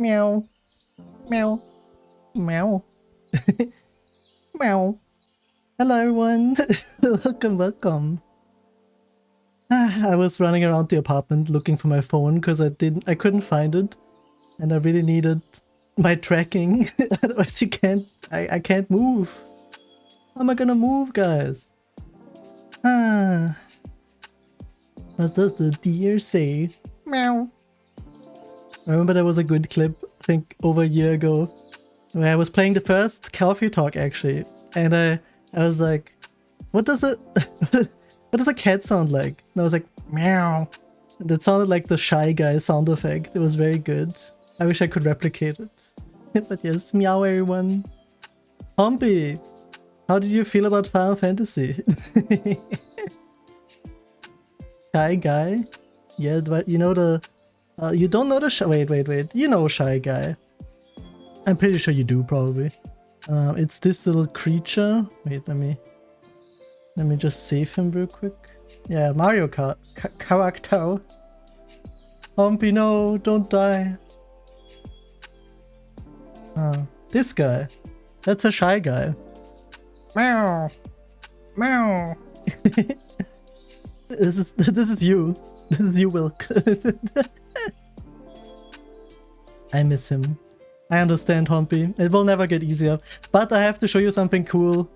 Meow. Meow. Meow. Meow. Hello everyone. welcome. I was running around the apartment looking for my phone because I couldn't find it. And I really needed my tracking. Otherwise I can't move. How am I gonna move, guys? What does the deer say? Meow. I remember there was a good clip, I think over a year ago, where I was playing the first Coffee Talk actually, and I was like, what does a cat sound like? And I was like, meow. And it sounded like the Shy Guy sound effect. It was very good. I wish I could replicate it. But yes, meow everyone. Pompey, how did you feel about Final Fantasy? Shy Guy? Yeah, you know the... you don't know the wait. You know Shy Guy. I'm pretty sure you do, probably. It's this little creature. Wait, let me just save him real quick. Yeah, Mario Kart character. Humpy, no, don't die. This guy. That's a Shy Guy. Meow. Meow. This is you. This is you, Wilk. I miss him. I understand, Humpy. It will never get easier. But I have to show you something cool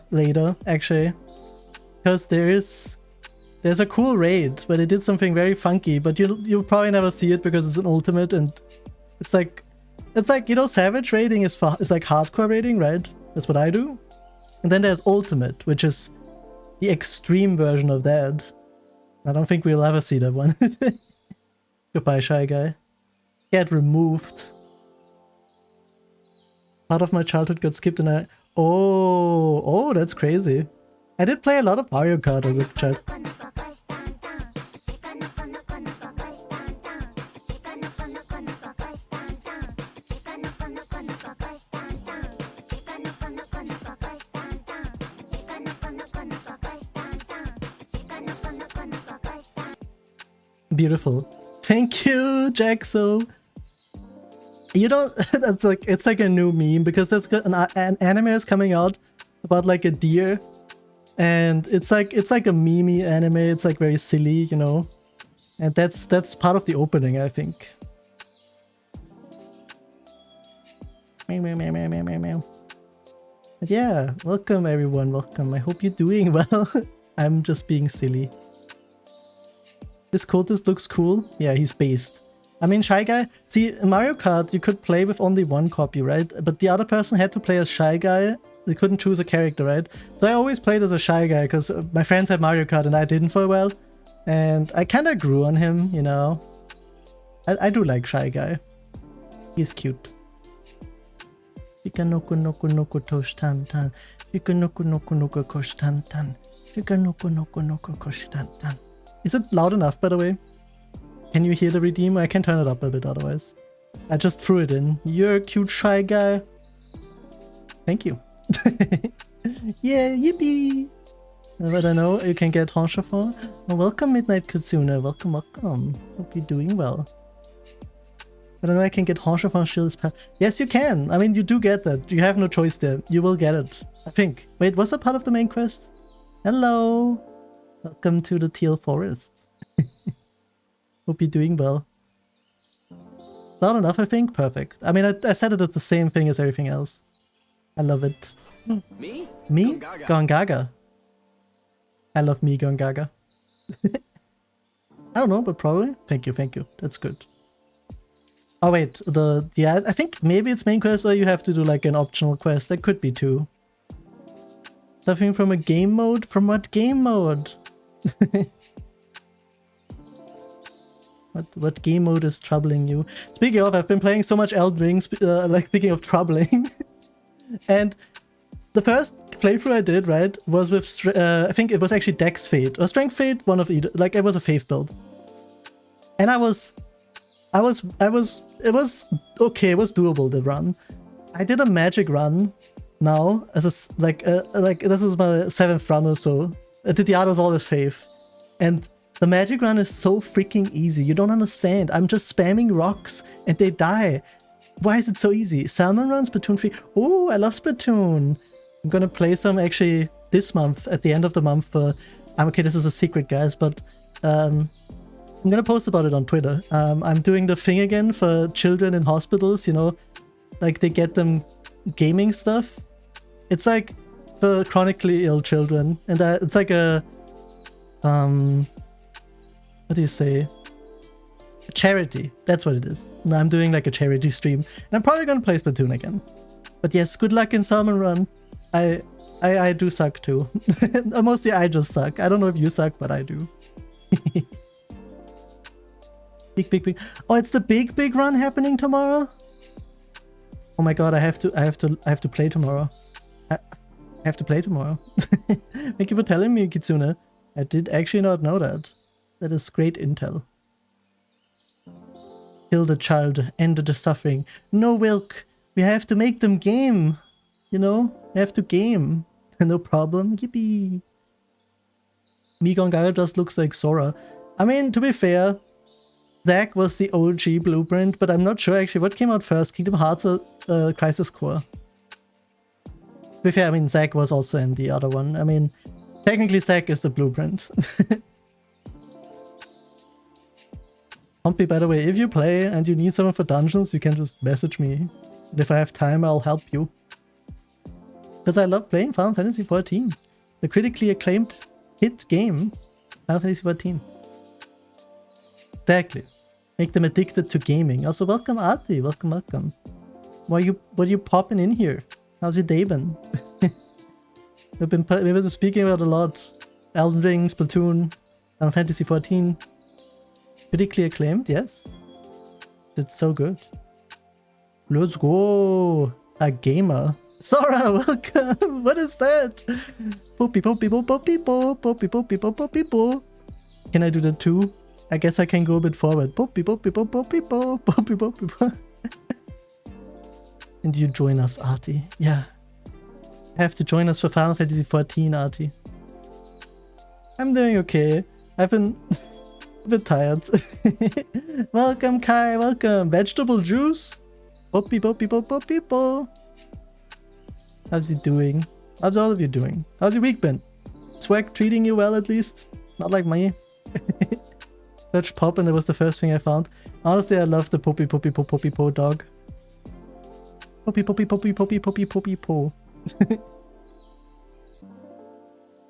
later, actually. Because there's a cool raid where they did something very funky, but you'll probably never see it because it's an ultimate, and it's like, you know, Savage raiding is like hardcore raiding, right? That's what I do. And then there's ultimate, which is the extreme version of that. I don't think we'll ever see that one. Goodbye, Shy Guy. Get removed. Part of my childhood got skipped and I... Oh, that's crazy. I did play a lot of Mario Kart as a child. Beautiful. Thank you, Jaxo. You don't... it's like a new meme because there's an anime is coming out about like a deer, and it's like a meme anime. It's like very silly, you know, and that's part of the opening, I think. Meow, meow, meow, meow, meow, meow. But yeah, welcome everyone, welcome. I hope you're doing well. I'm just being silly. This cultist looks cool. Yeah, he's based. I mean, Shy Guy... See, in Mario Kart, you could play with only one copy, right? But the other person had to play as Shy Guy. They couldn't choose a character, right? So I always played as a Shy Guy, because my friends had Mario Kart and I didn't for a while. And I kind of grew on him, you know? I do like Shy Guy. He's cute. Shika noku noku noku tosh tan tan. Shika noku noku noku kosh tan tan. Shika noku noku noku kosh tan tan. Is it loud enough, by the way? Can you hear the redeemer? I can turn it up a bit otherwise. I just threw it in. You're a cute Shy Guy. Thank you. Yeah, yippee! But I know you can get Honsha for. Oh, welcome, Midnight Katsuna. Welcome. Hope you're doing well. But I know I can get Honsha for Shield's path. Yes, you can. I mean, you do get that. You have no choice there. You will get it. I think. Wait, was that part of the main quest? Hello! Welcome to the Teal Forest. Hope you're doing well. Loud enough, I think? Perfect. I mean, I said it as the same thing as everything else. I love it. Me? Me? Gongaga. Gongaga. I love me, Gongaga. I don't know, but probably. Thank you. That's good. Oh wait, yeah, I think maybe it's main quest or you have to do like an optional quest. That could be too. Something from a game mode? From what game mode? What game mode is troubling you? Speaking of, I've been playing so much Elden Ring, like speaking of troubling. And the first playthrough I did, right, was with, I think it was actually Dex Fate, or Strength Fate, one of either, like it was a Faith build. And it was okay, it was doable, the run. I did a magic run now, as a, like this is my 7th run or so. I did the others all as Faith. And The magic run is so freaking easy. You don't understand. I'm just spamming rocks and they die. Why is it so easy? Salmon run, Splatoon 3. Oh, I love Splatoon. I'm gonna play some actually this month, at the end of the month. Okay, this is a secret, guys, but I'm gonna post about it on Twitter. I'm doing the thing again for children in hospitals, you know, like they get them gaming stuff. It's like for chronically ill children, and it's like a what do you say? A charity. That's what it is. And I'm doing like a charity stream, and I'm probably gonna play Splatoon again. But yes, good luck in Salmon Run. I do suck too. Mostly I just suck. I don't know if you suck, but I do. Big. Oh, it's the big run happening tomorrow. Oh my god, I have to play tomorrow. I have to play tomorrow. Thank you for telling me, Kitsune. I did actually not know that. That is great intel. Kill the child, end the suffering. No, Wilk. We have to make them game. You know, we have to game. No problem. Yippee. Migongara just looks like Sora. I mean, to be fair, Zack was the OG blueprint, but I'm not sure actually what came out first, Kingdom Hearts or Crisis Core. To be fair, I mean, Zack was also in the other one. I mean, technically Zack is the blueprint. Humpy, by the way, if you play and you need someone for dungeons, you can just message me. And if I have time, I'll help you. Because I love playing Final Fantasy XIV. The critically acclaimed hit game, Final Fantasy XIV. Exactly. Make them addicted to gaming. Also, welcome Arti, welcome. What are you popping in here? How's your day been? we've been speaking about a lot. Elden Ring, Splatoon, Final Fantasy XIV. Critically acclaimed, yes. It's so good. Let's go! A gamer. Sora, welcome! What is that? Poppy. Can I do that too? I guess I can go a bit forward. Poppy. And you join us, Artie. Yeah. You have to join us for Final Fantasy XIV, Artie. I'm doing okay. I've been a bit tired. Welcome, Kai. Welcome. Vegetable juice. Poppy. How's he doing? How's all of you doing? How's your week been? Swag treating you well at least? Not like me. Search pop and that was the first thing I found. Honestly, I love the poppy po dog. Poppy po.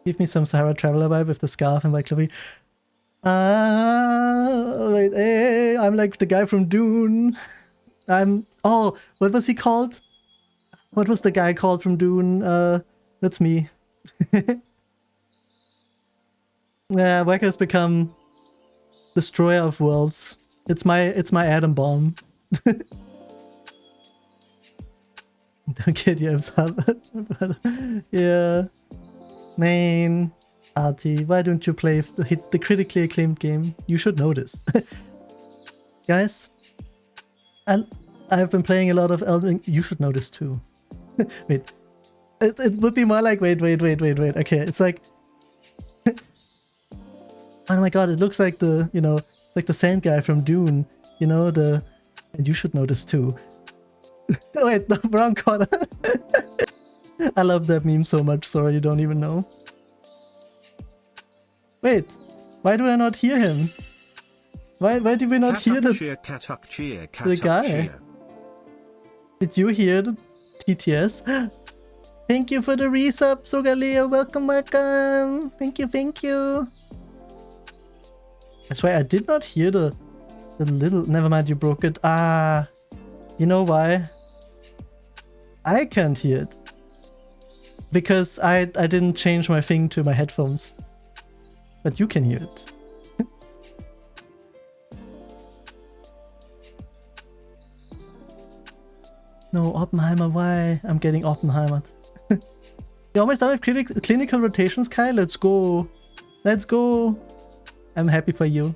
Give me some Sahara Traveler vibe with the scarf and my clovey. Wait, hey, I'm like the guy from Dune. Oh, what was he called? What was the guy called from Dune? That's me. Yeah, Weka has become destroyer of worlds. It's my atom bomb. Don't get you yeah. Man, Artie, why don't you play the critically acclaimed game? You should know this. Guys, I've been playing a lot of Elden Ring. You should know this too. Wait. It would be more like wait. Okay, it's like oh my god, it looks like the, you know, it's like the sand guy from Dune, you know, and you should know this too. Wait, the wrong corner. I love that meme so much, sorry, you don't even know. Wait, why do I not hear him? Why did we not hear the guy? Did you hear the TTS? Thank you for the resub, Sogaleo. Welcome. Thank you. I swear I did not hear the little... Never mind, you broke it. Ah, you know why? I can't hear it. Because I didn't change my thing to my headphones. But you can hear it. No, Oppenheimer, why? I'm getting Oppenheimer. You almost done with clinical rotations, Kai? Let's go. I'm happy for you.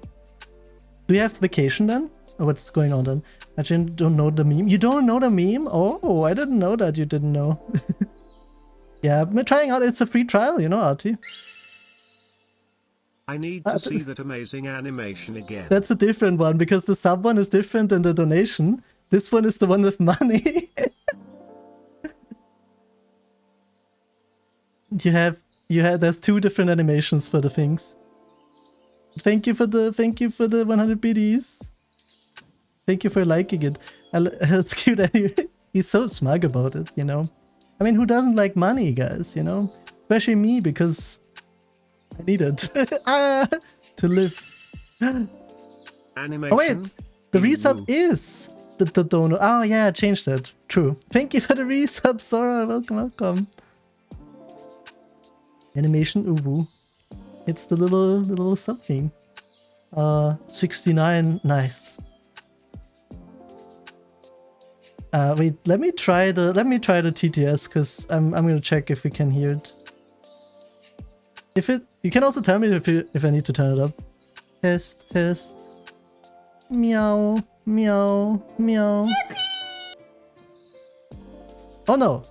Do you have vacation then? Or what's going on then? I don't know the meme. You don't know the meme? Oh, I didn't know that you didn't know. Yeah, we're trying out. It's a free trial, you know, Artie. I need to see that amazing animation again. That's a different one, because the sub one is different than the donation. This one is the one with money. There's 2 different animations for the things. Thank you for the 100 biddies. Thank you for liking it. I'll help you anyway. He's so smug about it, you know. I mean, who doesn't like money, guys, you know? Especially me, because I need it to live. Animation. Oh wait, the resub is the donor. Oh yeah, I changed that. True. Thank you for the resub, Sora. Welcome, welcome. Animation uwu. It's the little something. 69. Nice. Wait, let me try the TTS, because I'm gonna check if we can hear it. You can also tell me if I need to turn it up. Test. Meow, meow, meow. Oh no!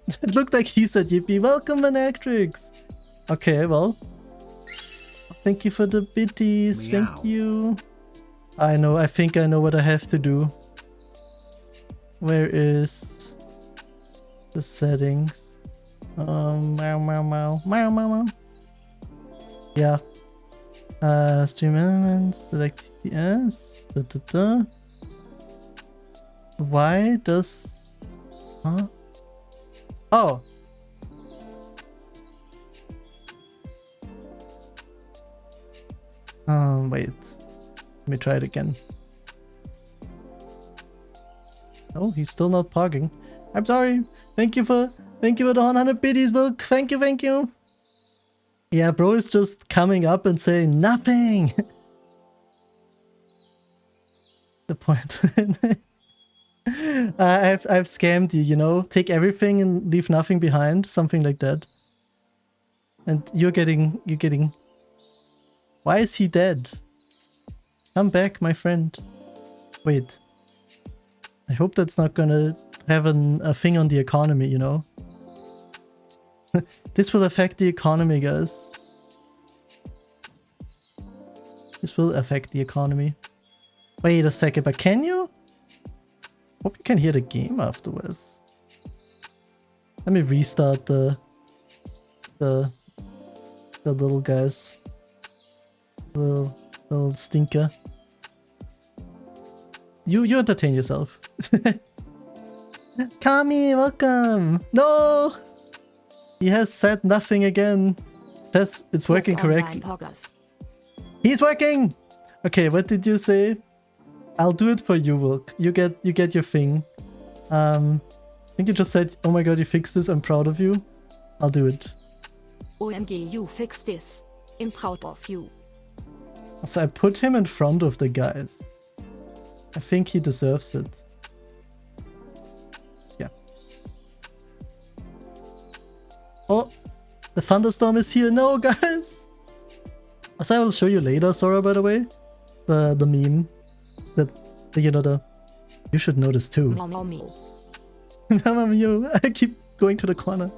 It looked like he said yippee. Welcome, Manactrix! Okay, well. Thank you for the bitties. Meow. Thank you. I think I know what I have to do. Where is the settings? Meow, meow, meow. Meow, meow, meow. Yeah. Stream elements. Select TTS. Why does... Huh? Oh! Wait. Let me try it again. Oh, he's still not pogging. I'm sorry. Thank you for the 100 biddies, Wilk. Thank you. Yeah, bro is just coming up and saying nothing. The point. I've scammed you, you know? Take everything and leave nothing behind. Something like that. And you're getting... Why is he dead? Come back, my friend. Wait. I hope that's not gonna have a thing on the economy, you know? This will affect the economy, guys. This will affect the economy. Wait a second, but can you? Hope you can hear the game afterwards. Let me restart the little guys. Little stinker. You entertain yourself. Kami, welcome! No! He has said nothing again. It's working correctly. He's working! Okay, what did you say? I'll do it for you, Wilk. You get your thing. I think you just said, oh my god, you fixed this, I'm proud of you. I'll do it. OMG, you fixed this. I'm proud of you. So I put him in front of the guys. I think he deserves it. Yeah. Oh, the thunderstorm is here. No, guys. So I will show you later, Sora, by the way. The meme. You should know this too. Mamma mia. I keep going to the corner.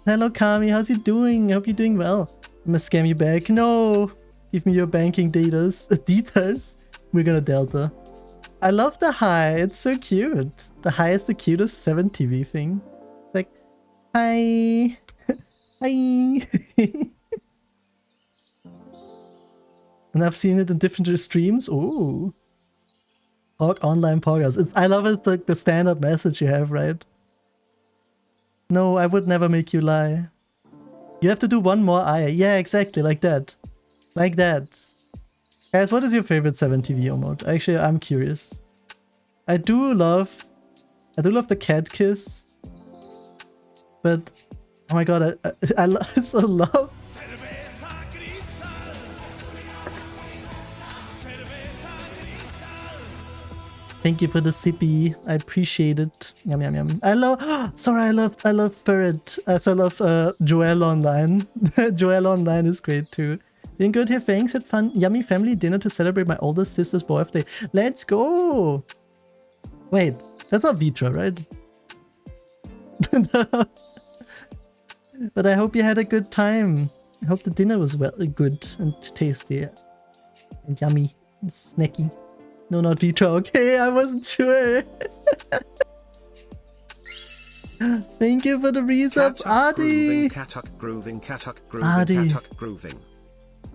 Hello, Kami. How's you doing? I hope you're doing well. I'm gonna scam you back. No. Give me your banking details. We're gonna Delta. I love the hi. It's so cute. The hi is the cutest 7TV thing. Like, hi. Hi. And I've seen it in different streams. Ooh. Online podcast. I love it, like the stand-up message you have, right? No, I would never make you lie. You have to do one more eye. Yeah, exactly, like that. Like that. Guys, what is your favorite 7TV emote? Actually, I'm curious. I do love the cat kiss. But, oh my god, I so love... Thank you for the sippy. I appreciate it. Yum yum yum. I love Ferret. I love Joel Online. Joel Online is great too. Doing good here. Thanks. Had fun. Yummy family dinner to celebrate my oldest sister's birthday. Let's go. Wait, that's not Vitra, right? No. But I hope you had a good time. I hope the dinner was good and tasty and yummy and snacky. No, not Vitra. Okay, I wasn't sure. Thank you for the resub, Adi. Katuk grooving, Katuk grooving, Adi. Katuk grooving.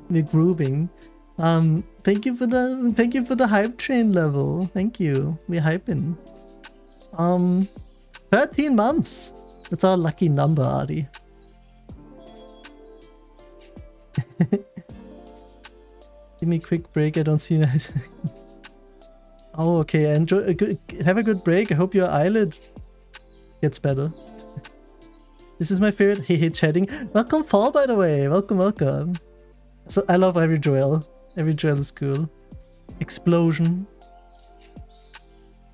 We're grooving. Thank you for the hype train level. Thank you. We're hyping. 13 months. That's our lucky number, Adi. Give me a quick break. I don't see that. Oh, okay. Have a good break. I hope your eyelid gets better. This is my favorite hey chatting. Welcome, Fall, by the way. Welcome. So I love every Joel. Every Joel is cool. Explosion.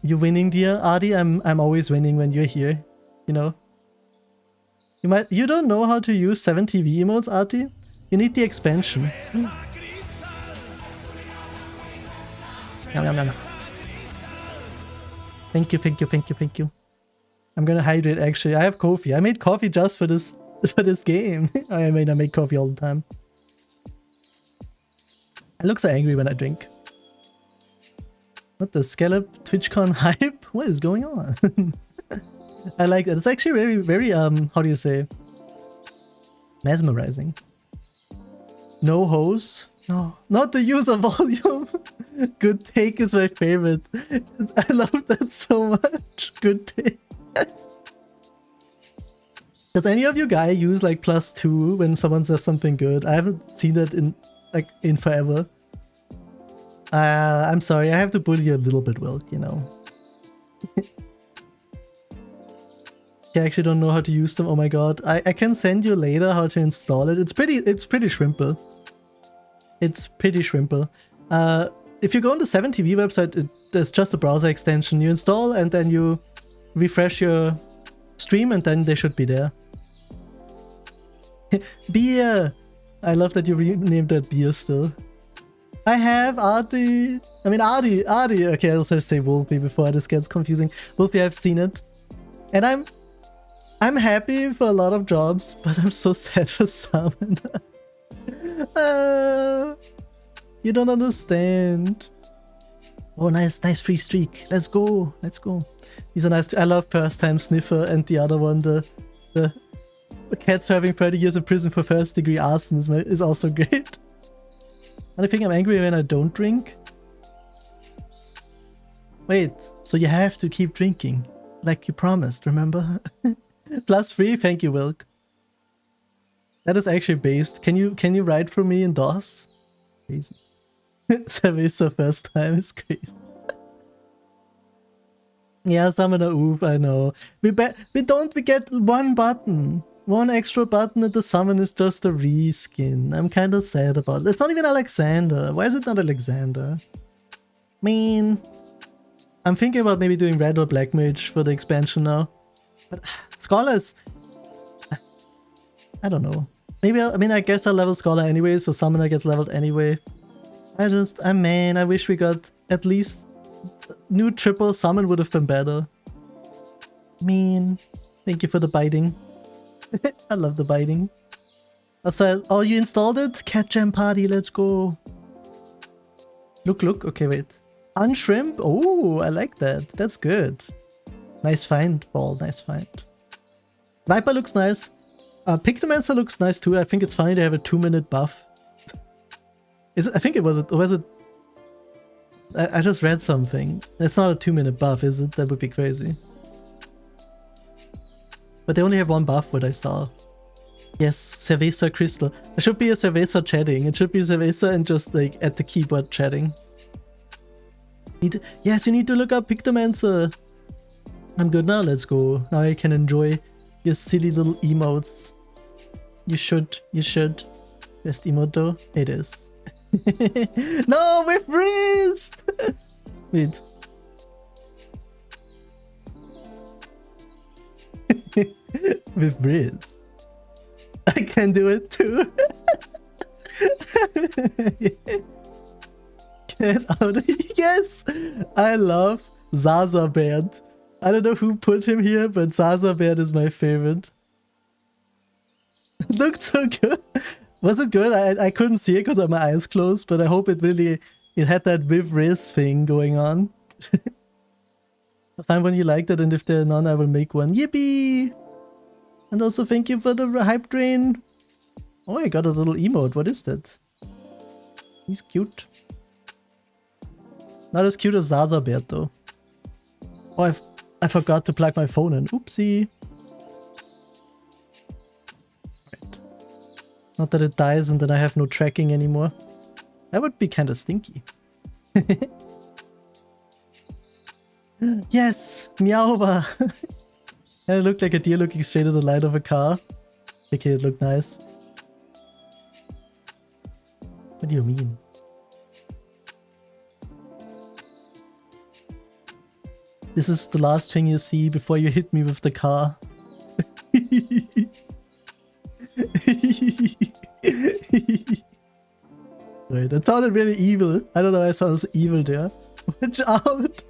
You winning, dear Adi? I'm always winning when you're here. You know. You don't know how to use 7TV emotes, Adi? You need the expansion. Yum, yum, yum. Thank you. I'm gonna hydrate actually. I have coffee. I made coffee just for this game. I mean, I make coffee all the time. I look so angry when I drink. What the scallop TwitchCon hype? What is going on? I like that. It's actually very how do you say? Mesmerizing. No hose. No, not the user volume. Good take is my favorite. I love that so much. Good take. Does any of you guys use like +2 when someone says something good? I haven't seen that in forever. I'm sorry, I have to bully you a little bit, Wilk, you know. I actually don't know how to use them. Oh my god. I can send you later how to install it. It's pretty shrimple. It's pretty shrimple. If you go on the 7TV website, there's just a browser extension you install and then you refresh your stream and then they should be there. Beer! I love that you renamed that beer still. I have Adi. I mean Adi. Okay, I'll just say Wolfie before this gets confusing. Wolfie, I've seen it. And I'm happy for a lot of jobs, but I'm so sad for some. You don't understand. Oh, nice free streak. Let's go. These are nice too. I love First Time Sniffer and the other one, the cat serving 30 years in prison for first degree arson is also great. And I think I'm angry when I don't drink. Wait, so you have to keep drinking, like you promised, remember? +3, thank you, Wilk. That is actually based. Can you write for me in DOS? Crazy. Cerveza first time is crazy. Yeah, Summoner Oof, I know. We get one button. One extra button at the summon is just a reskin. I'm kind of sad about it. It's not even Alexander. Why is it not Alexander? I mean, I'm thinking about maybe doing red or black mage for the expansion now. But Scholars, I don't know. Maybe I guess I'll level Scholar anyway, so Summoner gets leveled anyway. I wish we got at least new triple summon would have been better. I mean, thank you for the biting. I love the biting. Oh, you installed it? Cat Jam Party, let's go. Look. Okay, wait. Unshrimp? Oh, I like that. That's good. Nice find, Ball. Nice find. Viper looks nice. Pictomancer looks nice too. I think it's funny they have a 2-minute buff. I think it was it? I just read something. It's not a 2-minute buff, is it? That would be crazy. But they only have one buff, what I saw. Yes, Cerveza Crystal. There should be a Cerveza chatting. It should be Cerveza and just like at the keyboard chatting. Yes, you need to look up Pictomancer. I'm good now, let's go. Now I can enjoy your silly little emotes. You should. Best emote though? It is. No, with Riz! Wait. With Riz. I can do it too. Get out of here. Yes! I love Zaza Band. I don't know who put him here, but Zaza Band is my favorite. It looked so good. Was it good? I couldn't see it because of my eyes closed, but I hope it had that Viv Riz thing going on. I'll find one you liked it, and if there are none, I will make one. Yippee! And also thank you for the hype train. Oh, I got a little emote. What is that? He's cute. Not as cute as Zaza Bear though. Oh, I forgot to plug my phone in. Oopsie. Right. Not that it dies and then I have no tracking anymore. That would be kind of stinky. Yes! Meowba! It looked like a deer looking straight at the light of a car. Okay, it looked nice. What do you mean? This is the last thing you see before you hit me with the car. Right, that sounded really evil. I don't know why I sounded evil there. Watch out!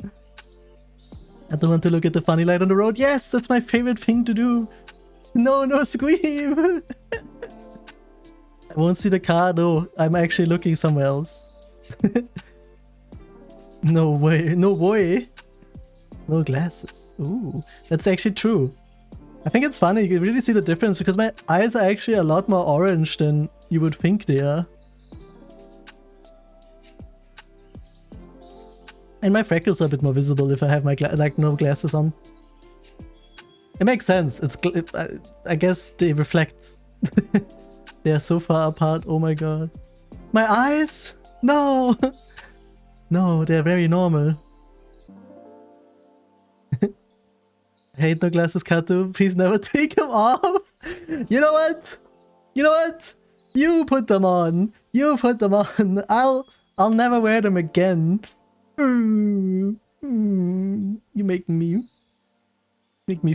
I don't want to look at the funny light on the road. Yes, that's my favorite thing to do. No, no scream. I won't see the car. No, I'm actually looking somewhere else. No way. No way. No glasses. Ooh, that's actually true. I think it's funny. You can really see the difference because my eyes are actually a lot more orange than you would think they are. And my freckles are a bit more visible if I have my no glasses on. It makes sense. I guess they reflect. They are so far apart. Oh my god. My eyes? No! No, they're very normal. I hate no glasses, Katu. Please never take them off. You know what? You know what? You put them on. You put them on. I'll never wear them again. You make me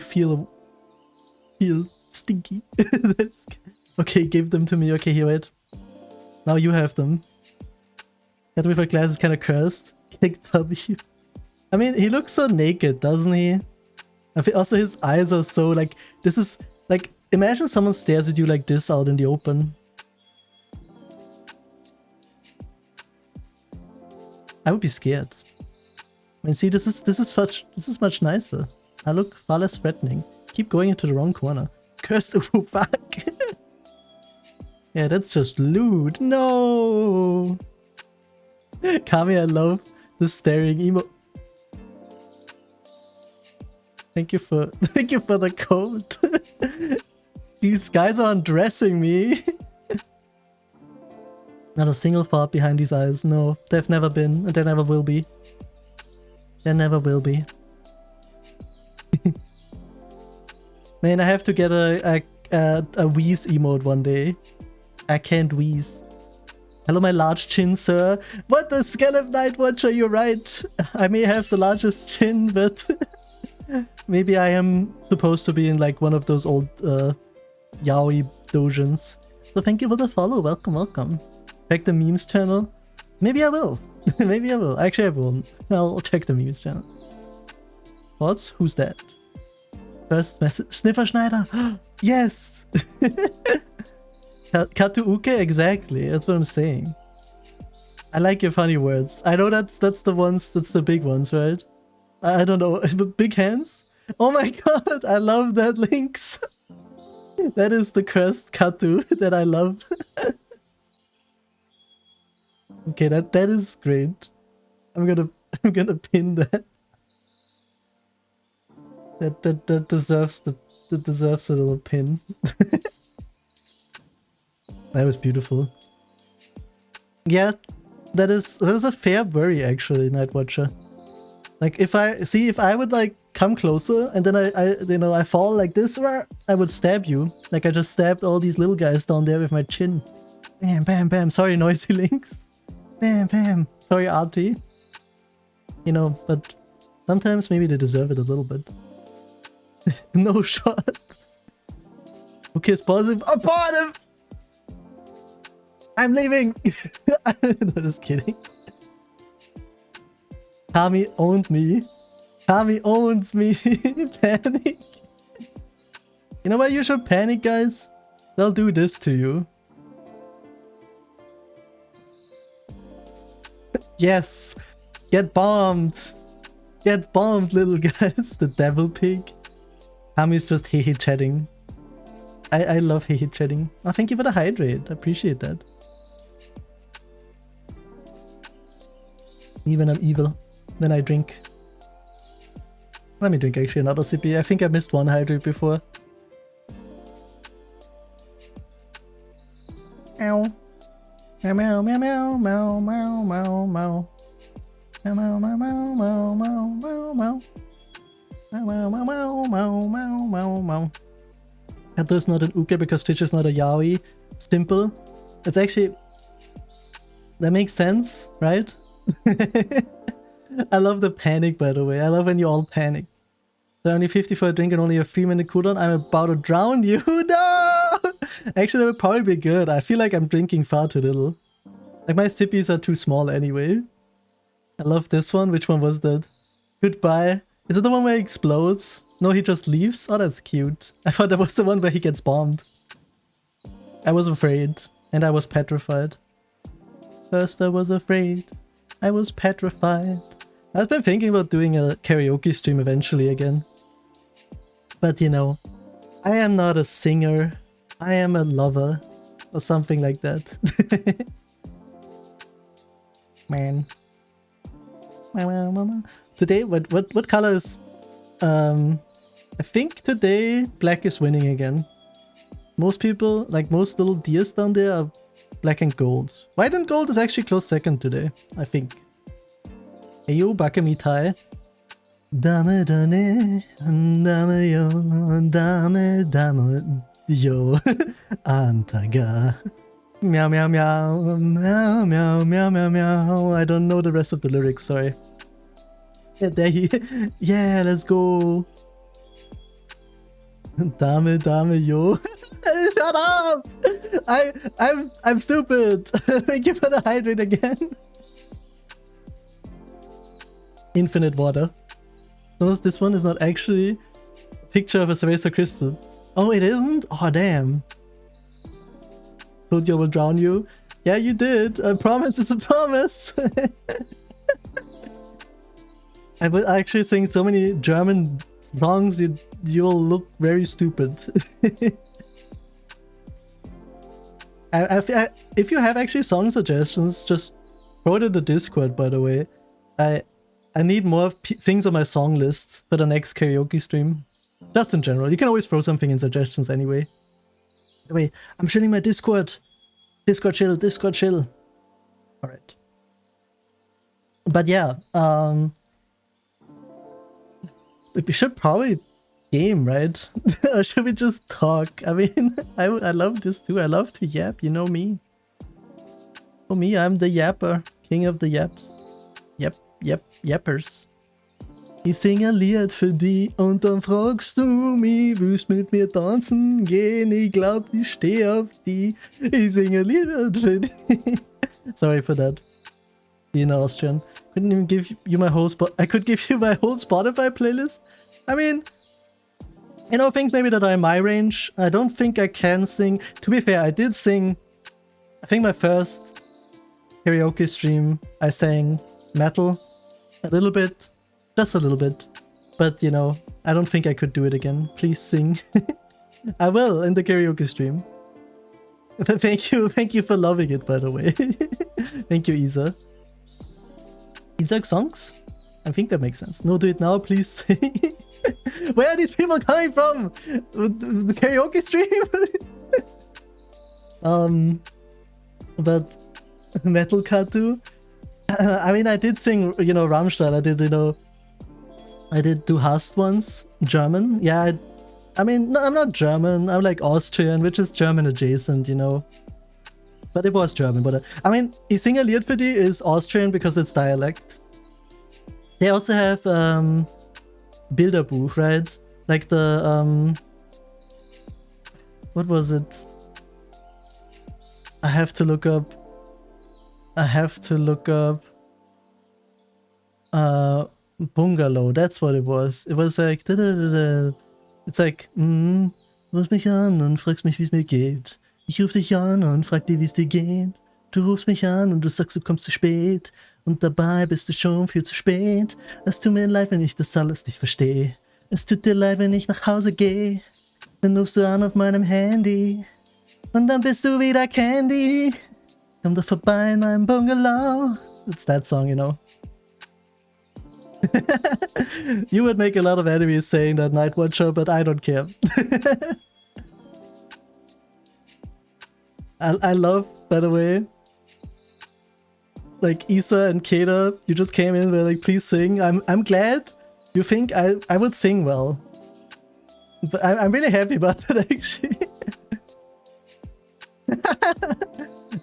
feel stinky. Okay, give them to me. Okay, here, wait. Now you have them. That with my glasses kind of cursed. Kick W. I mean, he looks so naked, doesn't he? I feel also his eyes are so like, this is like, imagine someone stares at you like this out in the open. I would be scared. I mean, see, this is much nicer. I look far less threatening. Keep going into the wrong corner. Curse the fuck. Yeah, that's just lewd. No. Kami, I love the staring emo. Thank you for the code. These guys are undressing me. Not a single thought behind these eyes. No, they've never been, and there never will be. There never will be. Man, I have to get a wheeze emote one day. I can't wheeze. Hello, my large chin, sir. What the Skeleton Night Watcher? You're right. I may have the largest chin, but maybe I am supposed to be in like one of those old yaoi dojins. So thank you for the follow. Welcome, welcome. Check the memes channel. Maybe I will. Maybe I will. Actually, I won't. I'll check the memes channel. What's? Who's that? First message. Sniffer Schneider. Yes. Katuuke, exactly. That's what I'm saying. I like your funny words. I know that's the ones. That's the big ones, right? I don't know. Big hands. Oh my god! I love that links. That is the cursed Katu that I love. Okay, that is great. I'm gonna pin that. That deserves a little pin. That was beautiful. Yeah, that is a fair worry actually, Night Watcher. Like if I would like come closer and then I fall like this, I would stab you. Like I just stabbed all these little guys down there with my chin. Bam, bam, bam. Sorry, noisy links. Bam, bam. Sorry, Artie. You know, but sometimes maybe they deserve it a little bit. No shot. Okay, it's positive. Abort him! I'm leaving! No, just kidding. Kami owned me. Kami owns me. Panic. You know why you should panic, guys? They'll do this to you. Yes! Get bombed! Get bombed, little guys! The devil pig. Hami's just hehe chatting. I love hehe chatting. Oh, thank you for the hydrate. I appreciate that. Even I'm evil when I drink. Let me drink actually another sippy. I think I missed one hydrate before. Ow. Meow meow meow meow meow meow meow meow. Meow meow meow meow meow meow meow. Meow meow meow meow meow meow meow meow. Kato is not an uke because Twitch is not a yaoi. Simple. It's actually... That makes sense, right? I love the panic, by the way. I love when you all panic. So only 50 for a drink and only a 3-minute cooldown. I'm about to drown you. No! Actually, that would probably be good. I feel like I'm drinking far too little. Like, my sippies are too small anyway. I love this one. Which one was that? Goodbye. Is it the one where he explodes? No, he just leaves? Oh, that's cute. I thought that was the one where he gets bombed. I was afraid. And I was petrified. First I was afraid. I was petrified. I've been thinking about doing a karaoke stream eventually again. But you know, I am not a singer. I am a lover. Or something like that. Man. Today, what color is... I think today black is winning again. Most people, like most little deers down there, are black and gold. White and gold is actually close second today, I think. Ayo, Bakamitai. Dame dane, dame yo, dame dame yo, antaga. Meow meow meow, meow meow meow meow meow. I don't know the rest of the lyrics, sorry. Yeah, there he... Yeah, let's go. Dame dame yo. Shut up! I'm stupid. Thank you for the hydrate again. Infinite water. Notice this one is not actually a picture of a Cerveza crystal. Oh, it isn't? Oh, damn. Told you I will drown you. Yeah, you did. I promise it's a promise. I will actually sing so many German songs, you'll look very stupid. If you have actually song suggestions, just throw it in the Discord, by the way. I need more things on my song list for the next karaoke stream. Just in general. You can always throw something in suggestions anyway. Wait, I'm sharing my Discord. Discord chill, Discord chill. Alright. But yeah, we should probably game, right? Or should we just talk? I mean, I love this too. I love to yap, you know me. For me, I'm the yapper. King of the yaps. Yep, yappers. Ich sing ein Lied für die und dann fragst du mich, willst mit mir tanzen gehen? Ich glaub, ich steh auf die. Ich sing ein Lied für die. Sorry for that. Being Austrian. Couldn't even give you my whole I could give you my whole Spotify playlist. I mean, you know, things maybe that are in my range. I don't think I can sing. To be fair, I did sing. I think my first karaoke stream, I sang metal. A little bit. Just a little bit. But, you know, I don't think I could do it again. Please sing. I will in the karaoke stream. Thank you for loving it, by the way. Thank you, Isa. Isaac songs? I think that makes sense. No, do it now, please sing. Where are these people coming from? The karaoke stream? But Metal Katu? I mean, I did sing, you know, Rammstein. I did Du Hast once. German. Yeah, I mean, no, I'm not German. I'm like Austrian, which is German adjacent, you know. But it was German. But I mean, Ich singe ein Lied für die is Austrian because it's dialect. They also have Bilderbuch, right? Like the what was it? I have to look up Bungalow. That's what it was. It was like it's like du rufst mich an und fragst mich, wie es mir geht. Ich ruf dich an und frag dich, wie es dir geht. Du rufst mich an und du sagst, du kommst zu spät. Und dabei bist du schon viel zu spät. Es tut mir leid, wenn ich das alles nicht verstehe. Es tut dir leid, wenn ich nach Hause gehe. Dann rufst du an auf meinem Handy. Und dann bist du wieder Candy. Komm doch vorbei in meinem Bungalow. It's that song, you know. You would make a lot of enemies saying that, Night Watcher, but I don't care. I love, by the way, like Isa and Kata, you just came in, they're like, please sing. I'm glad you think I would sing well. But I'm really happy about that, actually.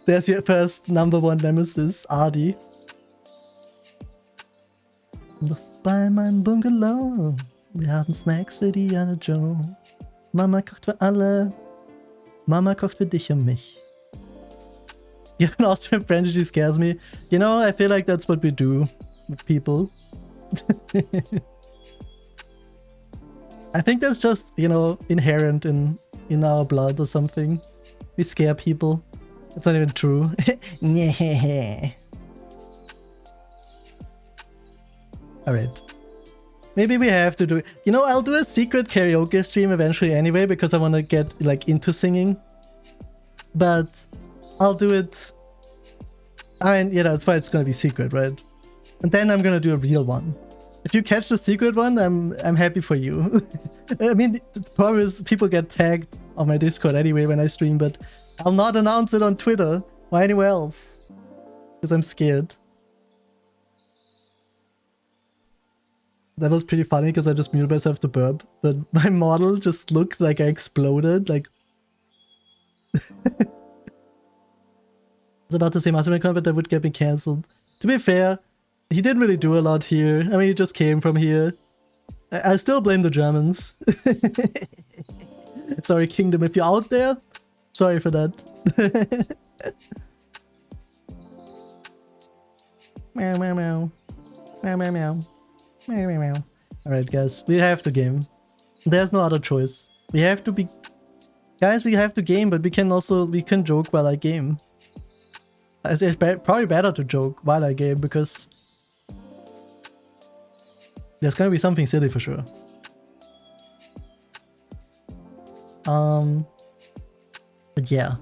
There's your first #1 nemesis, Ardi. Bei meinem Bungalow, wir haben Snacks für Diana Joe. Mama kocht für alle, Mama kocht für dich und mich. You have an Austrian friend, she scares me. You know, I feel like that's what we do with people. I think that's just, you know, inherent in our blood or something. We scare people. It's not even true. Alright. Maybe we have to do it. You know, I'll do a secret karaoke stream eventually anyway, because I want to get, like, into singing. But I'll do it. I mean, you know, it's why it's gonna be secret, right? And then I'm gonna do a real one. If you catch the secret one, I'm happy for you. I mean, the problem is people get tagged on my Discord anyway when I stream, but I'll not announce it on Twitter or anywhere else. Because I'm scared. That was pretty funny because I just muted myself to burp, but my model just looked like I exploded, like... I was about to say Mastermind but that would get me cancelled. To be fair, he didn't really do a lot here. I mean, he just came from here. I still blame the Germans. Sorry, Kingdom, if you're out there, sorry for that. Meow, meow, meow. Meow, meow, meow. Meow, meow, meow. Alright, guys, we have to game. There's no other choice. We have to be... Guys, we have to game, but we can joke while I game. It's probably better to joke while I game, because... there's gonna be something silly for sure. But yeah.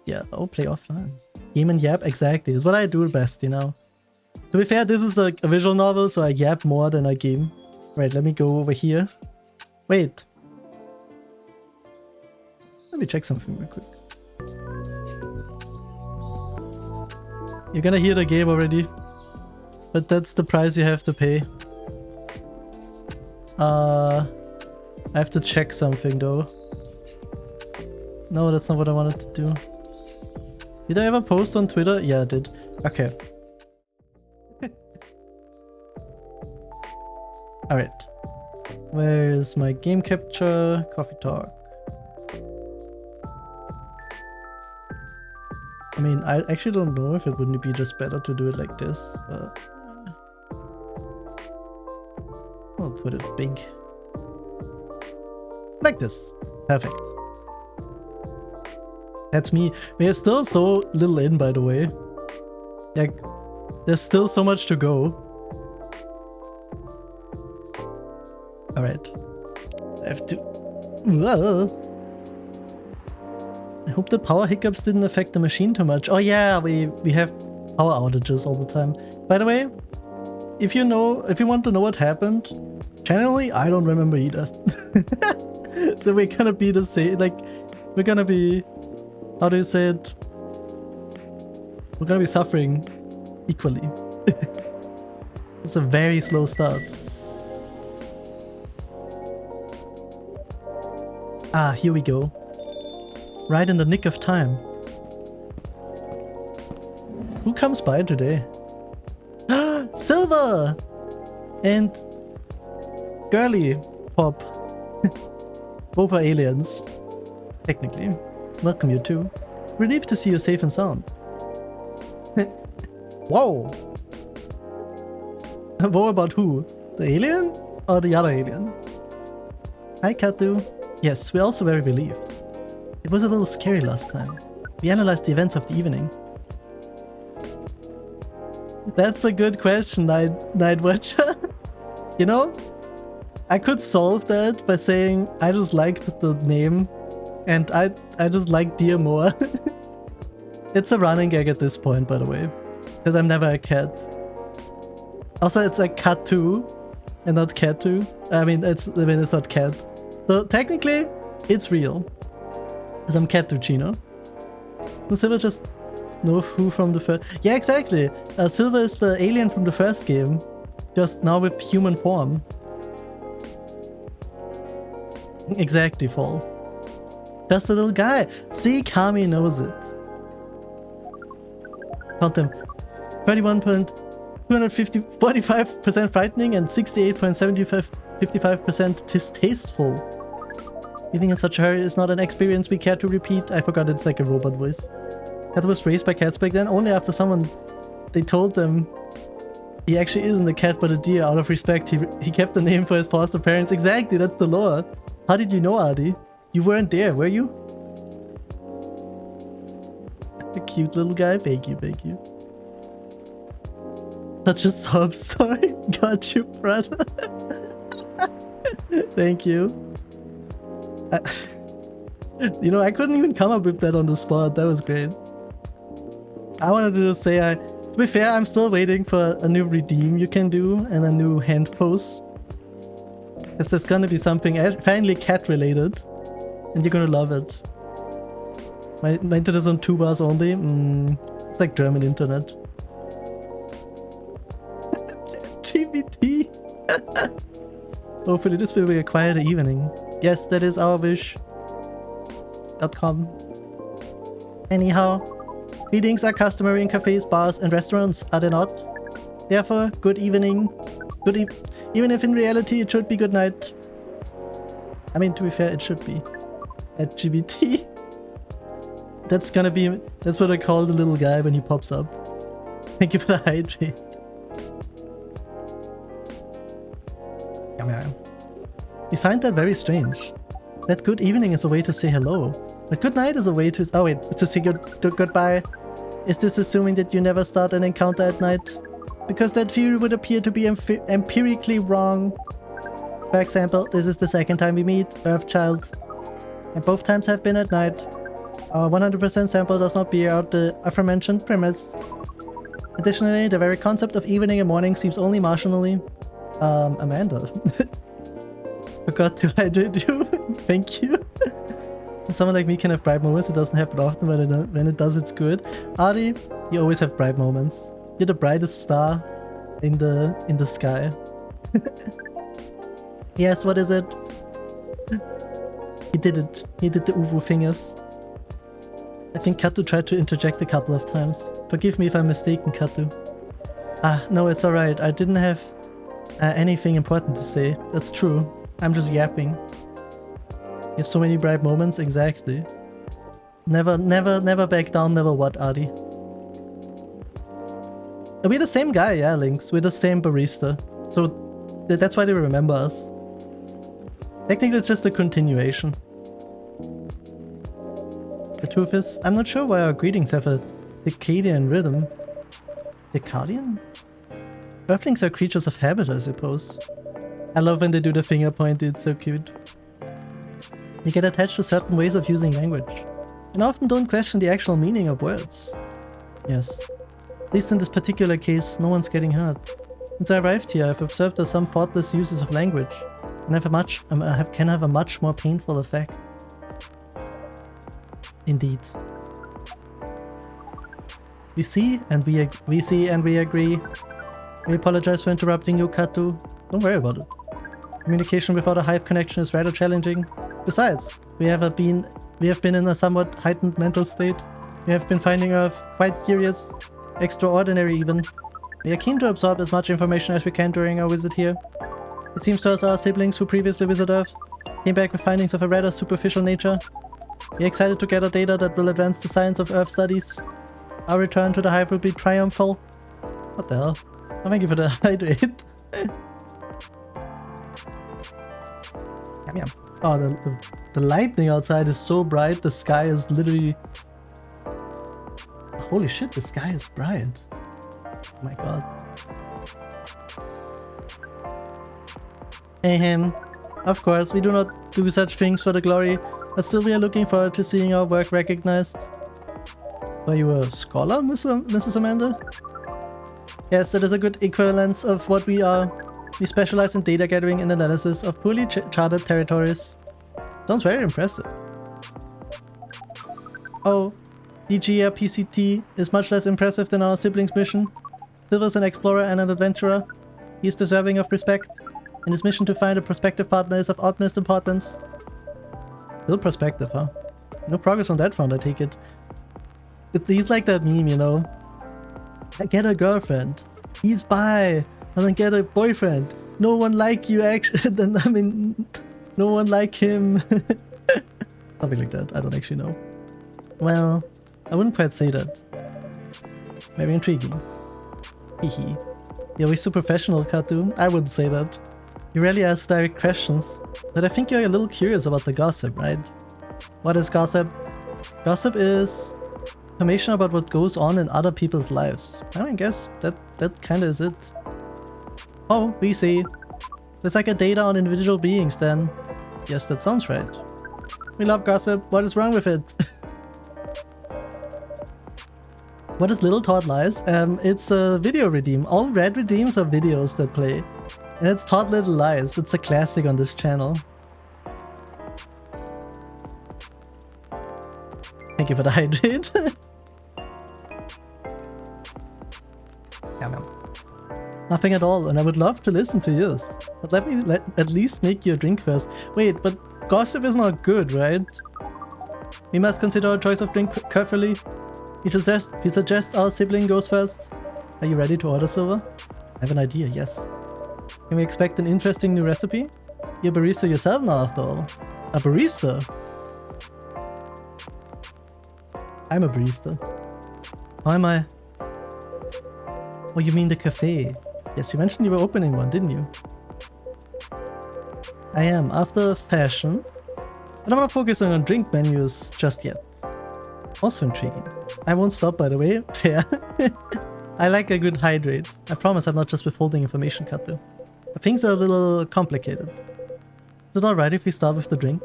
Yeah, I'll play offline. Game and yap, exactly. It's what I do best, you know. To be fair, this is a visual novel, so I yap more than I game. Right, let me go over here. Wait. Let me check something real quick. You're gonna hear the game already. But that's the price you have to pay. I have to check something though. No, that's not what I wanted to do. Did I ever post on Twitter? Yeah, I did. Okay. Alright. Where's my game capture? Coffee talk. I mean, I actually don't know if it wouldn't be just better to do it like this. I'll put it big. Like this. Perfect. That's me. We are still so little in, by the way. Like, there's still so much to go. Alright. I have to... Whoa. I hope the power hiccups didn't affect the machine too much. Oh yeah, we have power outages all the time. By the way, if you want to know what happened, generally I don't remember either. So we're gonna be the same, like, we're gonna be, how do you say it? We're gonna be suffering equally. It's a very slow start. Ah, here we go. Right in the nick of time. Who comes by today? Silver! And Girly Pop. Both are aliens. Technically. Welcome you too. Relieved to see you safe and sound. Whoa! Whoa about who? The alien? Or the other alien? Hi Katu. Yes, we're also very relieved. It was a little scary last time. We analyzed the events of the evening. That's a good question, Night Watcher. You know, I could solve that by saying I just liked the name and I just like deer more. It's a running gag at this point, by the way, because I'm never a cat. Also, it's like Cat2 and not Cat2. I mean, it's not cat. So technically, it's real. Because I'm Cat2 Chino. And Silver just know who from the first... Yeah, exactly. Silver is the alien from the first game. Just now with human form. Exactly, Fall. Just a little guy. See, Kami knows it. Count them. 45% frightening and 68.55% distasteful. Living in such a hurry is not an experience we care to repeat. I forgot it's like a robot voice. Cat was raised by cats back then, only after they told them he actually isn't a cat but a deer. Out of respect, he kept the name for his foster parents. Exactly, that's the lore. How did you know, Adi? You weren't there, were you? A cute little guy. Thank you, thank you. Such a sob story. Got you, brother. Thank you. You know, I couldn't even come up with that on the spot. That was great. I wanted to just say, to be fair, I'm still waiting for a new redeem you can do and a new hand pose. Because there's gonna be something finally cat related. And you're gonna love it. My internet is on 2 bars only. It's like German internet. GBT. Hopefully this will be a quieter evening. Yes, that is our wish. .com. Anyhow, readings are customary in cafes, bars, and restaurants, are they not? Therefore, good evening. Even if in reality it should be good night. I mean, to be fair, it should be. At GBT. That's what I call the little guy when he pops up. Thank you for the hydrate. You find that very strange. That good evening is a way to say hello. But good night is a way to... Oh wait, it's to say goodbye. Is this assuming that you never start an encounter at night? Because that theory would appear to be empirically wrong. For example, this is the second time we meet, Earthchild. And both times have been at night. Our 100% sample does not bear out the aforementioned premise. Additionally, the very concept of evening and morning seems only marginally... Amanda. Forgot to hydrate you. Thank you. Someone like me can have bright moments. It doesn't happen often, but when it does, it's good. Adi, you always have bright moments. You're the brightest star in the sky. Yes, what is it? He did it. He did the Uwu fingers. I think Katu tried to interject a couple of times. Forgive me if I'm mistaken, Katu. Ah, no, it's alright. I didn't have anything important to say. That's true. I'm just yapping. You have so many bright moments, exactly. Never back down, never what, Adi. We're the same guy, yeah, Lynx. We're the same barista. So that's why they remember us. Technically, it's just a continuation. The truth is, I'm not sure why our greetings have a circadian rhythm. Circadian? Earthlings are creatures of habit, I suppose. I love when they do the finger point, it's so cute. You get attached to certain ways of using language, and often don't question the actual meaning of words. Yes. At least in this particular case, no one's getting hurt. Since I arrived here, I've observed that some thoughtless uses of language can have a much more painful effect. Indeed. We see and we agree. We apologize for interrupting you, Katu. Don't worry about it. Communication without a Hive connection is rather challenging. Besides, we have been in a somewhat heightened mental state. We have been finding Earth quite curious, extraordinary even. We are keen to absorb as much information as we can during our visit here. It seems to us our siblings who previously visited Earth came back with findings of a rather superficial nature. We are excited to gather data that will advance the science of Earth studies. Our return to the Hive will be triumphal. What the hell? Oh, thank you for the hydrate. Yum, yum. Oh, the lightning outside is so bright, the sky is literally... Holy shit, the sky is bright. Oh my god. Ahem. Of course, we do not do such things for the glory, but still we are looking forward to seeing our work recognized. Are you a scholar, Mrs. Amanda? Yes, that is a good equivalence of what we are. We specialize in data gathering and analysis of poorly charted territories. Sounds very impressive. Oh, DGR is much less impressive than our siblings' mission. Silver's an explorer and an adventurer. He is deserving of respect, and his mission to find a prospective partner is of utmost importance. Still prospective, huh? No progress on that front, I take it. He's like that meme, you know? I get a girlfriend. He's bi. And then get a boyfriend. No one like you, actually. Then, I mean, no one like him. Something like that. I don't actually know. Well, I wouldn't quite say that. Very intriguing. Hehe. You're always so professional, Katu. I wouldn't say that. You rarely ask direct questions. But I think you're a little curious about the gossip, right? What is gossip? Gossip is information about what goes on in other people's lives. I guess that kinda is it. Oh, we see. There's like a data on individual beings then. Yes, that sounds right. We love gossip. What is wrong with it? What is Little Todd Lies? It's a video redeem. All red redeems are videos that play. And it's Todd Little Lies. It's a classic on this channel. Thank you for the hydrate. Yum. Nothing at all, and I would love to listen to yours. But let me at least make you a drink first. Wait, but gossip is not good, right? We must consider our choice of drink carefully. He suggests our sibling goes first. Are you ready to order, Silver? I have an idea, yes. Can we expect an interesting new recipe? You're a barista yourself now, after all. A barista? I'm a barista. How am I? Oh, you mean the cafe? Yes, you mentioned you were opening one, didn't you? I am, after fashion. But I'm not focusing on drink menus just yet. Also intriguing. I won't stop, by the way. Fair. I like a good hydrate. I promise I'm not just withholding information, Katu. Things are a little complicated. Is it alright if we start with the drink?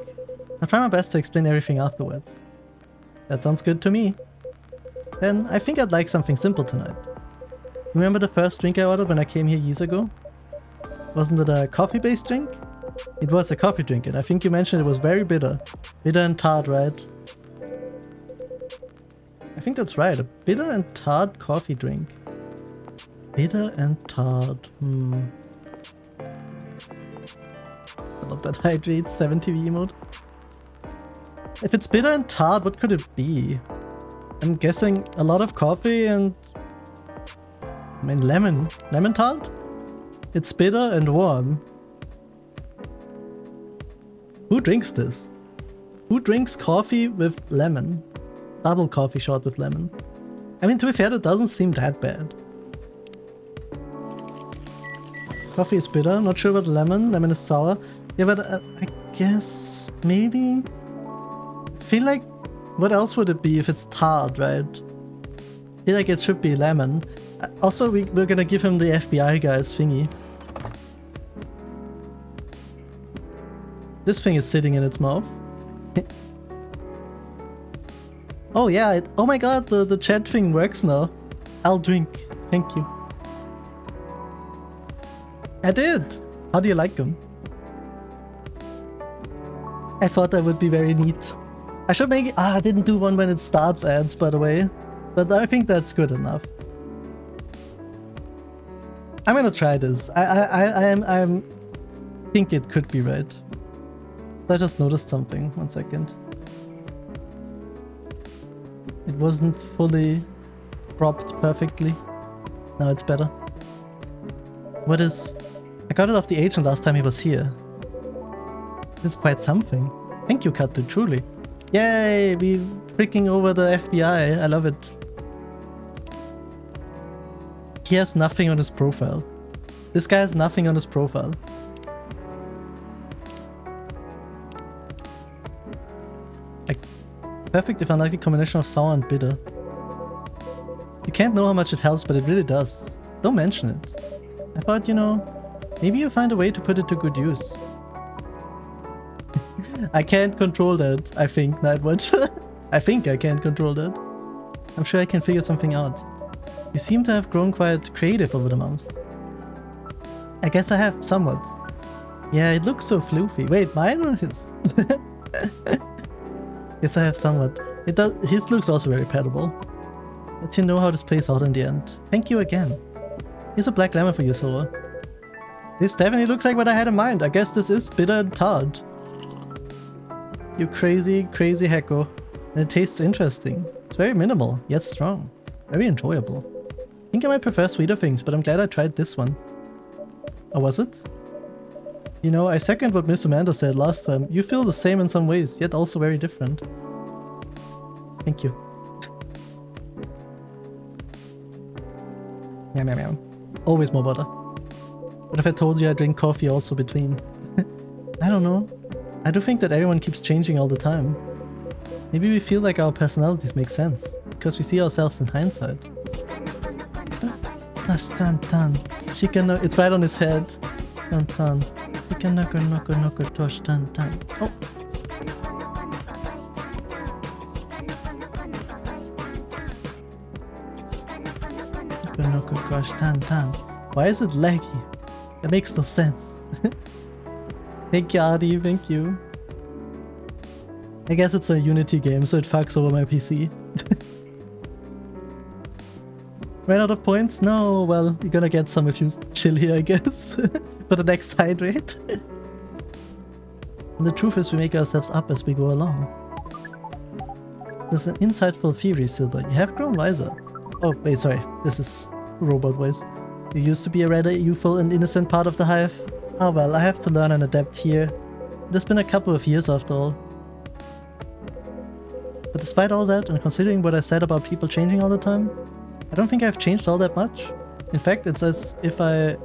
I'll try my best to explain everything afterwards. That sounds good to me. Then I think I'd like something simple tonight. Remember the first drink I ordered when I came here years ago? Wasn't it a coffee-based drink? It was a coffee drink, and I think you mentioned it was very bitter. Bitter and tart, right? I think that's right, a bitter and tart coffee drink. Bitter and tart, I love that hydrate 7TV emote. If it's bitter and tart, what could it be? I'm guessing a lot of coffee and... I mean lemon. Lemon tart? It's bitter and warm. Who drinks this? Who drinks coffee with lemon? Double coffee shot with lemon. I mean, to be fair, that doesn't seem that bad. Coffee is bitter, not sure about lemon. Lemon is sour. Yeah, but I guess maybe? I feel like, what else would it be if it's tart, right? I feel like it should be lemon. Also, we're gonna give him the FBI guy's thingy. This thing is sitting in its mouth. Oh yeah, oh my god, the chat thing works now. I'll drink, thank you. I did! How do you like them? I thought that would be very neat. I should make it, I didn't do one when it starts ads, by the way. But I think that's good enough. I'm gonna try this. I think it could be right. I just noticed something, 1 second. It wasn't fully propped perfectly. Now it's better. What is... I got it off the agent last time he was here. It's quite something. Thank you, Katu, truly. Yay! We freaking over the FBI. I love it. He has nothing on his profile. This guy has nothing on his profile. Like, perfect if unlikely combination of sour and bitter. You can't know how much it helps, but it really does. Don't mention it. I thought, you know, maybe you find a way to put it to good use. I can't control that, I think, Nightwatch. I think I can't control that. I'm sure I can figure something out. You seem to have grown quite creative over the months. I guess I have, somewhat. Yeah, it looks so floofy. Wait, mine or his? Yes, I have somewhat. It does. His looks also very petable. Let you know how this plays out in the end. Thank you again. Here's a black lemon for you, Sora. This definitely looks like what I had in mind. I guess this is bitter and tart. You crazy, crazy hecko. And it tastes interesting. It's very minimal, yet strong. Very enjoyable. I think I might prefer sweeter things, but I'm glad I tried this one. Oh, was it? You know, I second what Miss Amanda said last time. You feel the same in some ways, yet also very different. Thank you. Yum, yum, yum. Always more butter. What if I told you I drink coffee also between? I don't know. I do think that everyone keeps changing all the time. Maybe we feel like our personalities make sense, because we see ourselves in hindsight. Dun dun. It's right on his head. Dun dun. Tosh dun dun. Oh. Dun dun. Why is it laggy? That makes no sense. Thank you, Adi, thank you. I guess it's a Unity game, so it fucks over my PC. Ran out of points? No, well, you're gonna get some if you chill here, I guess. For the next hydrate. And the truth is we make ourselves up as we go along. There's an insightful theory, Silver. You have grown wiser. Oh, wait, sorry. This is robot voice. You used to be a rather youthful and innocent part of the hive. Oh well, I have to learn and adapt here. It has been a couple of years after all. But despite all that, and considering what I said about people changing all the time, I don't think I've changed all that much. In fact, it's as if I've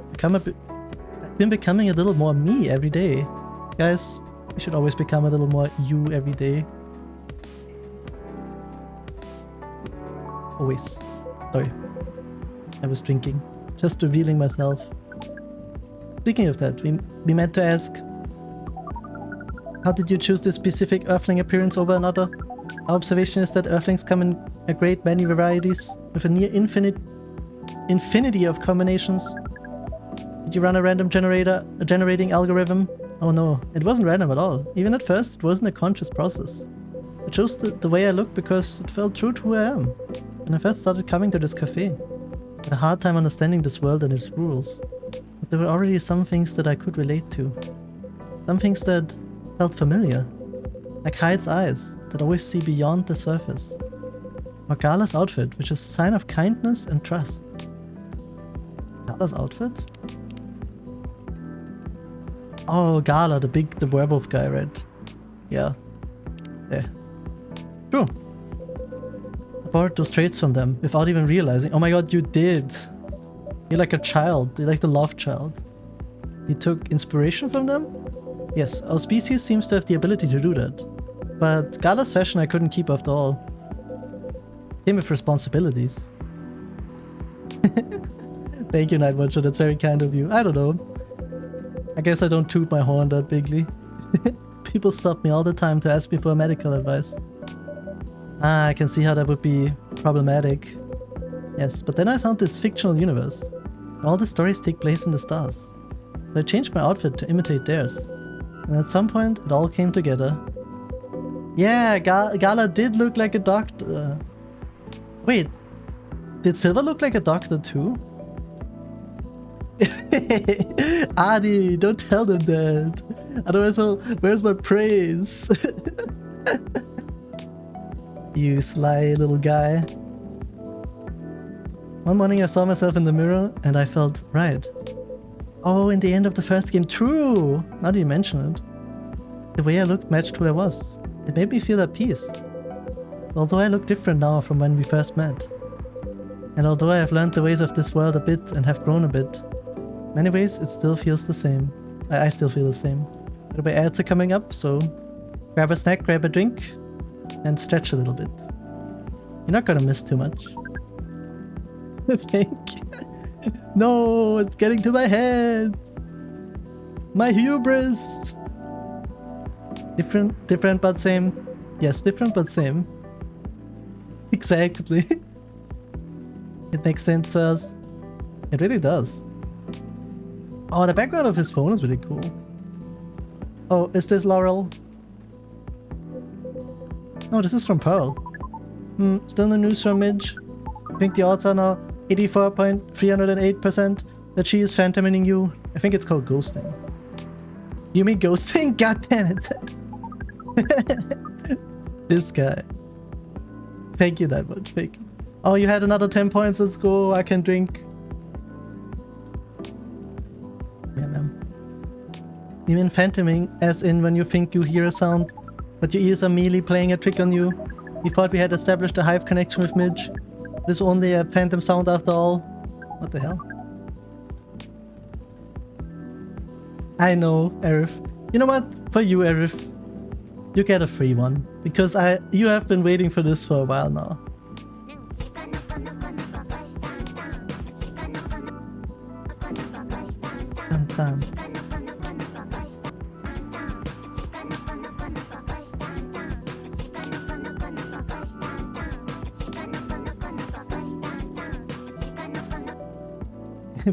been becoming a little more me every day. Guys, you should always become a little more you every day. Always. Sorry. I was drinking. Just revealing myself. Speaking of that, we meant to ask, how did you choose this specific Earthling appearance over another? Our observation is that Earthlings come in a great many varieties, with a near infinity of combinations. Did you run a random generating algorithm? Oh no, it wasn't random at all. Even at first, it wasn't a conscious process. I chose the way I looked because it felt true to who I am. When I first started coming to this cafe, I had a hard time understanding this world and its rules. But there were already some things that I could relate to. Some things that felt familiar. Like Hyde's eyes, that always see beyond the surface. Or Gala's outfit, which is a sign of kindness and trust. Gala's outfit? Oh, Gala, the werewolf guy, right? Yeah. Yeah. True. I borrowed those traits from them without even realizing. Oh my god, you did! You're like a child. You're like the love child. You took inspiration from them? Yes, our species seems to have the ability to do that. But Gala's fashion I couldn't keep after all. Came with responsibilities. Thank you, Nightwatcher, that's very kind of you. I don't know. I guess I don't toot my horn that bigly. People stop me all the time to ask me for medical advice. Ah, I can see how that would be problematic. Yes, but then I found this fictional universe. All the stories take place in the stars. So I changed my outfit to imitate theirs. And at some point, it all came together. Yeah, Gala did look like a doctor. Wait, did Silver look like a doctor too? Adi, don't tell them that. Otherwise, where's my praise? You sly little guy. One morning I saw myself in the mirror and I felt right. Oh, in the end of the first game, true! Now that you mention it. The way I looked matched who I was. It made me feel at peace. Although I look different now from when we first met. And although I have learned the ways of this world a bit and have grown a bit, in many ways it still feels the same. I still feel the same. By the way, ads are coming up, so grab a snack, grab a drink, and stretch a little bit. You're not gonna miss too much. think. No, it's getting to my head. My hubris. Different but same. Yes, different but same. Exactly. It makes sense to us. It really does. Oh, the background of his phone is really cool. Oh, is this Laurel? No, this is from Pearl. Still no news from Midge. I think the odds are now 84.308% that she is phantoming you. I think it's called ghosting. You mean ghosting? God damn it. This guy. Thank you that much, thank you. Oh, you had another 10 points, let's go, I can drink. Yeah, man. You mean phantoming, as in when you think you hear a sound, but your ears are merely playing a trick on you? We thought we had established a hive connection with Midge. This is only a phantom sound after all. What the hell? I know, Arif. You know what? For you, Arif, you get a free one. Because you have been waiting for this for a while now. Dun, dun.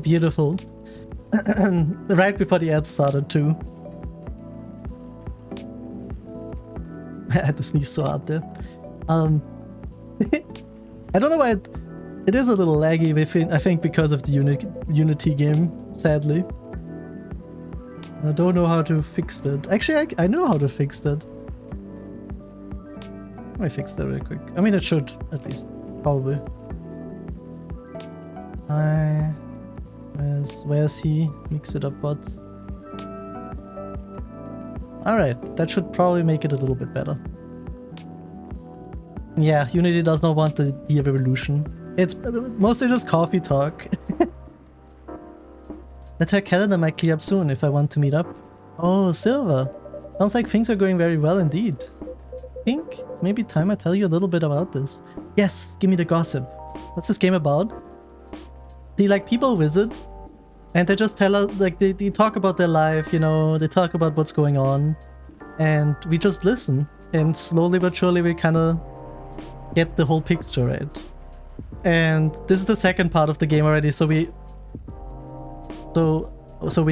Beautiful. Right before the ad started too. I had to sneeze so hard there. I don't know why it is a little laggy, I think because of the Unity game, sadly. I don't know how to fix that. Actually, I know how to fix that. Let me fix that really quick. I mean, it should, at least. Probably. Where's he? Mix it up, bot. Alright, that should probably make it a little bit better. Yeah, Unity does not want the year revolution. It's mostly just coffee talk. Let her calendar might clear up soon if I want to meet up. Oh, Silver. Sounds like things are going very well indeed. Think maybe time I tell you a little bit about this. Yes, give me the gossip. What's this game about? See, like, people visit and they just tell us, like, they talk about their life, you know, they talk about what's going on, and we just listen, and slowly but surely we kind of get the whole picture, right? And this is the second part of the game already, so we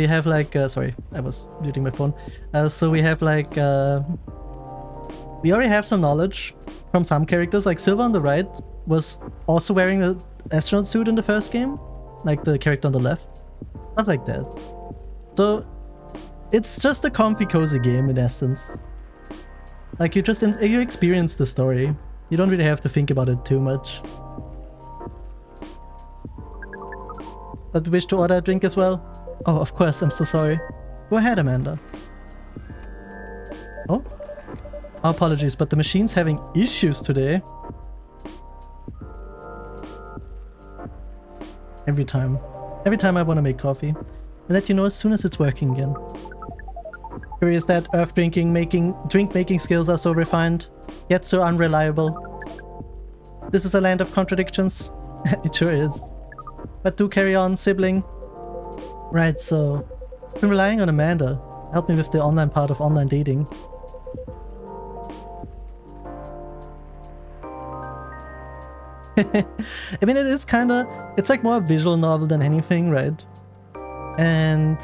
have like sorry, I was muting my phone. So we have like we already have some knowledge from some characters. Like Silver on the right was also wearing an astronaut suit in the first game, like the character on the left, stuff like that. So it's just a comfy cozy game in essence. Like you experience the story. You don't really have to think about it too much. But wish to order a drink as well? Oh, of course, I'm so sorry. Go ahead, Amanda. Oh? Oh, apologies, but the machine's having issues today. Every time I want to make coffee. I'll let you know as soon as it's working again. Curious that earth drink making skills are so refined, yet so unreliable. This is a land of contradictions. It sure is. But do carry on, sibling. Right, so I've been relying on Amanda. Help me with the online part of online dating. I mean, it is kind of, it's like more a visual novel than anything, right? And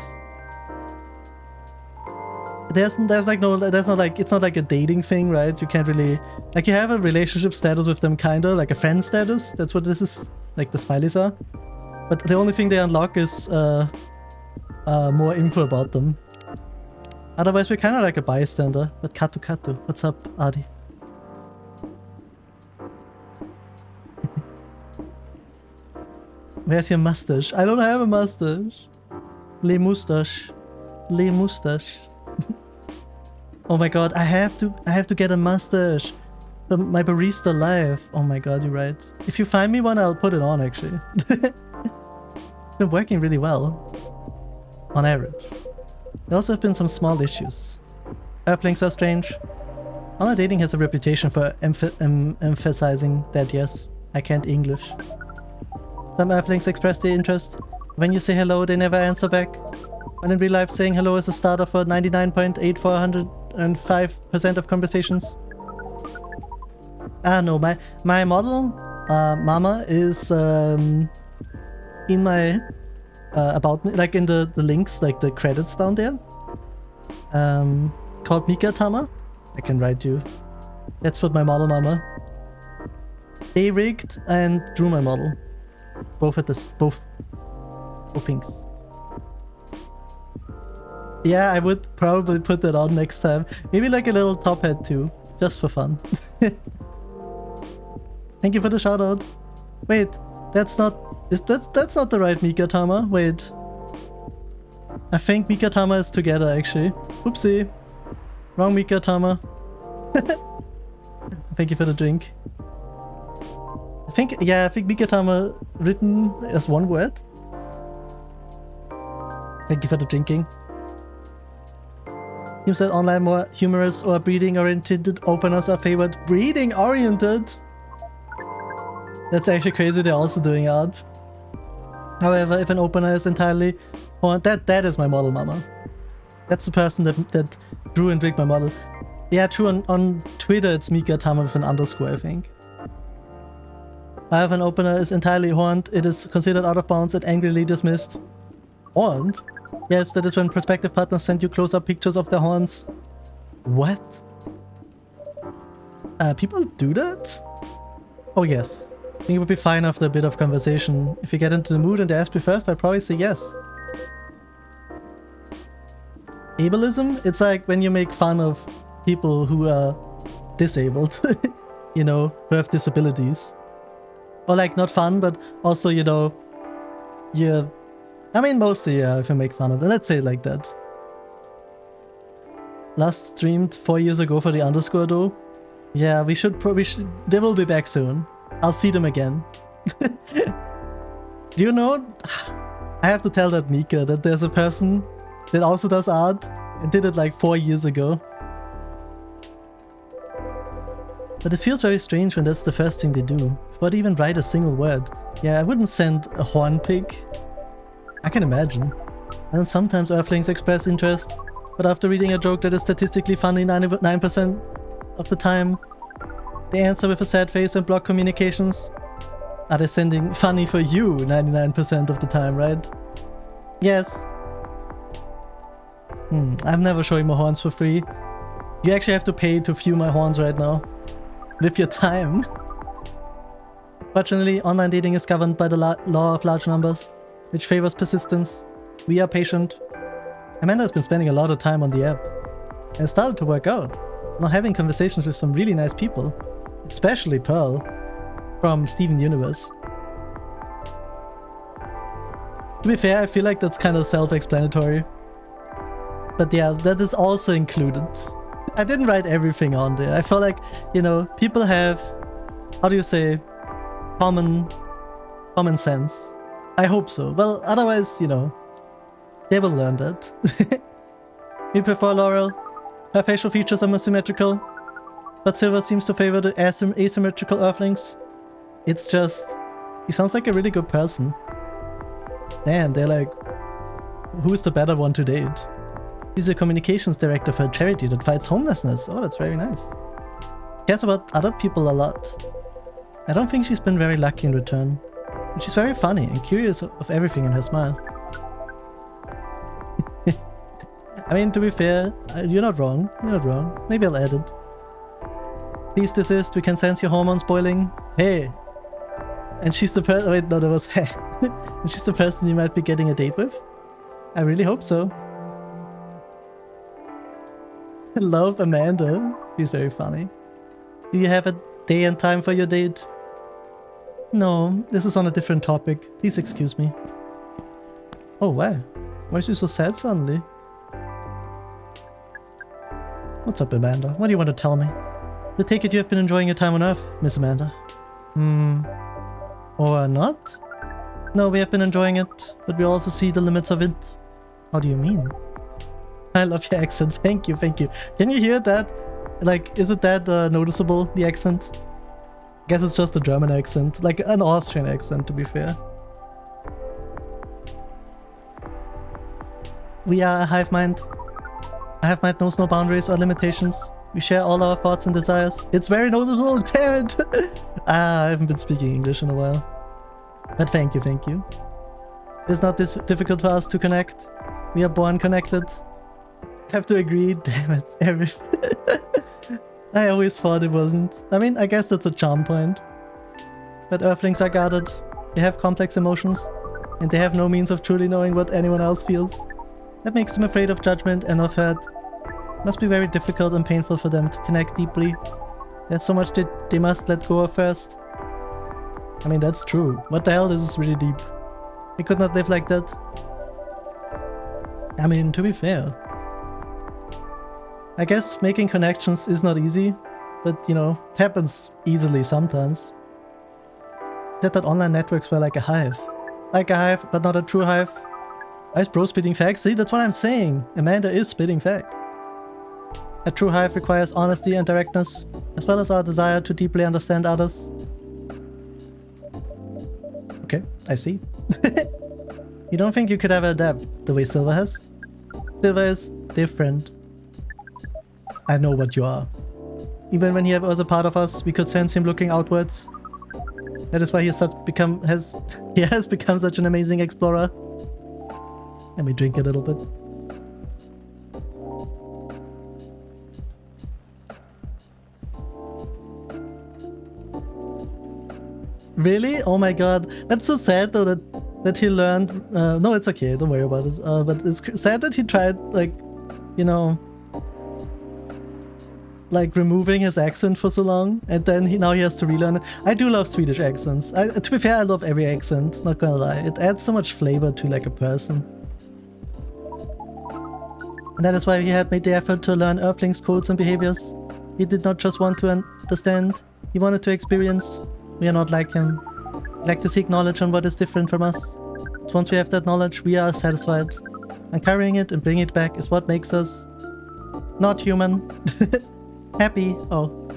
there's like no, there's not like, it's not like a dating thing, right? You can't really, like, you have a relationship status with them, kind of like a friend status. That's what this is, like the smileys are. But the only thing they unlock is more info about them. Otherwise, we're kind of like a bystander. But Katu, what's up, Adi? Where's your mustache? I don't have a mustache. Le moustache. Le moustache. Oh my god, I have to get a mustache. My barista life. Oh my god, you're right. If you find me one, I'll put it on actually. It's been working really well. On average. There also have been some small issues. Earthlings are strange. Online dating has a reputation for emphasizing that, yes, I can't English. Some Earthlings express their interest. When you say hello, they never answer back. When in real life, saying hello is a starter for 99.8405% of conversations. Ah, no, my model, Mama, is in my about me, like in the links, like the credits down there. Called Mika Tama. I can write you. That's what my model Mama. They rigged and drew my model. Both at this, both things. Yeah, I would probably put that on next time. Maybe like a little top hat too, just for fun. Thank you for the shout out. Wait, that's not that's not the right Mika Tama. Wait. I think Mika Tama is together actually. Oopsie. Wrong Mika Tama. Thank you for the drink. I think Mika Tama written as one word. Thank you for the drinking. Seems that online more humorous or breeding-oriented openers are favored. Breeding-oriented? That's actually crazy, they're also doing art. However, if an opener is entirely... Oh, that is my model, Mama. That's the person that drew and rigged my model. Yeah, true, on Twitter it's Mika Tama with an underscore, I think. However, an opener is entirely horned, it is considered out of bounds and angrily dismissed. Horned? Yes, that is when prospective partners send you close-up pictures of their horns. What? People do that? Oh yes. I think it would be fine after a bit of conversation. If you get into the mood and they ask me first, I'd probably say yes. Ableism? It's like when you make fun of people who are disabled. You know, who have disabilities. Or like, not fun, but also, you know, you're... I mean, mostly, yeah, if I make fun of them. Let's say it like that. Last streamed 4 years ago for the underscore though. Yeah, we should probably... They will be back soon. I'll see them again. Do you know... I have to tell that Mika that there's a person that also does art and did it like 4 years ago. But it feels very strange when that's the first thing they do. But even write a single word. Yeah, I wouldn't send a horn pic. I can imagine. And sometimes Earthlings express interest, but after reading a joke that is statistically funny 99% of the time, they answer with a sad face and block communications. Are they sending funny for you 99% of the time, right? Yes. I'm never showing my horns for free. You actually have to pay to view my horns right now. With your time. Fortunately, online dating is governed by the law of large numbers, which favors persistence. We are patient. Amanda has been spending a lot of time on the app, and it started to work out. Now having conversations with some really nice people, especially Pearl from Steven Universe. To be fair, I feel like that's kind of self-explanatory. But yeah, that is also included. I didn't write everything on there. I felt like, you know, people have, how do you say, common sense. I hope so. Well, otherwise, you know, they will learn that. We prefer Laurel. Her facial features are more symmetrical, but Silver seems to favor the asymmetrical Earthlings. It's just, he sounds like a really good person. Damn, they're like, who's the better one to date? He's a communications director for a charity that fights homelessness. Oh, that's very nice. Cares about other people a lot. I don't think she's been very lucky in return. But she's very funny and curious of everything in her smile. I mean, to be fair, you're not wrong. You're not wrong. Maybe I'll add it. Please desist, we can sense your hormones boiling. Hey! And she's the person... Wait, no, that was hey. And she's the person you might be getting a date with? I really hope so. I love Amanda. She's very funny. Do you have a day and time for your date? No, this is on a different topic. Please excuse me. Oh, wow. Why is she so sad suddenly? What's up, Amanda? What do you want to tell me? I take it you have been enjoying your time on Earth, Miss Amanda. Or not? No, we have been enjoying it, but we also see the limits of it. How do you mean? I love your accent. Thank you, thank you. Can you hear that? Like, is it that noticeable, the accent? I guess it's just a German accent. Like an Austrian accent, to be fair. We are a hive mind. A hive mind knows no boundaries or limitations. We share all our thoughts and desires. It's very noticeable, damn it! I haven't been speaking English in a while. But thank you, thank you. It's not this difficult for us to connect. We are born connected. Have to agree, damn it, Eric. I always thought it wasn't. I mean, I guess that's a charm point. But Earthlings are guarded. They have complex emotions. And they have no means of truly knowing what anyone else feels. That makes them afraid of judgment and of hurt. Must be very difficult and painful for them to connect deeply. There's so much that they must let go of first. I mean, that's true. What the hell, this is really deep. We could not live like that. I mean, to be fair. I guess making connections is not easy, but you know, it happens easily sometimes. Said that online networks were like a hive. Like a hive, but not a true hive. Is bro spitting facts? See, that's what I'm saying. Amanda is spitting facts. A true hive requires honesty and directness, as well as our desire to deeply understand others. Okay, I see. You don't think you could ever adapt the way Silver has? Silver is different. I know what you are. Even when he was a part of us, we could sense him looking outwards. That is why he has become such an amazing explorer. Let me drink a little bit. Really? Oh my god. That's so sad though that he learned... no, it's okay. Don't worry about it. But it's sad that he tried, like, you know... like removing his accent for so long, and then now he has to relearn it. I do love Swedish accents. To be fair, I love every accent, not gonna lie. It adds so much flavor to like a person. And that is why he had made the effort to learn Earthlings' codes and behaviors. He did not just want to understand, he wanted to experience. We are not like him. We like to seek knowledge on what is different from us. But once we have that knowledge, we are satisfied. And carrying it and bringing it back is what makes us not human. Happy. Oh.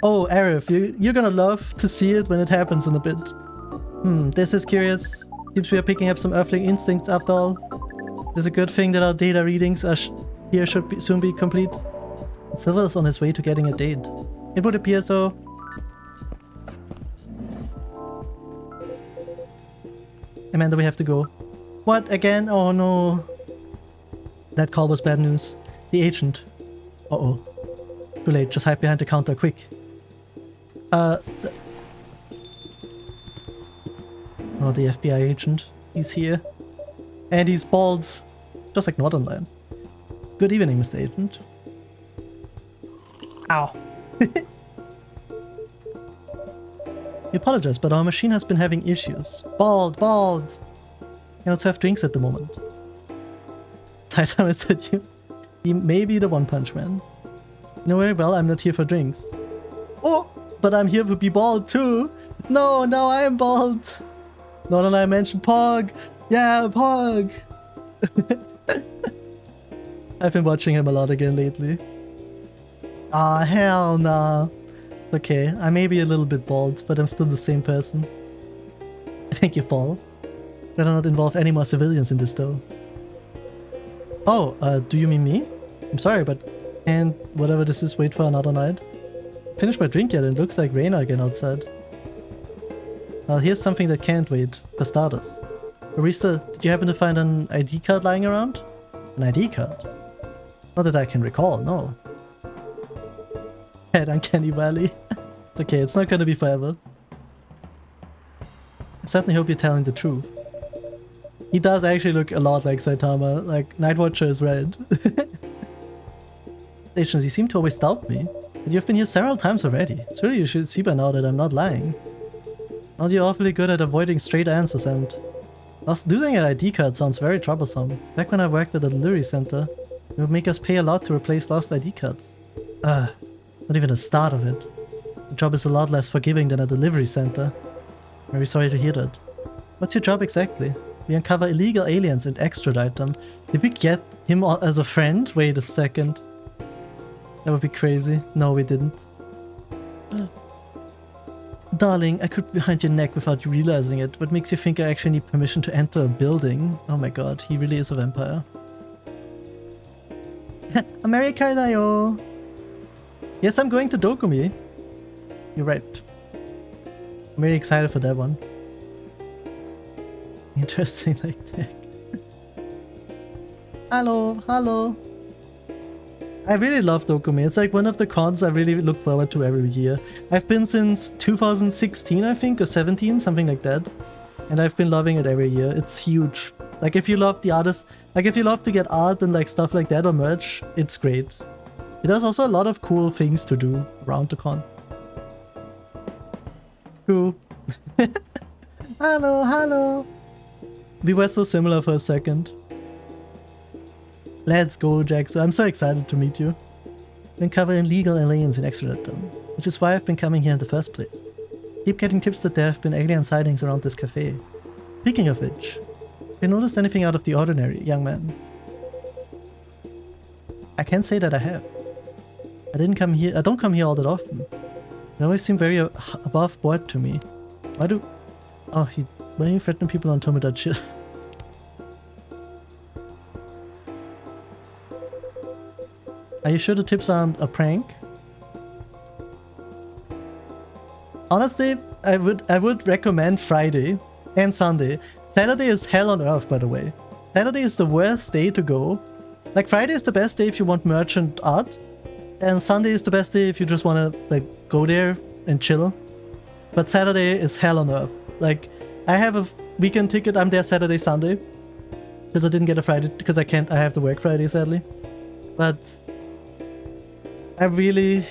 Oh, Arif, you're gonna love to see it when it happens in a bit. This is curious. Seems we are picking up some Earthling instincts after all. It's a good thing that our data readings are here should soon be complete. Silver is on his way to getting a date. It would appear so. Amanda, we have to go. What? Again? Oh no. That call was bad news. The agent. Uh-oh. Too late, just hide behind the counter, quick. Oh, the FBI agent. He's here. And he's bald. Just like Northern Line. Good evening, Mr. Agent. Ow. We apologize, but our machine has been having issues. Bald. Cannot serve drinks at the moment. Saitama said he may be the One-Punch Man. You know very well I'm not here for drinks. Oh, but I'm here to be bald too. No, now I am bald. Not only I mentioned Pog. Yeah, Pog. I've been watching him a lot again lately. Ah, hell nah. Okay, I may be a little bit bald, but I'm still the same person. Thank you, Paul. Better not involve any more civilians in this though. Oh, do you mean me? I'm sorry, but can't whatever this is wait for another night? Finished my drink yet and it looks like rain again outside. Well, here's something that can't wait, for starters. Barista, did you happen to find an ID card lying around? An ID card? Not that I can recall, no. Head Uncanny Valley. It's okay, it's not gonna be forever. I certainly hope you're telling the truth. He does actually look a lot like Saitama, like Nightwatcher is red. Agents, you seem to always doubt me, but you've been here several times already. Surely you should see by now that I'm not lying. Now you're awfully good at avoiding straight answers, and losing an ID card sounds very troublesome. Back when I worked at the delivery center, it would make us pay a lot to replace lost ID cards. Not even the start of it. The job is a lot less forgiving than a delivery center. Very sorry to hear that. What's your job exactly? We uncover illegal aliens and extradite them. Did we get him as a friend? Wait a second. That would be crazy. No, we didn't. Darling, I could be behind your neck without you realizing it. What makes you think I actually need permission to enter a building? Oh my god, he really is a vampire. America da yo! Yes, I'm going to Dokumi. You're right. I'm very excited for that one. Interesting like that. Hello, hello. I really love Dokumi. It's like one of the cons I really look forward to every year. I've been since 2016, I think, or 17, something like that. And I've been loving it every year. It's huge. Like if you love the artist, like if you love to get art and like stuff like that or merch, it's great. It has also a lot of cool things to do around the con. Cool. Hello, hello. We were so similar for a second. Let's go, Jax. I'm so excited to meet you. Been covering illegal aliens in Extraditum, which is why I've been coming here in the first place. Keep getting tips that there have been alien sightings around this cafe. Speaking of which, have you noticed anything out of the ordinary, young man? I can't say that I have. I don't come here all that often. They always seem very above board to me. Why are you threatening people on Tomita chill? Are you sure the tips aren't a prank? Honestly, I would recommend Friday and Sunday. Saturday is hell on earth, by the way. Saturday is the worst day to go. Like, Friday is the best day if you want merchant art. And Sunday is the best day if you just want to, like, go there and chill. But Saturday is hell on earth. Like, I have a weekend ticket. I'm there Saturday, Sunday. Because I didn't get a Friday, because I have to work Friday, sadly. But I really,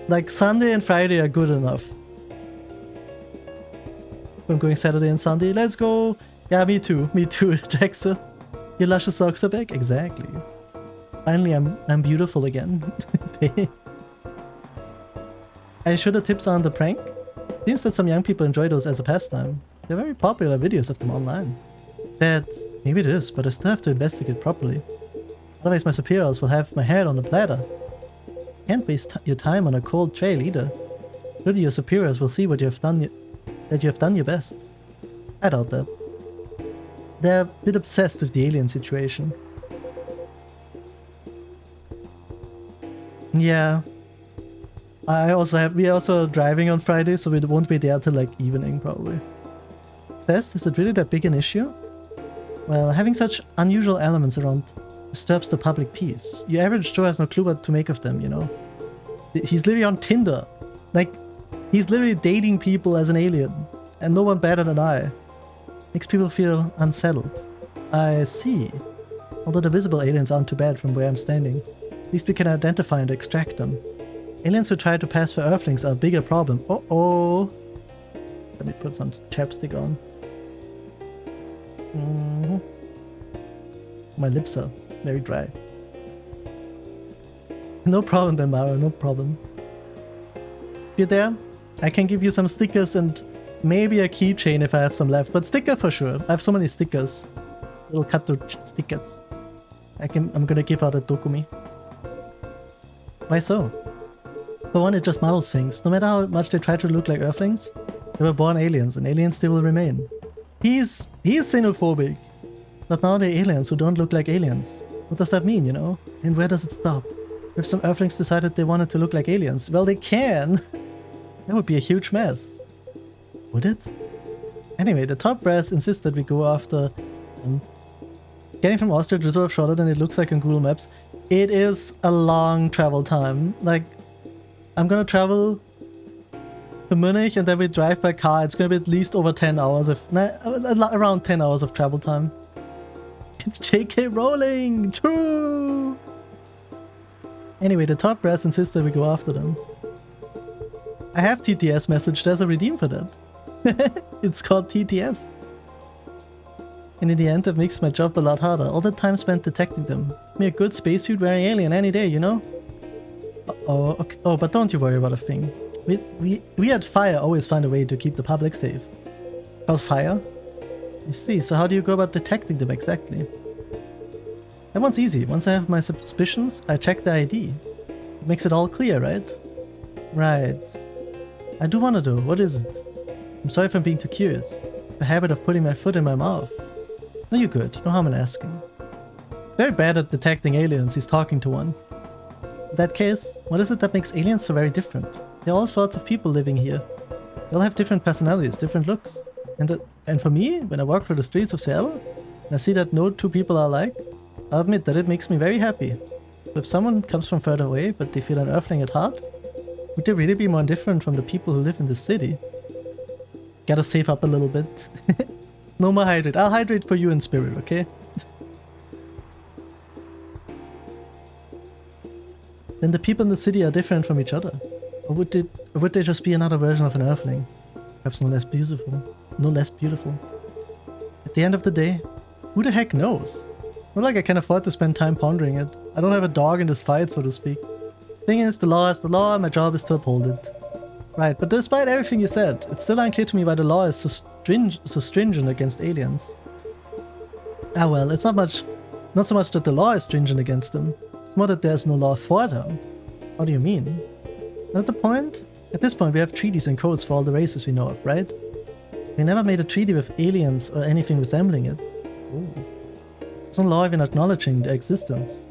like, Sunday and Friday are good enough. I'm going Saturday and Sunday. Let's go. Yeah, me too, Jaxa. Your luscious socks are back? Exactly. Finally, I'm beautiful again. Are you sure the tips aren't a prank? Seems that some young people enjoy those as a pastime. They're very popular videos of them online. Maybe it is, but I still have to investigate properly. Otherwise my superiors will have my head on a platter. Can't waste your time on a cold trail either. Surely your superiors will see what you have done, that you have done your best. I doubt that. They're a bit obsessed with the alien situation. Yeah. We are also driving on Friday, so we won't be there till like evening probably. Test, is it really that big an issue? Well, having such unusual elements around disturbs the public peace. Your average Joe has no clue what to make of them, you know? He's literally on Tinder. Like, he's literally dating people as an alien. And no one better than I. Makes people feel unsettled. I see. Although the visible aliens aren't too bad from where I'm standing. At least we can identify and extract them. Aliens who try to pass for Earthlings are a bigger problem. Uh-oh. Let me put some chapstick on. My lips are very dry. No problem, Bemara, no problem. You're there? I can give you some stickers and maybe a keychain if I have some left, but sticker for sure. I have so many stickers. Little Kato stickers. I'm gonna give out a Dokumi. Why so? For one, it just models things. No matter how much they try to look like Earthlings, they were born aliens, and aliens still will remain. He's xenophobic. But now they're aliens who don't look like aliens. What does that mean, you know? And where does it stop? If some Earthlings decided they wanted to look like aliens, well, they can! That would be a huge mess. Would it? Anyway, the top brass insists that we go after getting from Austria to Düsseldorf shorter than it looks like on Google Maps. It is a long travel time. Like, I'm gonna travel to Munich and then we drive by car. It's gonna be at least over 10 hours of... around 10 hours of travel time. It's JK Rowling! True! Anyway, the top brass insists that we go after them. I have TTS message. There's a redeem for that. It's called TTS. And in the end, that makes my job a lot harder. All the time spent detecting them. Give me a good spacesuit wearing alien any day, you know? Uh-oh, okay. Oh, but don't you worry about a thing. We at Fire always find a way to keep the public safe. Called Fire? I see, so how do you go about detecting them exactly? That one's easy. Once I have my suspicions, I check the ID. It makes it all clear, right? Right. I do want to do. What is it? I'm sorry if I'm being too curious. The habit of putting my foot in my mouth. No, you're good. No harm in asking. Very bad at detecting aliens. He's talking to one. In that case, what is it that makes aliens so very different? There are all sorts of people living here. They all have different personalities, different looks. And for me, when I walk through the streets of Seattle, and I see that no two people are alike, I'll admit that it makes me very happy. If someone comes from further away, but they feel an earthling at heart, would they really be more different from the people who live in the city? Gotta save up a little bit. No more hydrate. I'll hydrate for you in spirit, okay? Then the people in the city are different from each other. Or would they just be another version of an earthling? Perhaps no less beautiful. No less beautiful. At the end of the day, who the heck knows? Not like I can afford to spend time pondering it. I don't have a dog in this fight, so to speak. Thing is, the law is the law, and my job is to uphold it. Right, but despite everything you said, it's still unclear to me why the law is so stringent against aliens. Ah well, it's not so much that the law is stringent against them. It's more that there's no law for them. What do you mean? At this point we have treaties and codes for all the races we know of, right? We never made a treaty with aliens or anything resembling it. Ooh. There's no law even acknowledging their existence.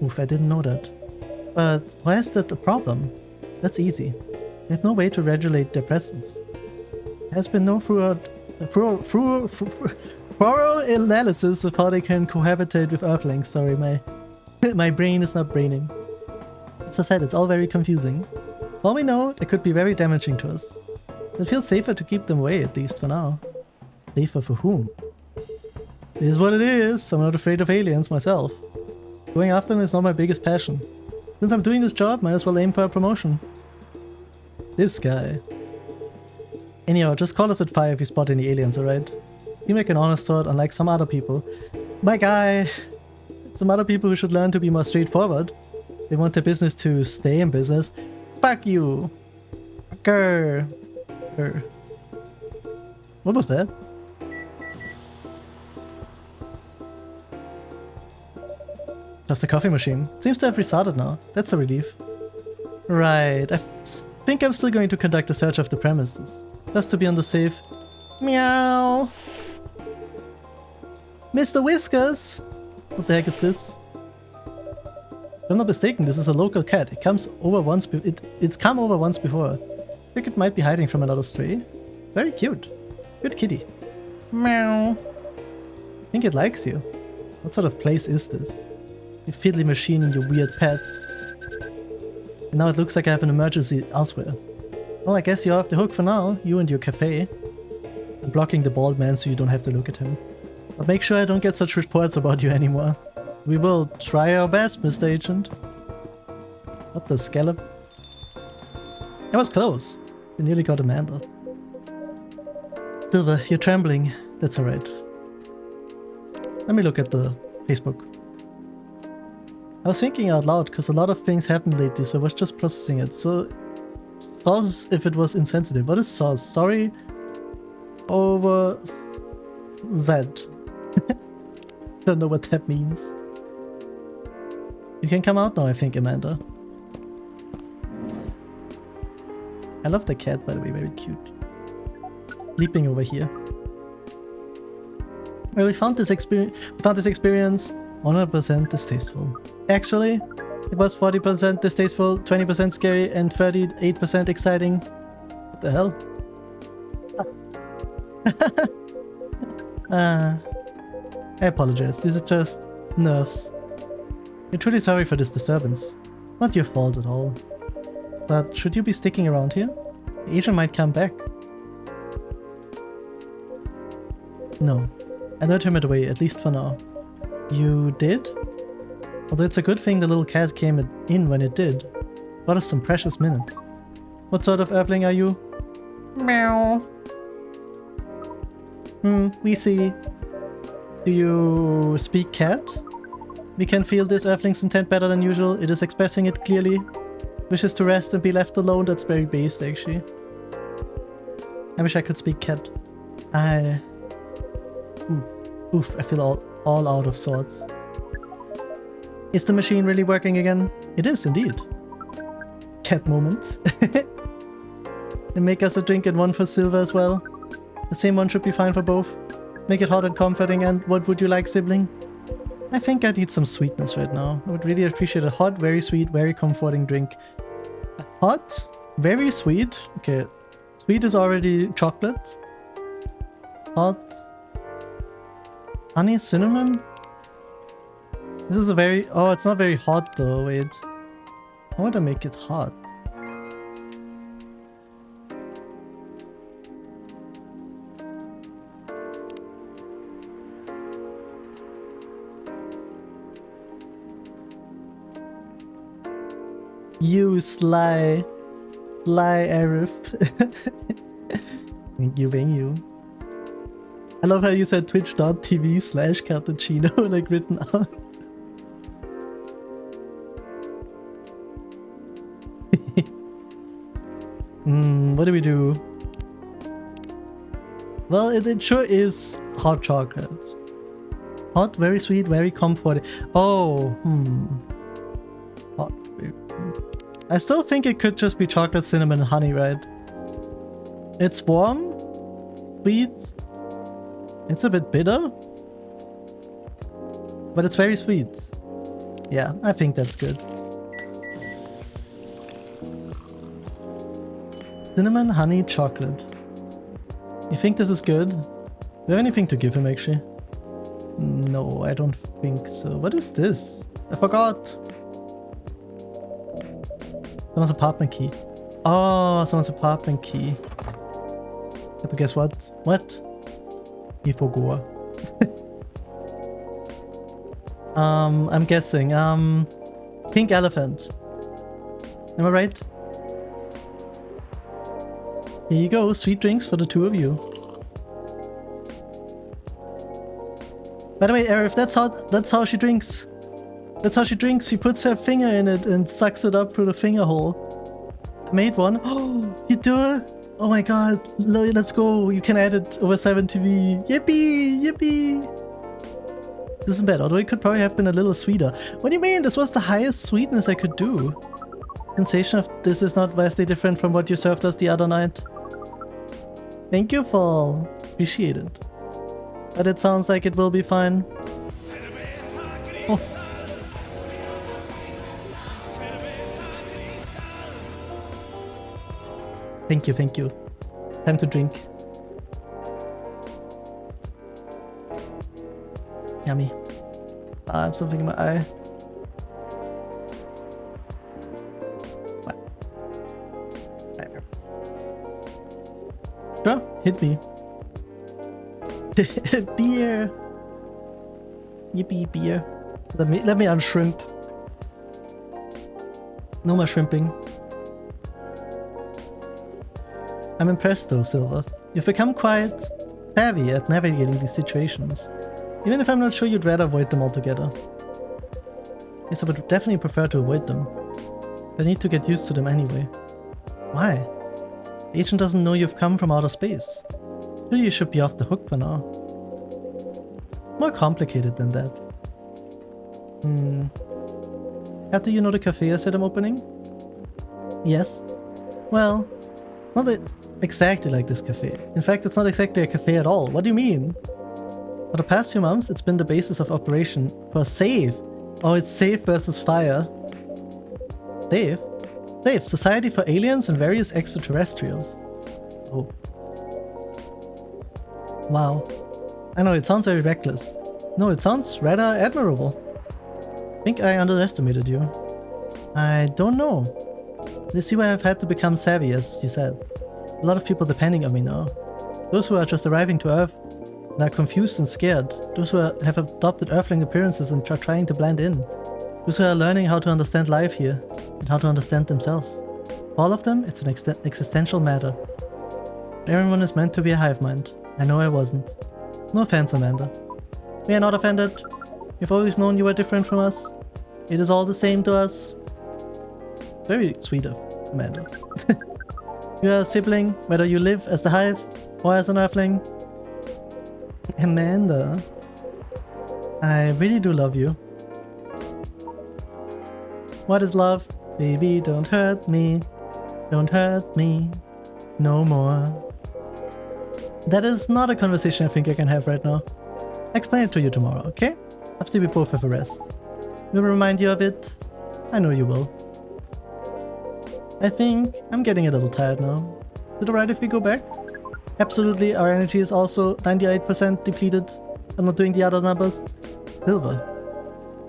Oof, I didn't know that. But why is that a problem? That's easy. We have no way to regulate their presence. There has been no thorough analysis of how they can cohabitate with Earthlings. Sorry, my brain is not braining. As I said, it's all very confusing. For all we know, they could be very damaging to us. It feels safer to keep them away, at least for now. Safer for whom? It is what it is. I'm not afraid of aliens myself. Going after them is not my biggest passion. Since I'm doing this job, might as well aim for a promotion. This guy. Anyhow, just call us at 5 if you spot any aliens, alright? You make an honest sort, unlike some other people. My guy! Some other people who should learn to be more straightforward. They want their business to stay in business. Fuck you! Grr. Grr. What was that? Just a coffee machine. Seems to have restarted now. That's a relief. Right, I think I'm still going to conduct a search of the premises. Just to be on the safe. Meow! Mr. Whiskers! What the heck is this? If I'm not mistaken, this is a local cat. It comes over once it's come over once before. I think it might be hiding from another stray. Very cute. Good kitty. Meow. I think it likes you. What sort of place is this? You fiddly machine and your weird pets. And now it looks like I have an emergency elsewhere. Well, I guess you're off the hook for now, you and your cafe. I'm blocking the bald man so you don't have to look at him. But make sure I don't get such reports about you anymore. We will try our best, Mr. Agent. What the scallop? That was close. You nearly got Amanda. Silver, you're trembling. That's alright. Let me look at the Facebook. I was thinking out loud because a lot of things happened lately, so I was just processing it. So, sauce if it was insensitive. What is sauce? Sorry over Z. Don't know what that means. You can come out now, I think, Amanda. I love the cat, by the way, very cute. Sleeping over here. Well, we found this experience 100% distasteful. Actually, it was 40% distasteful, 20% scary, and 38% exciting. What the hell? I apologize, this is just nerves. We're truly sorry for this disturbance. Not your fault at all. But should you be sticking around here? The agent might come back. No. I lured him away, at least for now. You did? Although it's a good thing the little cat came in when it did. Bought us some precious minutes. What sort of earthling are you? Meow. We see. Do you speak cat? We can feel this earthling's intent better than usual. It is expressing it clearly. Wishes to rest and be left alone. That's very based, actually. I wish I could speak cat. Oof, I feel all out of sorts. Is the machine really working again? It is, indeed. Cat moment. And make us a drink and one for Silver as well. The same one should be fine for both. Make it hot and comforting. And what would you like, sibling? I think I need some sweetness right now. I would really appreciate a hot, very sweet, very comforting drink. Hot, very sweet. Okay, sweet is already chocolate. Hot. Honey, cinnamon? This is a very... Oh, it's not very hot though, wait. I want to make it hot. You sly Arif. Thank you. I love how you said twitch.tv/cappuccino like written out. What do we do? Well, it sure is hot chocolate. Hot, very sweet, very comforting. Oh, hot. I still think it could just be chocolate, cinnamon, and honey, right? It's warm, sweet. It's a bit bitter, but it's very sweet. Yeah, I think that's good. Cinnamon, honey, chocolate. You think this is good? Do you have anything to give him, actually? No, I don't think so. What is this? I forgot. Someone's apartment key. Oh, someone's apartment key. But guess what? What? He forgot. I'm guessing. Pink elephant. Am I right? Here you go, sweet drinks for the two of you. By the way, Arif, that's how she drinks. That's how she drinks. She puts her finger in it and sucks it up through the finger hole. I made one. Oh, you do it? Oh my god. Let's go. You can add it over 7TV. Yippee! Yippee! This isn't bad, although it could probably have been a little sweeter. What do you mean? This was the highest sweetness I could do. Sensation of this is not vastly different from what you served us the other night. Thank you, Fall. Appreciate it. But it sounds like it will be fine. Oh. Thank you, thank you. Time to drink. Yummy. I have something in my eye. What? Sure, hit me. Beer. Yippee, beer. Let me unshrimp. No more shrimping. I'm impressed though, Silver. You've become quite savvy at navigating these situations. Even if I'm not sure you'd rather avoid them altogether. Yes, I would definitely prefer to avoid them. But I need to get used to them anyway. Why? The agent doesn't know you've come from outer space. Surely you should be off the hook for now. More complicated than that. How do you know the cafe I said I'm opening? Yes. Well, not exactly like this cafe. In fact, it's not exactly a cafe at all. What do you mean? For the past few months, it's been the basis of operation for SAFE. Oh, it's SAFE versus Fire. SAFE? SAFE, Society for Aliens and Various Extraterrestrials. Oh. Wow. I know, it sounds very reckless. No, it sounds rather admirable. I think I underestimated you. I don't know. You see why I've had to become savvy, as you said. A lot of people depending on me now. Those who are just arriving to Earth and are confused and scared. Those who have adopted Earthling appearances and are trying to blend in. Those who are learning how to understand life here and how to understand themselves. For all of them, it's an existential matter. Everyone is meant to be a hive mind. I know I wasn't. No offense, Amanda. We are not offended. We've always known you were different from us. It is all the same to us. Very sweet of Amanda. You are a sibling, whether you live as the hive or as an earthling. Amanda. I really do love you. What is love? Baby, don't hurt me. Don't hurt me. No more. That is not a conversation I think I can have right now. I'll explain it to you tomorrow, okay? After we both have a rest. Will remind you of it? I know you will. I think I'm getting a little tired now. Is it alright if we go back? Absolutely, our energy is also 98% depleted. I'm not doing the other numbers. Silver,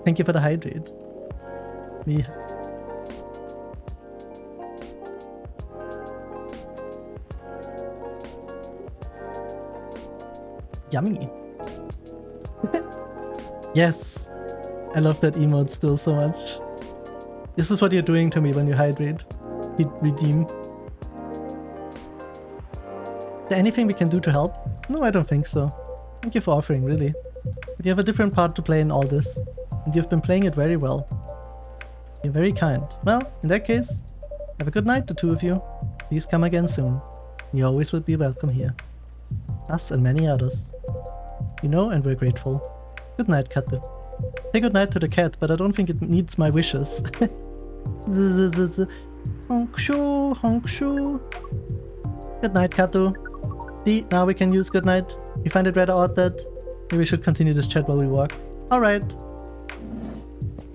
thank you for the hydrate. Me. Yummy. Yes, I love that emote still so much. This is what you're doing to me when you hydrate. Redeem. Is there anything we can do to help? No, I don't think so. Thank you for offering, really. But you have a different part to play in all this, and you've been playing it very well. You're very kind. Well, in that case, have a good night, the two of you. Please come again soon. You always will be welcome here. Us and many others. You know, and we're grateful. Good night, Kato. Say good night to the cat, but I don't think it needs my wishes. Honk shoo, honk shoo. Good night, Kato. See, now we can use good night. You find it rather odd that maybe we should continue this chat while we walk. Alright.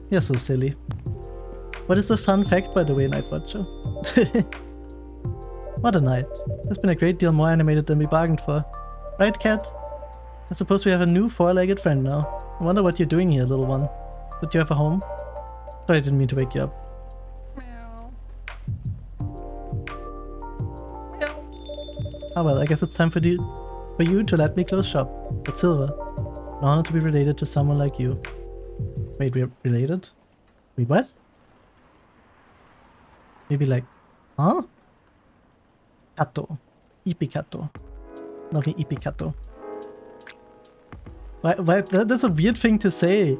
You're so silly. What is the fun fact, by the way, Night Watcher? What a night. It's been a great deal more animated than we bargained for. Right, cat? I suppose we have a new four-legged friend now. I wonder what you're doing here, little one. Would you have a home? Sorry, I didn't mean to wake you up. Oh well, I guess it's time for you to let me close shop. But Silver, an honor to be related to someone like you. Wait, we're related? Wait, what? Maybe like, huh? Kato. Ippy Kato. Not me, Ippy Kato. Why, that's a weird thing to say.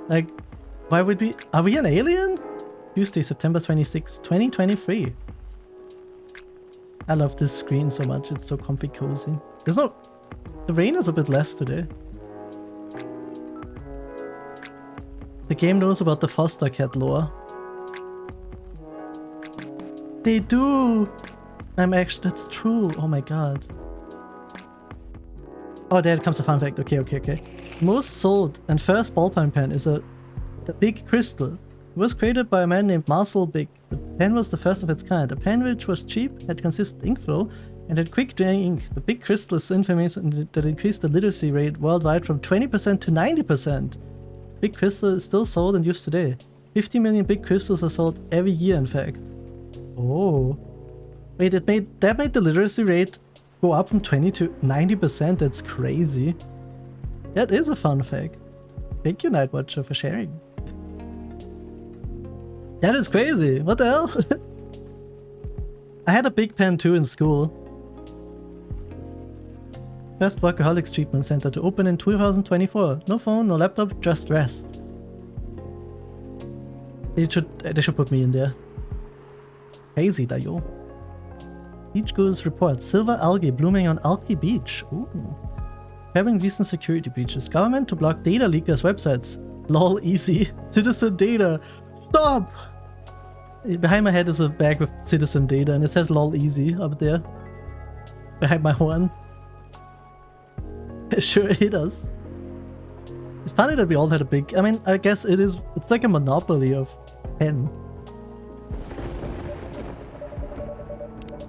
Like, why would we... Are we an alien? Tuesday, September 26, 2023. I love this screen so much. It's so comfy cozy. There's no... The rain is a bit less today. The game knows about the foster cat lore. They do! That's true. Oh my god. Oh, there comes a fun fact. Okay. Most sold and first ballpoint pen is the Big Crystal. It was created by a man named Marcel Big. The pen was the first of its kind. A pen which was cheap, had consistent ink flow, and had quick drying ink. The Big Crystal is infamous that increased the literacy rate worldwide from 20% to 90%. Big Crystal is still sold and used today. 50 million Big Crystals are sold every year, in fact. Oh. Wait, that made the literacy rate go up from 20 to 90%. That's crazy. That is a fun fact. Thank you, Night Watcher, for sharing. That is crazy. What the hell? I had a big pen too in school. First Workaholics Treatment Center to open in 2024. No phone, no laptop, just rest. They should put me in there. Crazy, da yo. Beach Gurus report silver algae blooming on Alki Beach. Ooh. Having recent security breaches. Government to block data leakers' websites. Lol, easy. Citizen data. Stop! Behind my head is a bag with citizen data and it says lol easy up there. Behind my horn. Sure it does. It's funny that we all had a big... I mean, I guess it's like a monopoly of pen.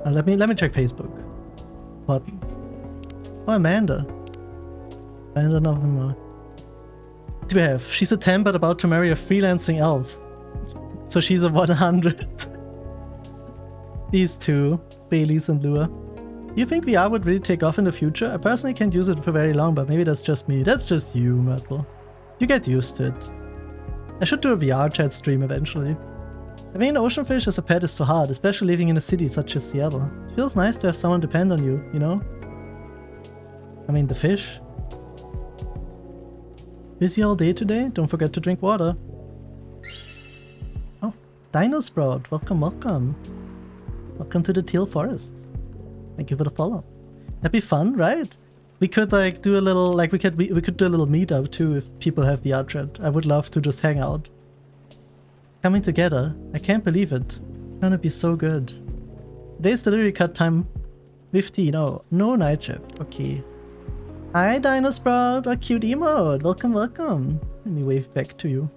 Let me check Facebook. What? Oh, Amanda. Amanda November. What do we have? She's a 10 but about to marry a freelancing elf. So she's a 100. These two, Baileys and Lua. Do you think VR would really take off in the future? I personally can't use it for very long, but maybe that's just me. That's just you, Myrtle. You get used to it. I should do a VR chat stream eventually. Having an ocean fish as a pet is so hard, especially living in a city such as Seattle. It feels nice to have someone depend on you, you know? I mean, the fish. Busy all day today? Don't forget to drink water. Oh, Dino Sprout, welcome. Welcome to the Teal Forest. Thank you for the follow. That'd be fun, right? We could like do a little, like we could do a little meetup too if people have VR chat. I would love to just hang out. Coming together, I can't believe it. It's gonna be so good. Today's delivery cut time 15. Oh, no night shift. Okay. Hi, Dino Sprout. A cute emote. Welcome, welcome. Let me wave back to you.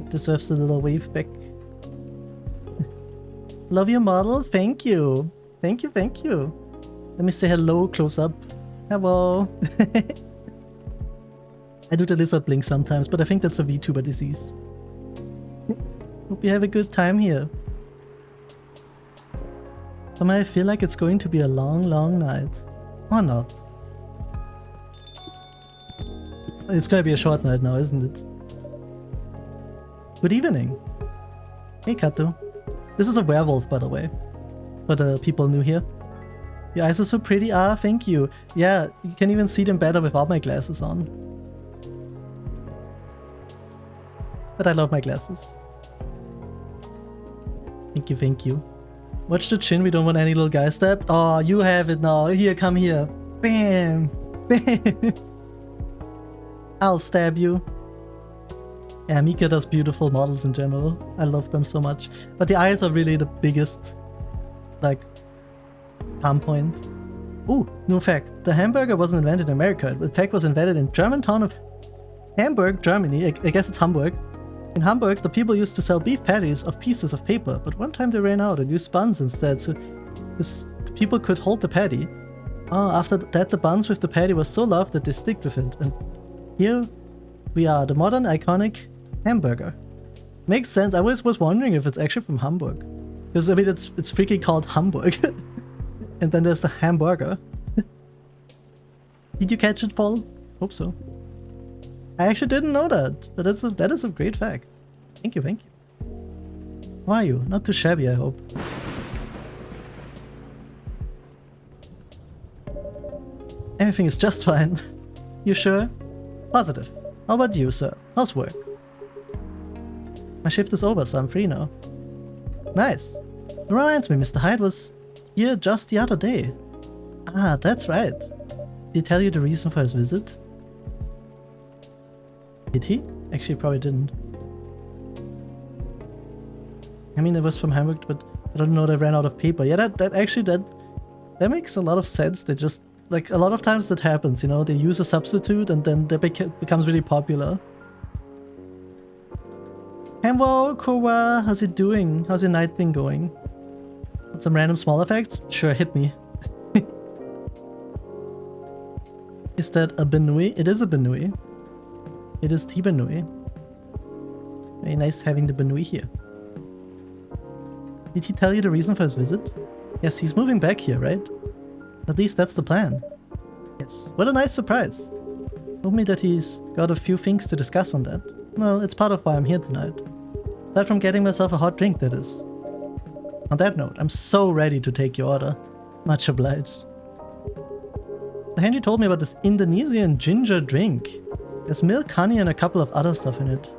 It deserves a little wave back. Love your model. Thank you. Thank you, thank you. Let me say hello close up. Hello. I do the lizard blink sometimes, but I think that's a VTuber disease. Hope you have a good time here. Somehow I feel like it's going to be a long, long night. Or not. It's gonna be a short night now, isn't it? Good evening. Hey, Kato. This is a werewolf, by the way. For the people new here. Your eyes are so pretty. Ah, thank you. Yeah, you can even see them better without my glasses on. But I love my glasses. Thank you, thank you. Watch the chin, we don't want any little guy stabbed. Oh, you have it now. Here, come here. Bam! Bam! I'll stab you. Yeah, Mika does beautiful models in general. I love them so much. But the eyes are really the biggest, like, palm point. Ooh, new fact. The hamburger wasn't invented in America. The fact was invented in German town of Hamburg, Germany. I guess it's Hamburg. In Hamburg, the people used to sell beef patties of pieces of paper, but one time they ran out and used buns instead, so people could hold the patty. After that, the buns with the patty was so loved that they stick with it. And here we are, the modern iconic hamburger. Makes sense. I always was wondering if it's actually from Hamburg. Because, I mean, it's freaking called Hamburg. And then there's the hamburger. Did you catch it, Paul? Hope so. I actually didn't know that, but that is a great fact. Thank you, thank you. How are you? Not too shabby, I hope. Everything is just fine. You sure? Positive. How about you, sir? How's work? My shift is over, so I'm free now. Nice. It reminds me, Mr. Hyde was here just the other day. Ah, that's right. Did he tell you the reason for his visit? Did he? Actually, probably didn't. I mean, it was from Hamburg, but I don't know, they ran out of paper. Yeah, that makes a lot of sense. They just, like, a lot of times that happens, you know, they use a substitute and then that becomes really popular. Hello, Kowa, how's it doing? How's your night been going? Want some random small effects? Sure, hit me. Is that a Benui? It is a Benui. It is the Benui. Very nice having the Benui here. Did he tell you the reason for his visit? Yes, he's moving back here, right? At least that's the plan. Yes, what a nice surprise. Told me that he's got a few things to discuss on that. Well, it's part of why I'm here tonight. Aside from getting myself a hot drink, that is. On that note, I'm so ready to take your order. Much obliged. The Henry told me about this Indonesian ginger drink. There's milk, honey, and a couple of other stuff in it.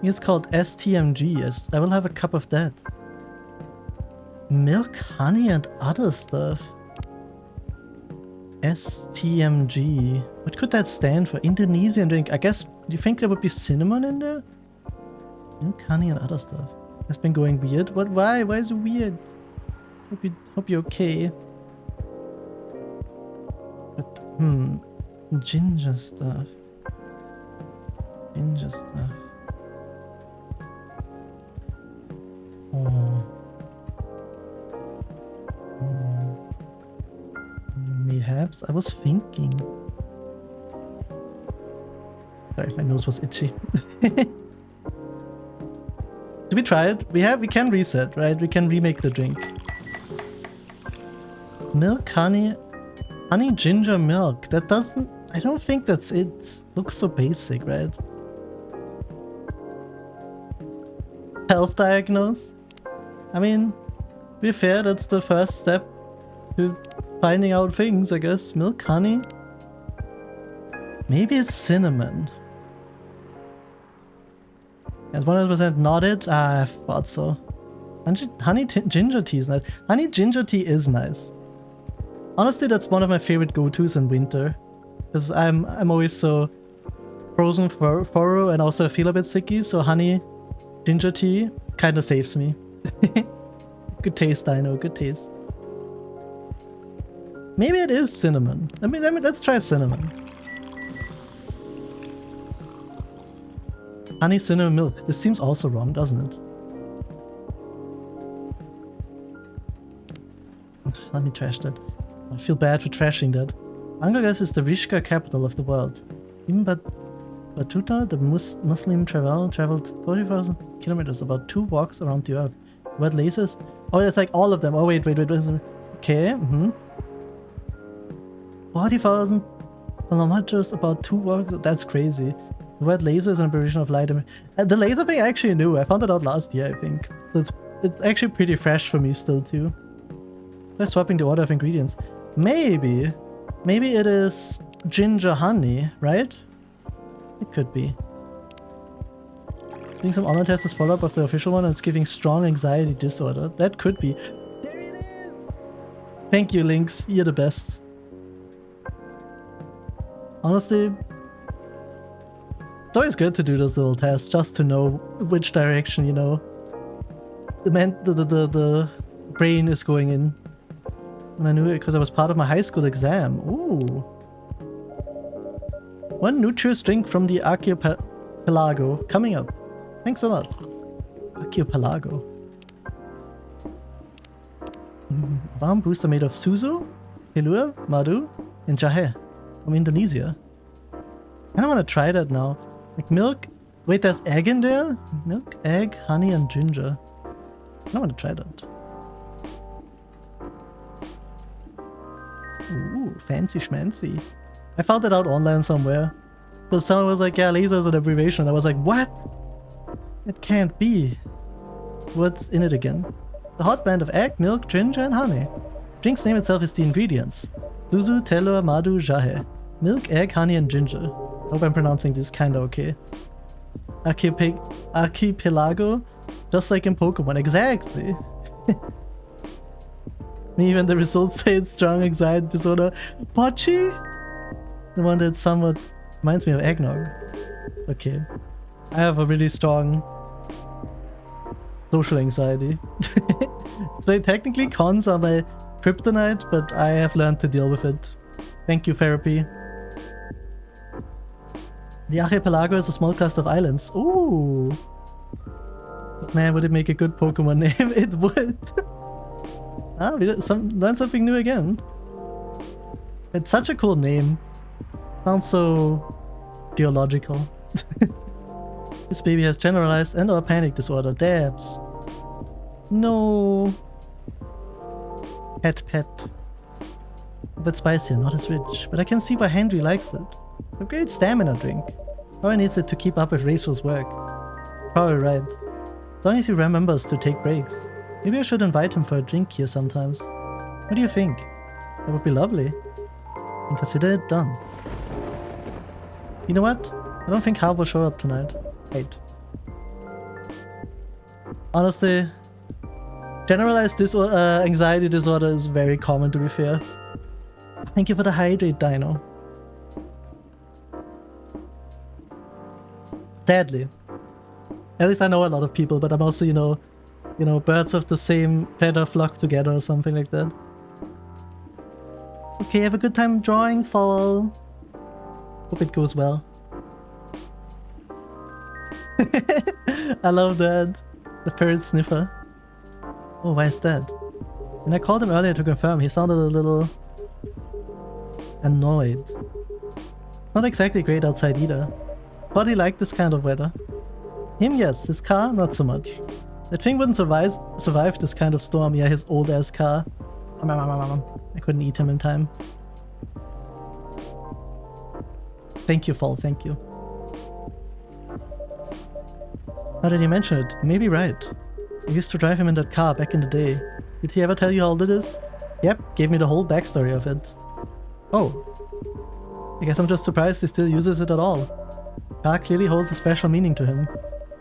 It's called STMG. Yes, I will have a cup of that. Milk, honey, and other stuff. STMG. What could that stand for? Indonesian drink. I guess, do you think there would be cinnamon in there? Milk, honey, and other stuff. It's been going weird. What? Why? Why is it weird? Hope you're okay. But, ginger stuff. Ginger stuff. Oh. Mayhaps? I was thinking. Sorry, my nose was itchy. Did we try it? We can reset, right? We can remake the drink. Milk, honey, ginger milk. That doesn't... I don't think that's it. Looks so basic, right? Health diagnose? I mean, to be fair, that's the first step to finding out things, I guess. Milk, honey. Maybe it's cinnamon. That's 100% not it. Ah, I thought so. Honey ginger tea is nice. Honey ginger tea is nice. Honestly, that's one of my favorite go-tos in winter. Because I'm always so frozen thorough and also I feel a bit sicky, so honey ginger tea kind of saves me. Good taste, Dino, good taste. Maybe it is cinnamon. Let's try cinnamon. Honey cinnamon milk. This seems also wrong, doesn't it? Let me trash that. I feel bad for trashing that. Bangladesh is the Rishka capital of the world. Even Batuta, the Muslim traveled 40,000 kilometers, about 2 walks around the earth. What lasers? Oh, it's like all of them. Oh, wait. Okay, 40,000 kilometers, about 2 walks. That's crazy. The word laser is an aberration of light. The laser thing I actually knew. I found it out last year, I think. So it's actually pretty fresh for me still, too. By swapping the order of ingredients. Maybe it is ginger honey, right? It could be. Doing some online tests as follow-up of the official one, and it's giving strong anxiety disorder. That could be. There it is! Thank you, Lynx. You're the best. Honestly, it's always good to do those little tests just to know which direction, you know, the brain is going in. And I knew it because I was part of my high school exam. Ooh. One nutritious drink from the archipelago coming up. Thanks a lot. Archipelago. Warm booster made of susu, telur, madu, and jahe from Indonesia. I kind of want to try that now. Like milk. Wait, there's egg in there? Milk, egg, honey, and ginger. I want to try that. Ooh, fancy schmancy. I found it out online somewhere. Because someone was like, yeah, laser is an abbreviation. I was like, what? It can't be. What's in it again? The hot blend of egg, milk, ginger, and honey. Drink's name itself is the ingredients. Suzu, telur, madu, jahe. Milk, egg, honey, and ginger. Hope I'm pronouncing this kinda okay. Archipelago? Just like in Pokemon, exactly. Even the results say it's strong anxiety disorder. Pochi? The one that somewhat reminds me of eggnog. Okay. I have a really strong social anxiety. It's very technically cons are my kryptonite, but I have learned to deal with it. Thank you, therapy. The archipelago is a small cluster of islands. Ooh. Man, would it make a good Pokemon name? It would. Ah, we learned something new again. It's such a cool name. Sounds so geological. This baby has generalized and/or panic disorder. Dabs. No. Pet. A bit spicy and not as rich, but I can see why Henry likes it. A great stamina drink. Probably needs it to keep up with Rachel's work. Probably right. As long as he remembers to take breaks. Maybe I should invite him for a drink here sometimes. What do you think? That would be lovely. And consider it done. You know what? I don't think Hal will show up tonight. Wait. Honestly, generalized anxiety disorder is very common, to be fair. Thank you for the hydrate, Dino. Sadly. At least I know a lot of people, but I'm also, you know, birds of the same feather flock together or something like that. Okay, have a good time drawing, Fall. Hope it goes well. I love that. The parrot sniffer. Oh, why is that? When I called him earlier to confirm, he sounded a little annoyed. Not exactly great outside either. But he liked this kind of weather. Him, yes. His car, not so much. That thing wouldn't survive this kind of storm. Yeah, his old-ass car. I couldn't eat him in time. Thank you, Fall. Thank you. Now that you mention it, you may be right. I used to drive him in that car back in the day. Did he ever tell you how old it is? Yep, gave me the whole backstory of it. Oh. I guess I'm just surprised he still uses it at all. Car clearly holds a special meaning to him.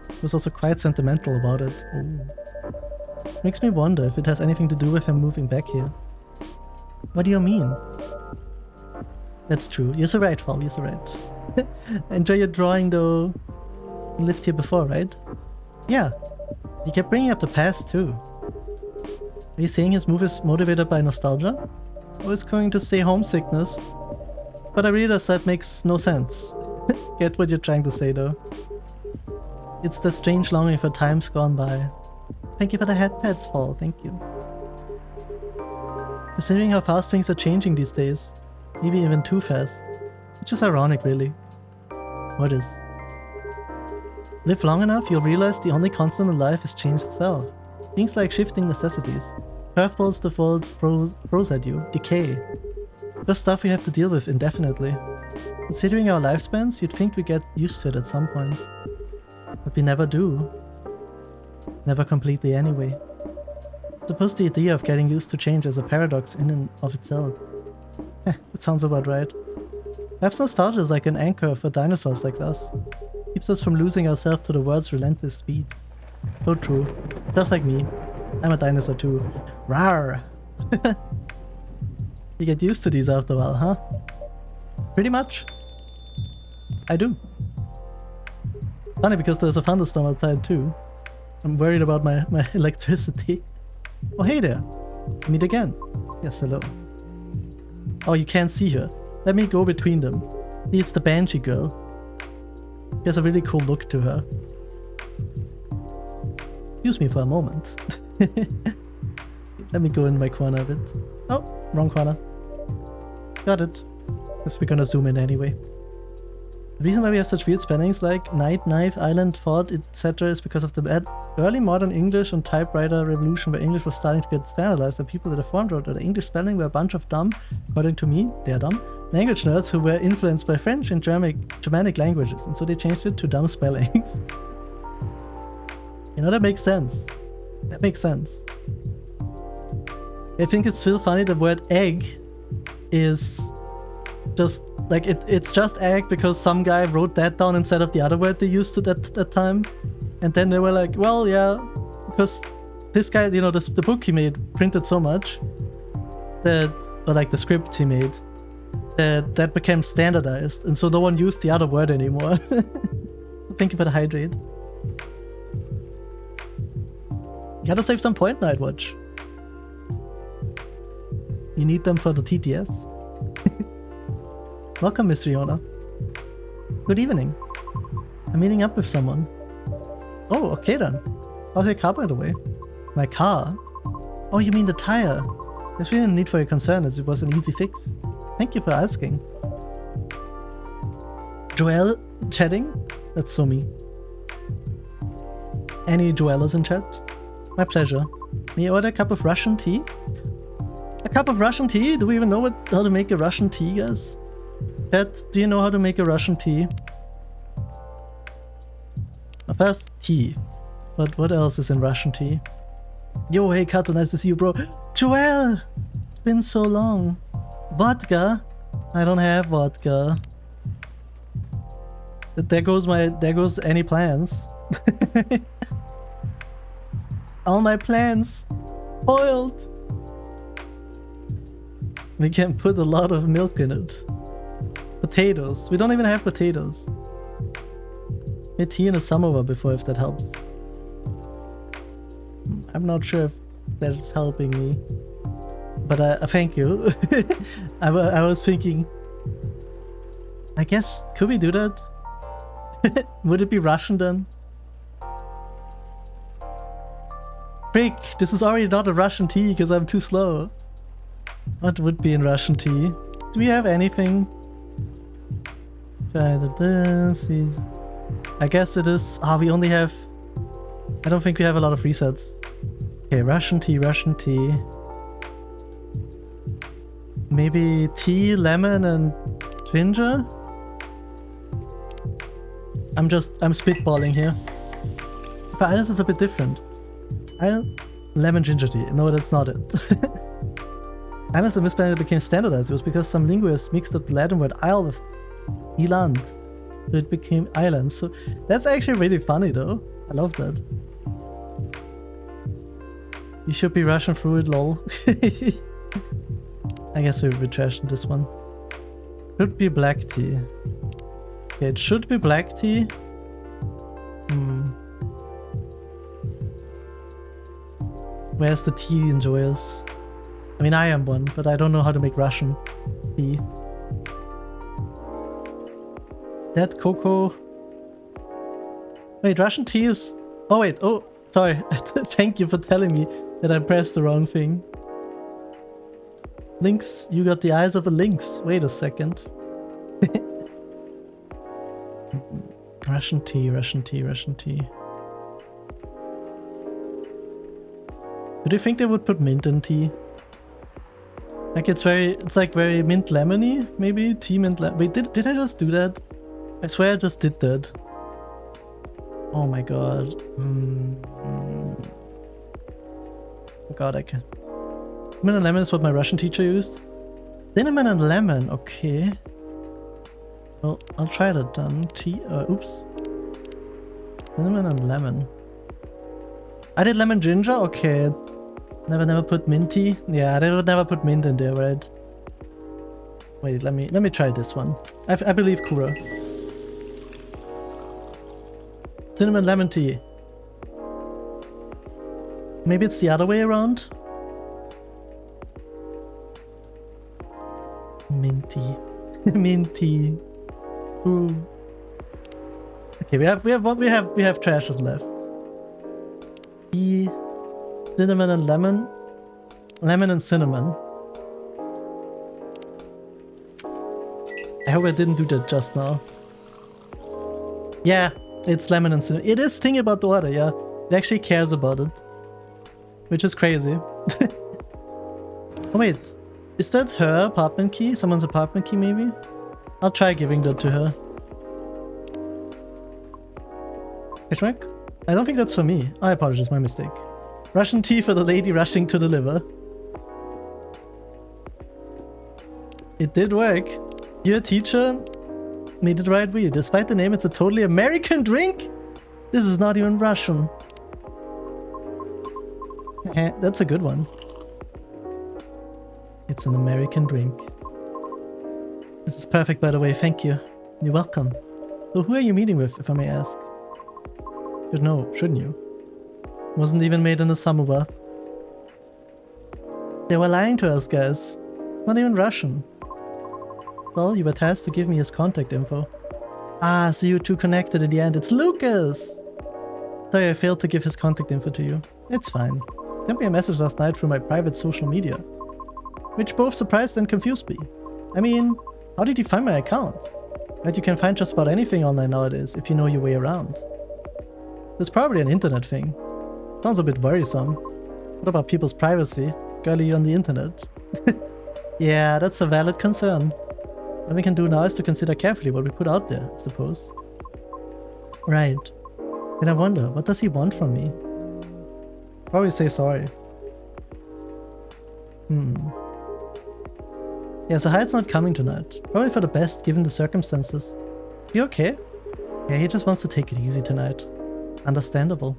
He was also quite sentimental about it. Ooh. Makes me wonder if it has anything to do with him moving back here. What do you mean? That's true. You're so right, Fall. You're so right. Enjoy your drawing, though. You lived here before, right? Yeah. He kept bringing up the past, too. Are you saying his move is motivated by nostalgia? I was going to say homesickness, but I realize that makes no sense. Get what you're trying to say though. It's the strange longing for times gone by. Thank you for the headpads, Fall, thank you. Considering how fast things are changing these days, maybe even too fast. Which is ironic, really. What is? Live long enough, you'll realize the only constant in life is change itself. Things like shifting necessities. Curveballs the world throws at you. Decay. Just stuff we have to deal with indefinitely. Considering our lifespans, you'd think we get used to it at some point. But we never do. Never completely anyway. I suppose the idea of getting used to change is a paradox in and of itself. It sounds about right. Perhaps nostalgia is like an anchor for dinosaurs like us. Keeps us from losing ourselves to the world's relentless speed. So true. Just like me. I'm a dinosaur too. Rawr! You get used to these after a while, huh? Pretty much. I do. Funny because there's a thunderstorm outside too. I'm worried about my electricity. Oh hey there. Meet again. Yes, hello. Oh, you can't see her. Let me go between them. See, it's the Banshee girl. She has a really cool look to her. Excuse me for a moment. Let me go in my corner a bit. Oh, wrong corner. Got it. Guess we're gonna zoom in anyway. The reason why we have such weird spellings like knight, knife, island, fort, etc. is because of the early modern English and typewriter revolution where English was starting to get standardized. The people that formed wrote that the English spelling were a bunch of dumb, according to me, they are dumb, language nerds who were influenced by French and Germanic languages, and so they changed it to dumb spellings. You know, that makes sense. That makes sense. I think it's still funny the word egg is just like it's just egg because some guy wrote that down instead of the other word they used at that time. And then they were like, well, yeah, because this guy, you know, the book he made printed so much that, or like the script he made, that became standardized. And so no one used the other word anymore. Thank you for the hydrate. You gotta save some point, Nightwatch. You need them for the TTS. Welcome, Miss Riona. Good evening. I'm meeting up with someone. Oh, okay then. How's your car, by the way? My car? Oh, you mean the tire? There's really no need for your concern, as it was an easy fix. Thank you for asking. Joelle chatting? That's so me. Any Joellas in chat? My pleasure. May I order a cup of Russian tea? A cup of Russian tea? Do we even know how to make a Russian tea, guys? Chat, do you know how to make a Russian tea? First, tea. But what else is in Russian tea? Yo, hey Kato, nice to see you, bro. Joel! It's been so long. Vodka? I don't have vodka. There goes any plans. All my plans spoiled. We can put a lot of milk in it. Potatoes. We don't even have potatoes. Made tea in a samovar before, if that helps. I'm not sure if that's helping me. But thank you. I was thinking, I guess, could we do that? Would it be Russian then? Frick, this is already not a Russian tea because I'm too slow. What would be in Russian tea? Do we have anything? I guess it is... Ah, we only have... I don't think we have a lot of resets. Okay, Russian tea, Russian tea. Maybe tea, lemon, and ginger? I'm spitballing here. For Islands it's a bit different. Lemon ginger tea. No, that's not it. Islands of misspelling became standardized. It was because some linguists mixed up the Latin word isle with Eland. So it became island. So that's actually really funny though. I love that. You should be Russian through it, lol. I guess we're trashing this one. Should be black tea. Okay, it should be black tea. Where's the tea enjoyers? I mean, I am one, but I don't know how to make Russian tea. That cocoa. Wait, Russian tea is... Oh wait, oh, sorry. Thank you for telling me that I pressed the wrong thing. Lynx, you got the eyes of a lynx. Wait a second. Russian tea, Russian tea, Russian tea. Do you think they would put mint in tea? Like it's like very mint lemony, maybe? Tea mint lemon. Wait, did I just do that? I swear I just did that. Oh my god. Oh god, I can. Cinnamon and lemon is what my Russian teacher used. Cinnamon and lemon, okay. Well, I'll try that then. Tea, oops. Cinnamon and lemon. I did lemon ginger, okay. Never put minty. Yeah, they would never put mint in there, right? Wait, let me try this one. I believe Kura. Cinnamon lemon tea. Maybe it's the other way around. Minty. Minty. Ooh. Okay, we have trashes left. Tea. Cinnamon and lemon. Lemon and cinnamon. I hope I didn't do that just now. Yeah, it's lemon and cinnamon. It is thinking about the order, yeah. It actually cares about it. Which is crazy. Oh wait, is that her apartment key? Someone's apartment key maybe? I'll try giving that to her. Fishmark? I don't think that's for me. I apologize, my mistake. Russian tea for the lady rushing to deliver. It did work. Your teacher made it right way. Despite the name, it's a totally American drink. This is not even Russian. That's a good one. It's an American drink. This is perfect, by the way. Thank you. You're welcome. So who are you meeting with, if I may ask? Should know, shouldn't you? Wasn't even made in a samovar. They were lying to us, guys. Not even Russian. Well, you were tasked to give me his contact info. Ah, so you two connected in the end. It's Lucas! Sorry, I failed to give his contact info to you. It's fine. Sent me a message last night through my private social media, which both surprised and confused me. I mean, how did you find my account? Right, you can find just about anything online nowadays if you know your way around. It's probably an internet thing. Sounds a bit worrisome. What about people's privacy? Girly on the internet. Yeah, that's a valid concern. What we can do now is to consider carefully what we put out there, I suppose. Right. Then I wonder, what does he want from me? Probably say sorry. Yeah, so Hyde's not coming tonight. Probably for the best, given the circumstances. You okay? Yeah, he just wants to take it easy tonight. Understandable.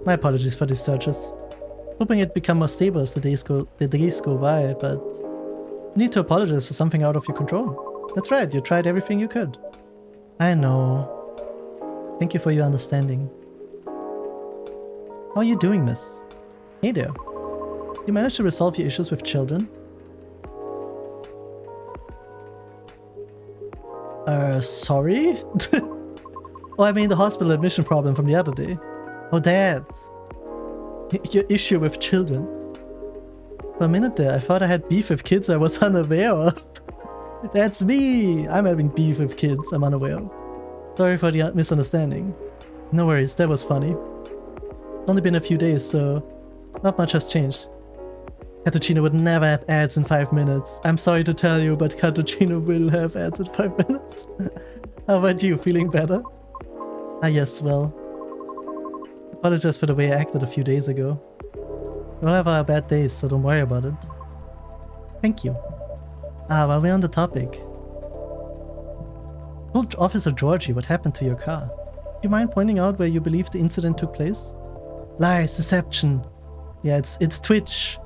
My apologies for these searches. Hoping it'd become more stable as the days go by, but you need to apologize for something out of your control. That's right, you tried everything you could. I know. Thank you for your understanding. How are you doing, miss? Hey there. You managed to resolve your issues with children? Sorry? Oh, I mean the hospital admission problem from the other day. Oh, that. Your issue with children. For a minute there, I thought I had beef with kids I was unaware of. That's me! I'm having beef with kids I'm unaware of. Sorry for the misunderstanding. No worries, that was funny. It's only been a few days, so not much has changed. Cattuccino would never have ads in 5 minutes. I'm sorry to tell you, but Cattuccino will have ads in 5 minutes. How about you? Feeling better? Ah yes, well. Apologize for the way I acted a few days ago. We all have our bad days, so don't worry about it. Thank you. Ah, while we're on the topic. Told Officer Georgie what happened to your car. Do you mind pointing out where you believe the incident took place? Lies, deception. Yeah, it's Twitch.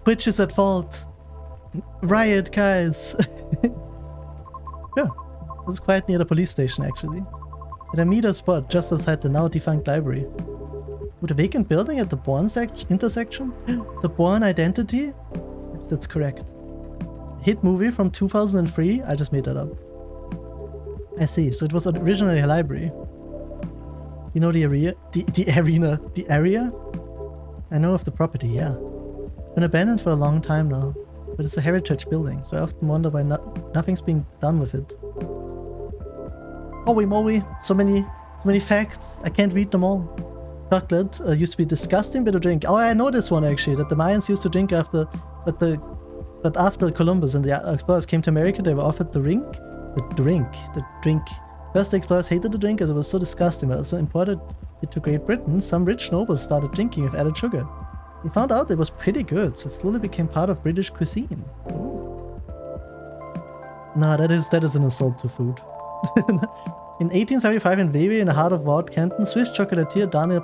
Twitch is at fault. Riot, guys. Yeah, this is quite near the police station actually. At a meter spot just outside the now defunct library. With a vacant building at the Born intersection? The Born Identity? Yes, that's correct. Hit movie from 2003? I just made that up. I see, so it was originally a library. You know the area? The area? I know of the property, yeah. Been abandoned for a long time now, but it's a heritage building, so I often wonder why nothing's being done with it. Holy moly, so many facts, I can't read them all. Chocolate used to be disgusting bitter drink. Oh, I know this one actually, that the Mayans used to drink after, but after Columbus and the explorers came to America, they were offered the drink. First, the explorers hated the drink as it was so disgusting, but also imported it to Great Britain. Some rich nobles started drinking with added sugar. They found out it was pretty good, so it slowly became part of British cuisine. Ooh. No, that is an assault to food. In 1875 in Vevey, in the heart of Vaud, Canton, Swiss chocolatier Daniel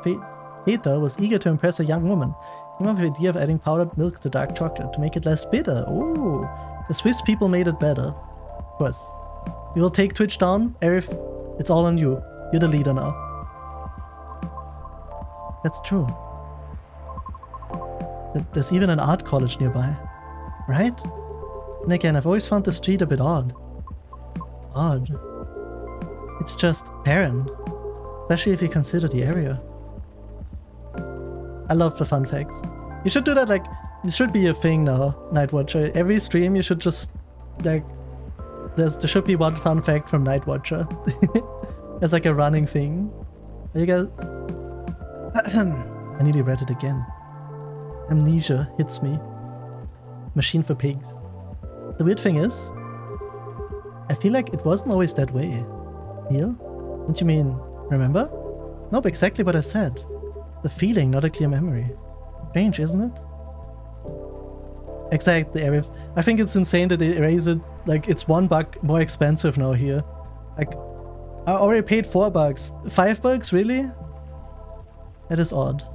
Peter was eager to impress a young woman. He came up with the idea of adding powdered milk to dark chocolate to make it less bitter. Ooh, the Swiss people made it better. Of course. We will take Twitch down. Arif, it's all on you. You're the leader now. That's true. There's even an art college nearby. Right? And again, I've always found the street a bit odd. Odd. It's just barren. Especially if you consider the area. I love the fun facts. You should do that, like, it should be a thing now, Nightwatcher. Every stream you should just, like, there should be one fun fact from Nightwatcher. As like a running thing. You guys... I nearly read it again. Amnesia hits me. Machine for pigs. The weird thing is, I feel like it wasn't always that way. Here? Don't you mean, remember? Nope, exactly what I said. The feeling, not a clear memory. Strange, isn't it? Exactly, Arif. I think it's insane that they erase it. Like, it's $1 more expensive now here. Like, I already paid $4. $5, really? That is odd.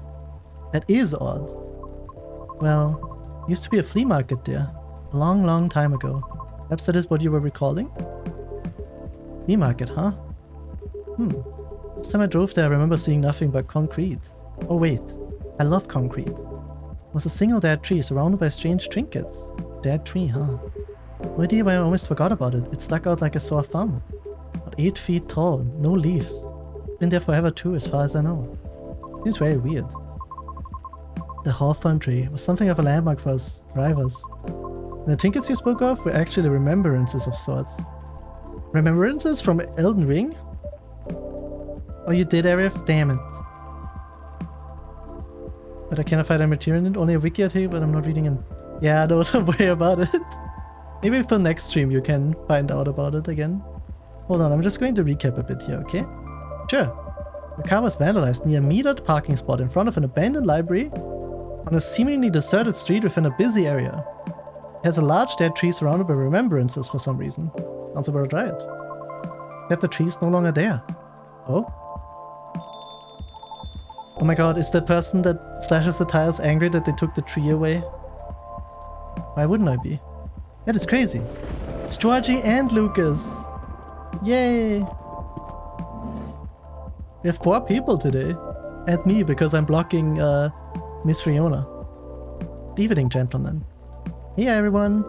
That is odd. Well, used to be a flea market there. A long, long time ago. Perhaps that is what you were recalling? Flea market, huh? Last time I drove there, I remember seeing nothing but concrete. Oh wait, I love concrete. It was a single dead tree surrounded by strange trinkets. Dead tree, huh? No idea why I almost forgot about it. It stuck out like a sore thumb. About 8 feet tall, no leaves. Been there forever too, as far as I know. Seems very weird. The hawthorn tree was something of a landmark for us drivers. And the trinkets you spoke of were actually remembrances of sorts. Remembrances from Elden Ring? Oh, you did, Arif? Damn it. But I cannot find any material in it, only a wiki article, but I'm not reading it. Yeah, no, don't worry about it. Maybe for next stream you can find out about it again. Hold on, I'm just going to recap a bit here, okay? Sure. The car was vandalized near a metered parking spot in front of an abandoned library on a seemingly deserted street within a busy area. It has a large dead tree surrounded by remembrances for some reason. Sounds about right. Except the tree's no longer there. Oh? Oh my god, is that person that slashes the tires angry that they took the tree away? Why wouldn't I be? That is crazy. It's Georgie and Lucas. Yay! We have 4 people today. And me, because I'm blocking Miss Fiona. Good evening, gentlemen. Hey everyone.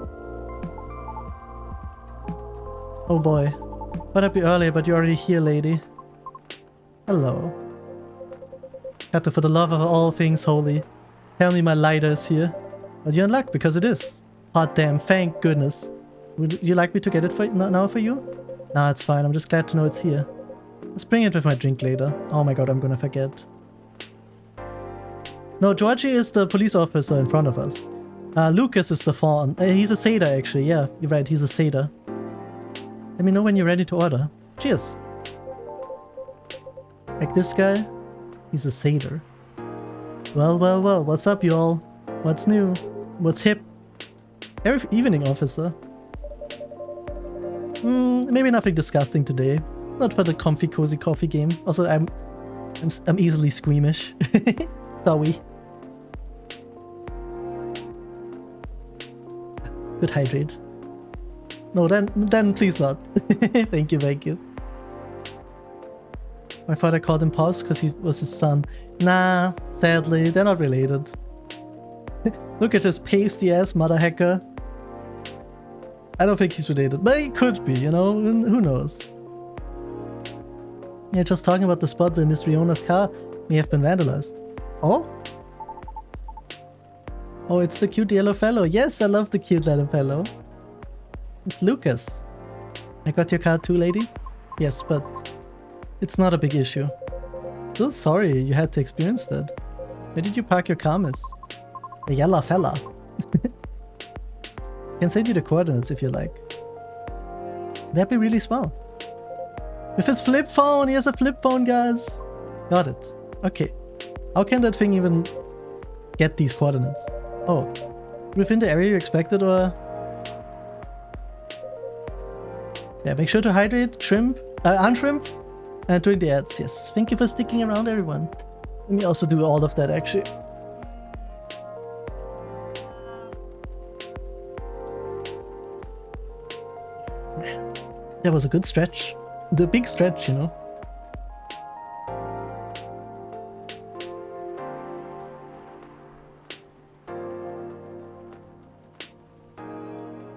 Oh boy. Thought I'd be earlier, but you're already here, lady. Hello. Kato, for the love of all things holy, tell me my lighter is here. But you're in luck, because it is. Hot damn, thank goodness. Would you like me to get it for now for you? Nah, it's fine. I'm just glad to know it's here. Let's bring it with my drink later. Oh my god, I'm gonna forget. No, Georgie is the police officer in front of us. Lucas is the fawn. He's a satyr, actually. Yeah, you're right. He's a satyr. Let me know when you're ready to order. Cheers. Like this guy? He's a satyr. Well, well, well. What's up, y'all? What's new? What's hip? Every evening, officer. Maybe nothing disgusting today. Not for the comfy, cozy coffee game. Also, I'm easily squeamish. Sorry. Good hydrate. No, then please not. Thank you, thank you. My father called him Pops because he was his son. Nah, sadly, they're not related. Look at this pasty ass mother hacker. I don't think he's related, but he could be, you know, who knows. Yeah, just talking about the spot where Miss Riona's car may have been vandalized. Oh? Oh, it's the cute yellow fellow. Yes, I love the cute yellow fellow. It's Lucas. I got your car too, lady? Yes, but it's not a big issue. So sorry you had to experience that. Where did you park your car, miss? The yellow fella. Can send you the coordinates if you like. That'd be really swell. With his flip phone, he has a flip phone, guys. Got it. Okay. How can that thing even get these coordinates? Oh, within the area you expected, or? Yeah, make sure to hydrate, unshrimp, and doing the ads. Yes, thank you for sticking around, everyone. Let me also do all of that, actually. That was a good stretch. The big stretch, you know.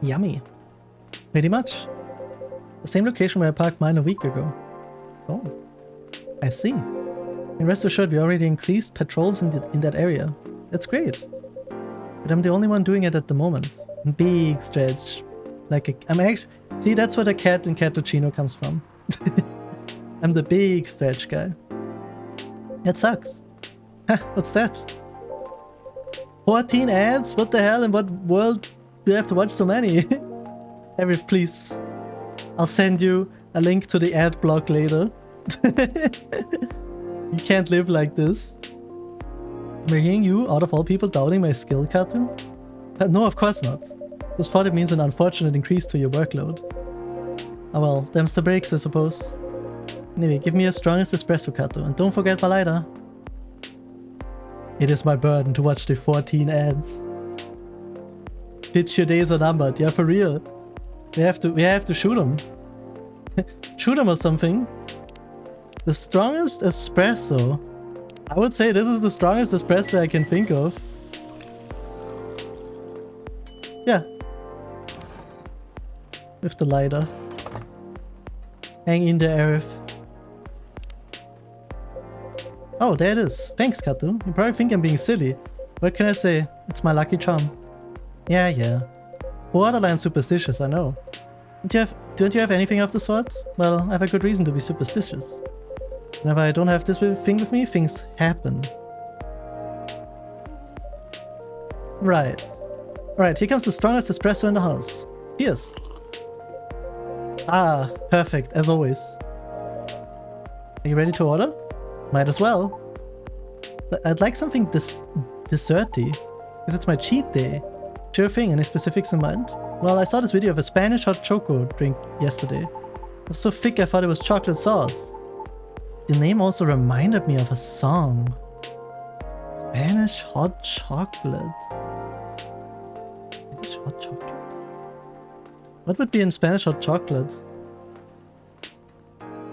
Yummy. Pretty much. The same location where I parked mine a week ago. Oh, I see. And rest assured, we already increased patrols in that area. That's great. But I'm the only one doing it at the moment. Big stretch. I'm actually... See, that's where the cat in Cattuccino comes from. I'm the big stretch guy. That sucks. Huh, what's that? 14 ads? What the hell? In what world do I have to watch so many? Arif, please. I'll send you a link to the ad block later. You can't live like this. We're hearing you, out of all people, doubting my skill, Katu? No, of course not. This thought it means an unfortunate increase to your workload. Oh well, them's the breaks, I suppose. Anyway, give me your strongest espresso, Kato, and don't forget my lighter. It is my burden to watch the 14 ads. Bitch, your days are numbered. Yeah, for real. We have to shoot them. Shoot them or something. The strongest espresso. I would say this is the strongest espresso I can think of. Yeah. With the lighter. Hang in there, Arif. Oh, there it is. Thanks, Katu. You probably think I'm being silly. What can I say? It's my lucky charm. Yeah. Borderline superstitious, I know. Don't you have anything of the sort? Well, I have a good reason to be superstitious. Whenever I don't have this thing with me, things happen. Right. Alright, here comes the strongest espresso in the house. Cheers. Ah, perfect, as always. Are you ready to order? Might as well. I'd like something desserty, because it's my cheat day. Sure thing, any specifics in mind? Well, I saw this video of a Spanish hot choco drink yesterday. It was so thick I thought it was chocolate sauce. The name also reminded me of a song. Spanish hot chocolate. Spanish hot chocolate? What would be in Spanish hot chocolate?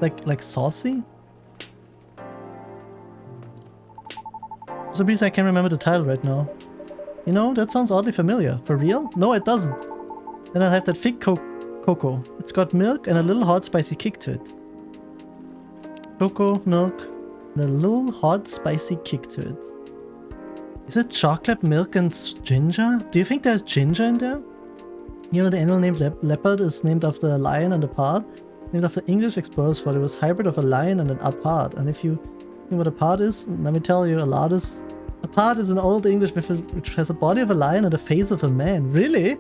Like saucy? For some reason I can't remember the title right now. You know, that sounds oddly familiar. For real? No, it doesn't. Then I'll have that thick cocoa. It's got milk and a little hot spicy kick to it. Cocoa, milk, and a little hot spicy kick to it. Is it chocolate, milk, and ginger? Do you think there's ginger in there? You know, the animal named leopard is named after a lion and a part. Named after English explorers thought it was hybrid of a lion and an apart. And if you know what a part is, let me tell you, a part is an old English myth which has a body of a lion and a face of a man. Really?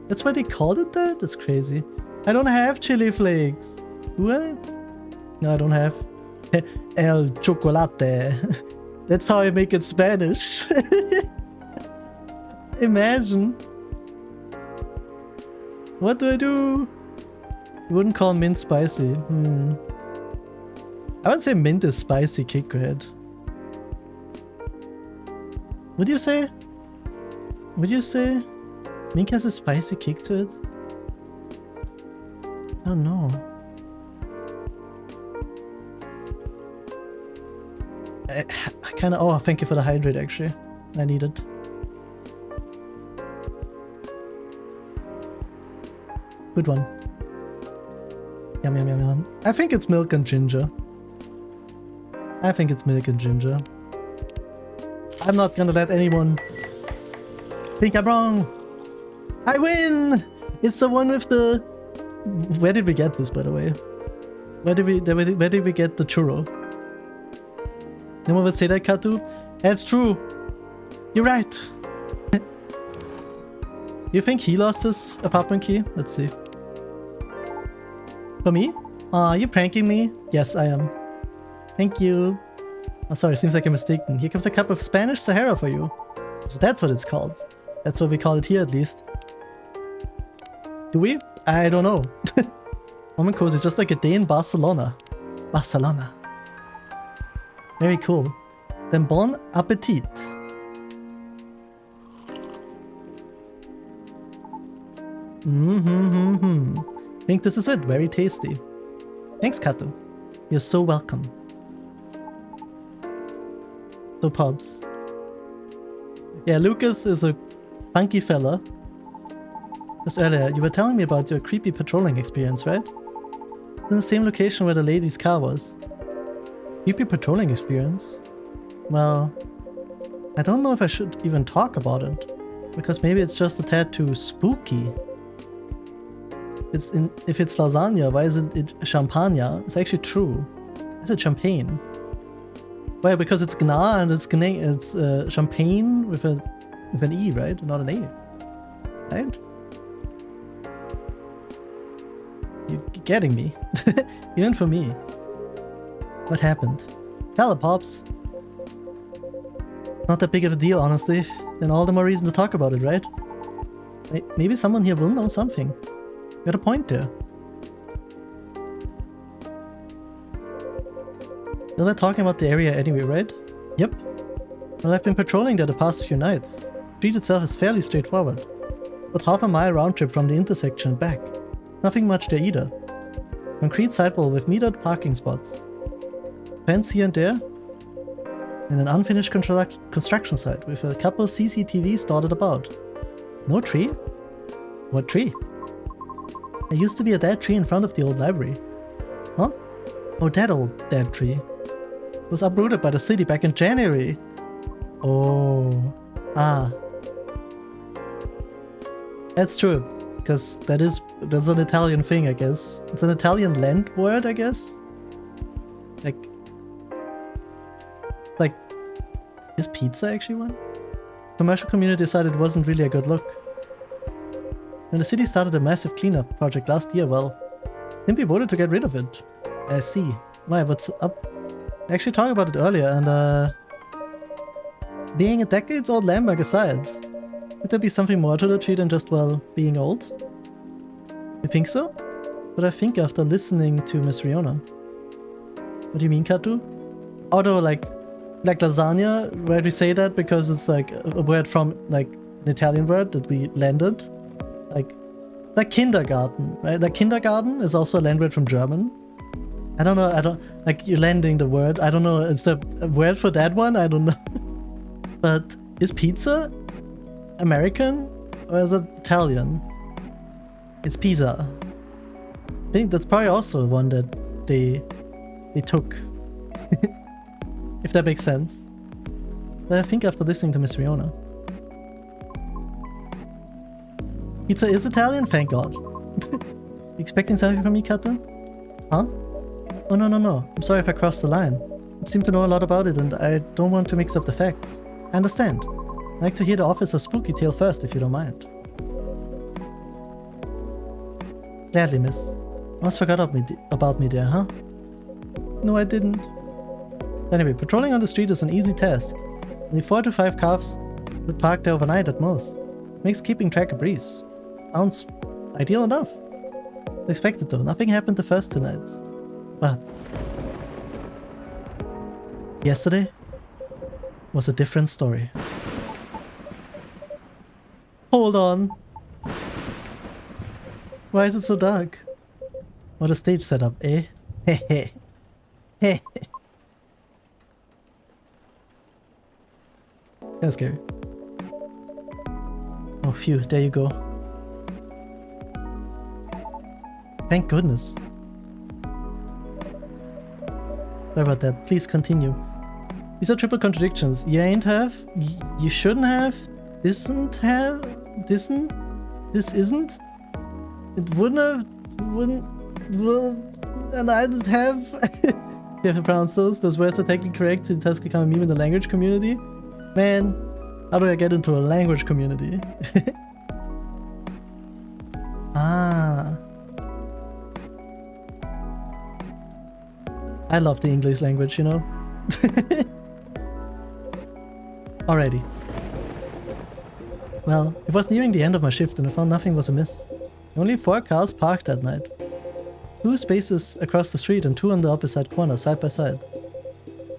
That's why they called it that? That's crazy. I don't have chili flakes. Do I? No, I don't have. El chocolate. That's how I make it Spanish. Imagine. What do I do? You wouldn't call mint spicy. I would say mint is spicy, kick ahead. Would you say? Mint has a spicy kick to it? I don't know. I kind of... Oh, thank you for the hydrate, actually. I need it. Good one. Yum, yum, yum, yum. I think it's milk and ginger. I think it's milk and ginger. I'm not gonna let anyone think I'm wrong. I win! It's the one with the... Where did we get this, by the way? Where did we get the churro? No one would say that, Katu? That's true. You're right. You think he lost his apartment key? Let's see. For me? Aw, you pranking me? Yes, I am. Thank you. Oh, sorry, seems like I'm mistaken. Here comes a cup of Spanish Sahara for you. So that's what it's called. That's what we call it here, at least. Do we? I don't know. Moment cozy, just like a day in Barcelona. Barcelona. Very cool. Then bon appetit. Think this is it. Very tasty. Thanks, Kato. You're so welcome. So, pubs. Yeah, Lucas is a funky fella. Just earlier, you were telling me about your creepy patrolling experience, right? In the same location where the lady's car was. Creepy patrolling experience? Well, I don't know if I should even talk about it. Because maybe it's just a tad too spooky. If it's lasagna, why isn't it champagne? It's actually true. Is it champagne? Why? Because it's gna and it's champagne with an E, right? Not an A. Right? You're getting me. Even for me. What happened? Tell it, Pops. Not that big of a deal, honestly. Then all the more reason to talk about it, right? Maybe someone here will know something. Got a point there. Well, we're talking about the area anyway, right? Yep. Well, I've been patrolling there the past few nights. The street itself is fairly straightforward. About half a mile round trip from the intersection and back. Nothing much there either. Concrete sidewall with metered parking spots. Fence here and there. And an unfinished construction site with a couple CCTVs dotted about. No tree? What tree? There used to be a dead tree in front of the old library. Huh? Oh, that old dead tree. It was uprooted by the city back in January. Oh. Ah. That's true. Because that's an Italian thing, I guess. It's an Italian land word, I guess. Like, is pizza actually one? Commercial community decided it wasn't really a good look. When the city started a massive cleanup project last year, well, simply voted to get rid of it. I see. Why, what's up? I actually talked about it earlier, and being a decades-old landmark aside, could there be something more to the tree than just, well, being old? You think so? But I think after listening to Miss Riona. What do you mean, Katu? Although, like lasagna, where we say that because it's like a word from, like, an Italian word that we landed. Like kindergarten, right? Like kindergarten is also a land word from German. I don't know, like you're landing the word. I don't know, is there a word for that one? I don't know. But is pizza American or is it Italian? It's pizza. I think that's probably also one that they took. If that makes sense. But I think after listening to Miss Riona. Pizza is Italian? Thank God. You expecting something from me, Kato? Huh? Oh, no. I'm sorry if I crossed the line. You seem to know a lot about it and I don't want to mix up the facts. I understand. I'd like to hear the officer's spooky tale first, if you don't mind. Gladly, miss. Almost forgot about me there, huh? No, I didn't. Anyway, patrolling on the street is an easy task. Only 4 to 5 cars would park there overnight at most. Makes keeping track a breeze. Sounds ideal enough. Expected though, nothing happened the first 2 nights. But yesterday was a different story. Hold on. Why is it so dark? What a stage setup, eh? Hehe. Heh. That's scary. Oh, phew, there you go. Thank goodness. Sorry about that. Please continue. These are triple contradictions. You ain't have, you shouldn't have, isn't have, this isn't, it wouldn't have, wouldn't, well, and I didn't have. You have to pronounce those words are technically correct. It has become a meme in the language community. Man, how do I get into a language community? Ah. I love the English language, you know? Alrighty. Well, it was nearing the end of my shift and I found nothing was amiss. Only 4 cars parked that night. 2 spaces across the street and 2 on the opposite corner, side by side.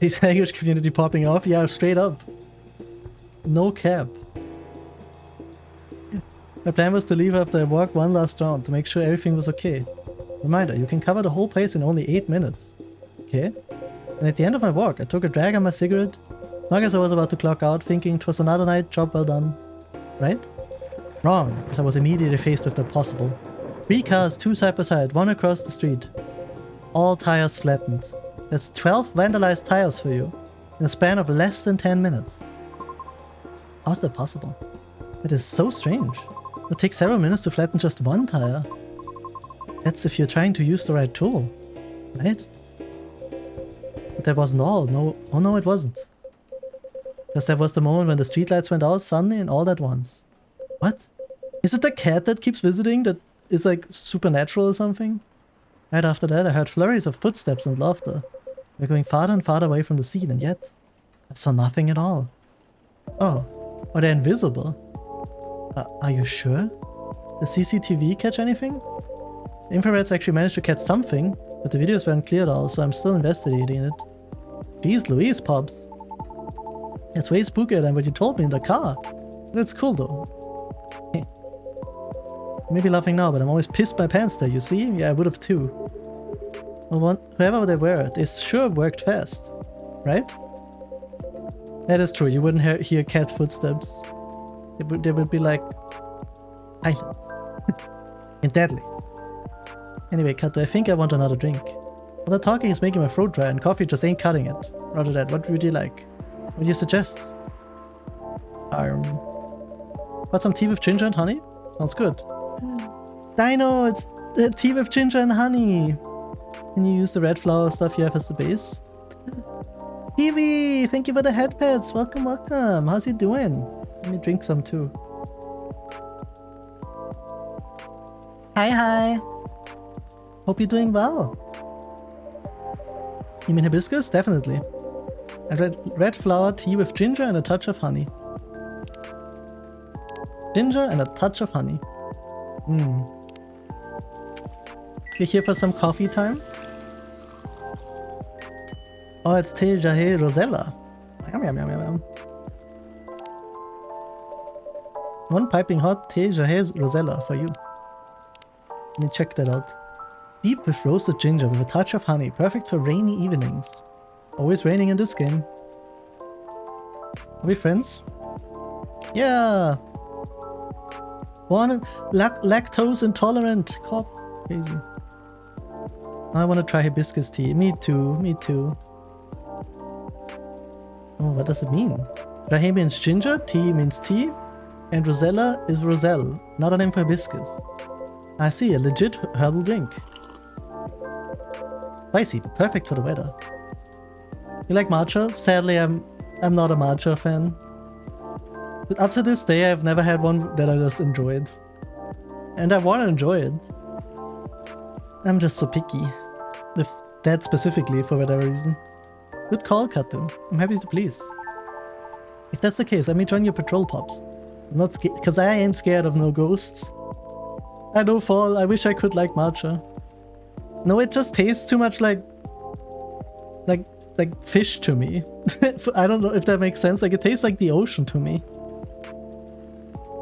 The language community popping off? Yeah, straight up. No cap. My plan was to leave after I walked one last round to make sure everything was okay. Reminder, you can cover the whole place in only 8 minutes. Okay. And at the end of my walk, I took a drag on my cigarette, long as I was about to clock out, thinking 'twas another night, job well done. Right? Wrong, as I was immediately faced with the possible. 3 cars, 2 side by side, 1 across the street. All tires flattened. That's 12 vandalized tires for you, in a span of less than 10 minutes. How's that possible? That is so strange. It would take several minutes to flatten just 1 tire. That's if you're trying to use the right tool, right? But that wasn't all. No, oh no, it wasn't. Because that was the moment when the streetlights went out suddenly and all at once. What? Is it the cat that keeps visiting that is like supernatural or something? Right after that, I heard flurries of footsteps and laughter. We're going farther and farther away from the scene, and yet I saw nothing at all. Oh, are they invisible? Are you sure? The CCTV catch anything? The infrareds actually managed to catch something, but the videos weren't clear at all, so I'm still investigating it. Jeez Louise, Pops. It's way spookier than what you told me in the car. But it's cool though. Hey. Maybe laughing now, but I'm always pissed my pants there, you see? Yeah, I would have too. Well, whoever they were, they sure worked fast. Right? That is true, you wouldn't hear cat footsteps. They would be like... silent. And deadly. Anyway, Kato, I think I want another drink. All the talking is making my throat dry and coffee just ain't cutting it. Rather that, what would you like? What do you suggest? Got some tea with ginger and honey? Sounds good. Dino, it's tea with ginger and honey. Can you use the red flower stuff you have as the base? Peewee, thank you for the headpads. Welcome, welcome. How's he doing? Let me drink some too. Hi, hi. Hope you're doing well. You mean hibiscus? Definitely. And red flower tea with ginger and a touch of honey. Ginger and a touch of honey. You here for some coffee time? Oh, it's Thé Jahe Rosella. Yum, yum, yum, yum, yum. 1 piping hot Thé Jahe Rosella for you. Let me check that out. Deep with roasted ginger with a touch of honey. Perfect for rainy evenings. Always raining in this game. Are we friends? Yeah! One lactose intolerant. Cop. Crazy. I want to try hibiscus tea. Me too. Me too. Oh, what does it mean? Rahe means ginger, tea means tea, and Rosella is Roselle, not a name for hibiscus. I see, a legit herbal drink. Spicy, perfect for the weather. You like matcha? Sadly, I'm not a matcha fan. But up to this day, I've never had one that I just enjoyed. And I want to enjoy it. I'm just so picky. With that specifically, for whatever reason. Good call, Katu. I'm happy to please. If that's the case, let me join your patrol, Pops. I'm not scared, because I ain't scared of no ghosts. I know, Fall, I wish I could like matcha. No, it just tastes too much like fish to me. I don't know if that makes sense. Like, it tastes like the ocean to me.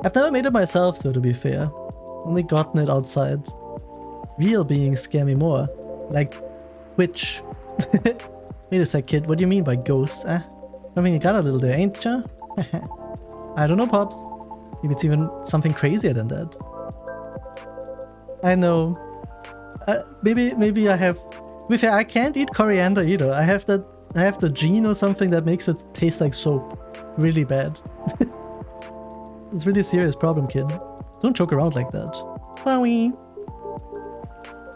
I've never made it myself, though, to be fair. Only gotten it outside. Real beings scare me more. Like, Twitch. Wait a sec, kid. What do you mean by ghosts, eh? I mean, you got a little there, ain't ya? I don't know, Pops. Maybe it's even something crazier than that. I know. Maybe I have... To be fair, I can't eat coriander either. I have the gene or something that makes it taste like soap. Really bad. It's really a serious problem, kid. Don't joke around like that. Wowie.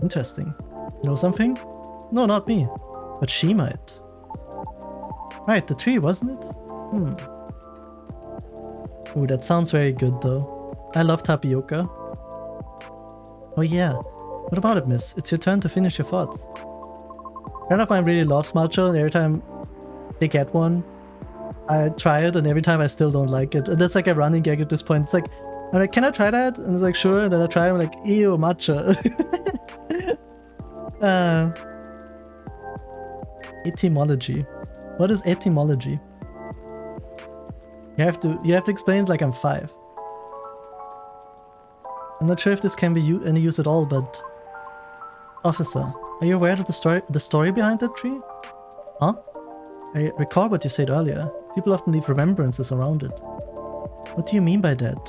Interesting. You know something? No, not me. But she might. Right, the tree, wasn't it? Ooh, that sounds very good though. I love tapioca. Oh yeah. What about it, miss? It's your turn to finish your thoughts. A friend of mine really loves matcha, and every time they get one, I try it, and every time I still don't like it. And that's like a running gag at this point. It's like, I'm like, can I try that? And it's like, sure. And then I try it, I'm like, ew, matcha. Etymology. What is etymology? You have to explain it like I'm 5. I'm not sure if this can be any use at all, but... Officer, are you aware of the story behind that tree? Huh? I recall what you said earlier. People often leave remembrances around it. What do you mean by that,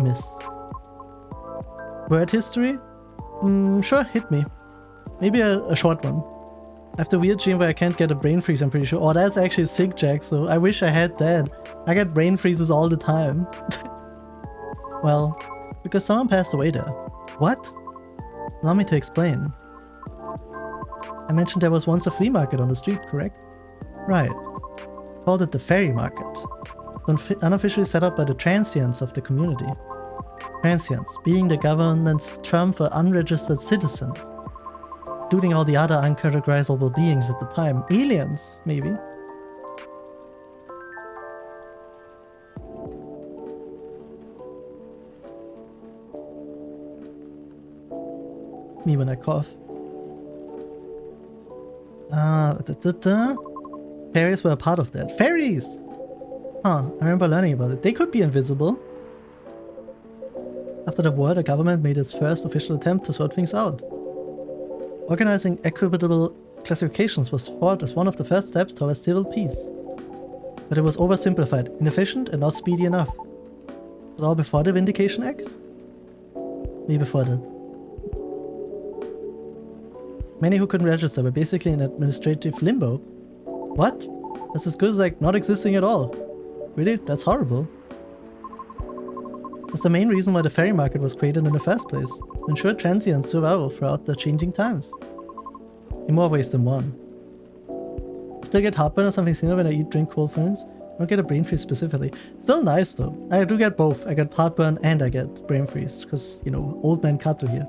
miss? Word history? Sure, hit me. Maybe a short one. I have the weird gene where I can't get a brain freeze, I'm pretty sure. Oh, that's actually sick, Jack, so I wish I had that. I get brain freezes all the time. Well, because someone passed away there. What? Allow me to explain. I mentioned there was once a flea market on the street, correct? Right. Called it the fairy market. Unofficially set up by the transients of the community. Transients, being the government's term for unregistered citizens. Including all the other uncategorizable beings at the time. Aliens, maybe? Me when I cough. Fairies were a part of that. Fairies! Huh, I remember learning about it. They could be invisible. After the war, the government made its first official attempt to sort things out. Organizing equitable classifications was thought as one of the first steps towards civil peace. But it was oversimplified, inefficient, and not speedy enough. Was it all before the Vindication Act? Maybe before that. Many who couldn't register were basically in administrative limbo. What? That's as good as like not existing at all. Really? That's horrible. That's the main reason why the fairy market was created in the first place, to ensure transient survival throughout the changing times. In more ways than one. I still get heartburn or something similar when I drink cold foods. I don't get a brain freeze specifically. Still nice though. I do get both. I get heartburn and I get brain freeze, because, you know, old man Kato here.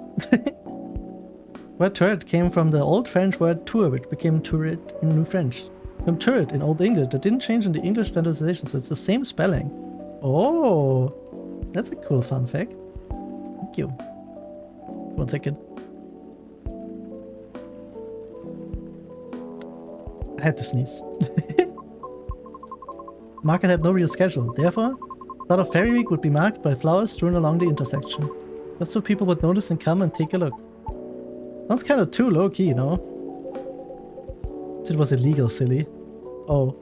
Word turret came from the old French word tour, which became turret in New French. From turret in Old English, that didn't change in the English standardization, so it's the same spelling. Oh, that's a cool fun fact. Thank you. 1 second. I had to sneeze. Market had no real schedule, therefore, start of Fairy Week would be marked by flowers strewn along the intersection. Just so people would notice and come and take a look. Sounds kind of too low-key, no? It was illegal, silly. Oh.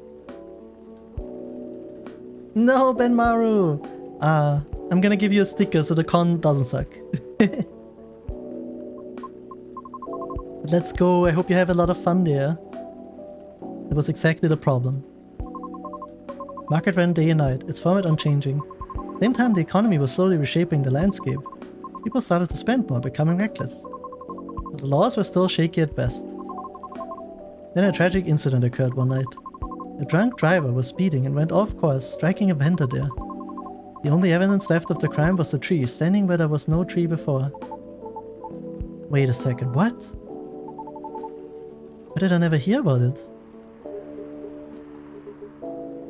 No, Benmaru! I'm gonna give you a sticker so the con doesn't suck. But let's go, I hope you have a lot of fun there. That was exactly the problem. Market ran day and night, its format unchanging. Same time the economy was slowly reshaping the landscape. People started to spend more, becoming reckless. But the laws were still shaky at best. Then a tragic incident occurred one night. A drunk driver was speeding and went off course, striking a vendor there. The only evidence left of the crime was the tree, standing where there was no tree before. Wait a second, what? Why did I never hear about it?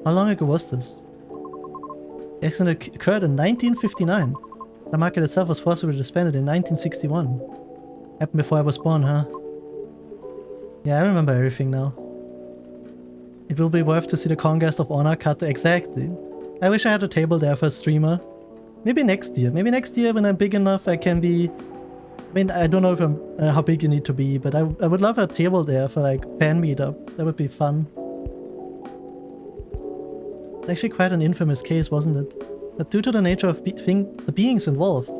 How long ago was this? The accident occurred in 1959. The market itself was forcibly disbanded in 1961. Happened before I was born, huh? Yeah, I remember everything now. It will be worth to see the Conquest of Honor cut exactly. I wish I had a table there for a streamer. Maybe next year. Maybe next year when I'm big enough I can be... I mean, I don't know if I'm how big you need to be, but I would love a table there for like fan meetup. That would be fun. Actually quite an infamous case, wasn't it? But due to the nature of the beings involved,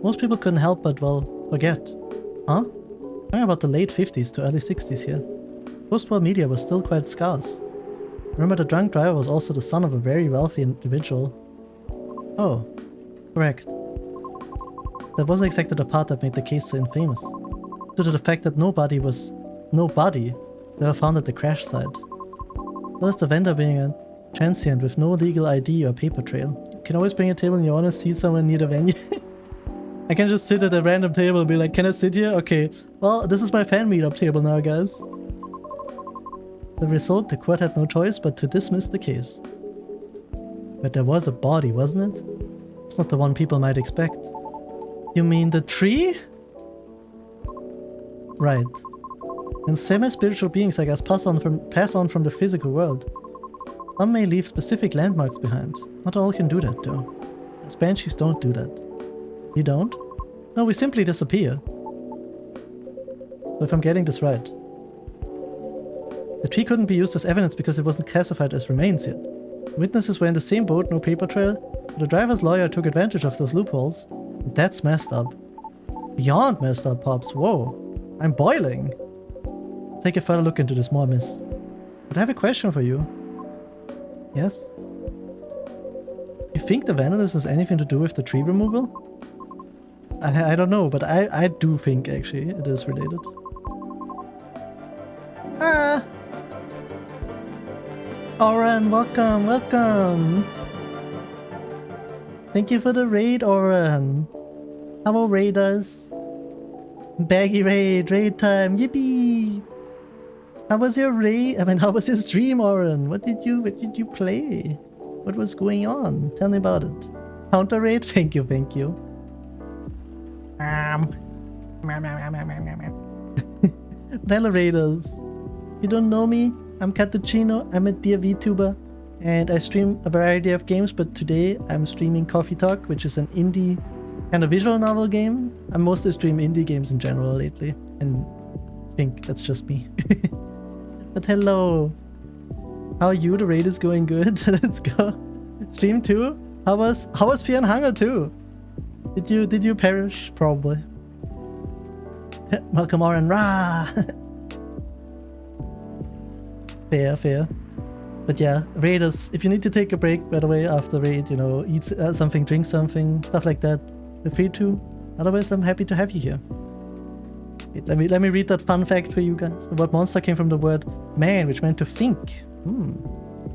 most people couldn't help but, well, forget. Huh? Talking about the late 50s to early 60s here. Post-war media was still quite scarce. Remember, the drunk driver was also the son of a very wealthy individual. Oh, correct. That wasn't exactly the part that made the case so infamous. Due to the fact that nobody ever found at the crash site. Plus the vendor being a transient with no legal ID or paper trail. You can always bring a table in your honor seat somewhere near the venue. I can just sit at a random table and be like, can I sit here? Okay, well, this is my fan meetup table now, guys. The result, the court had no choice but to dismiss the case. But there was a body, wasn't it? It's not the one people might expect. You mean the tree? Right. And semi-spiritual beings, I guess, pass on from the physical world. Some may leave specific landmarks behind. Not all can do that, though. As banshees don't do that. You don't? No, we simply disappear. So if I'm getting this right. The tree couldn't be used as evidence because it wasn't classified as remains yet. Witnesses were in the same boat, no paper trail, but the driver's lawyer took advantage of those loopholes. That's messed up. Beyond messed up, Pops. Whoa. I'm boiling. Take a further look into this more, miss. But I have a question for you. Yes? You think the vandalism has anything to do with the tree removal? I don't know, but I do think, actually, it is related. Ah! Oren, welcome, welcome! Thank you for the raid, Oren. Hello, raiders. Baggy raid time, yippee! How was your raid? I mean, how was your stream, Oren? What did you play? What was going on? Tell me about it. Counter raid? Thank you, thank you. Hello, raiders. You don't know me? I'm Cappuccino. I'm a dear VTuber, and I stream a variety of games. But today I'm streaming Coffee Talk, which is an indie kind of visual novel game. I mostly stream indie games in general lately, and I think that's just me. But hello, how are you? The raid is going good. Let's go. Stream 2. How was Fear and Hunger 2? Did you perish? Probably. Welcome, Oren. Rah! Fair. But yeah, raiders, if you need to take a break, by the way, after raid, you know, eat something, drink something, stuff like that, feel free to. Otherwise, I'm happy to have you here. Wait, let me read that fun fact for you guys. The word monster came from the word man, which meant to think.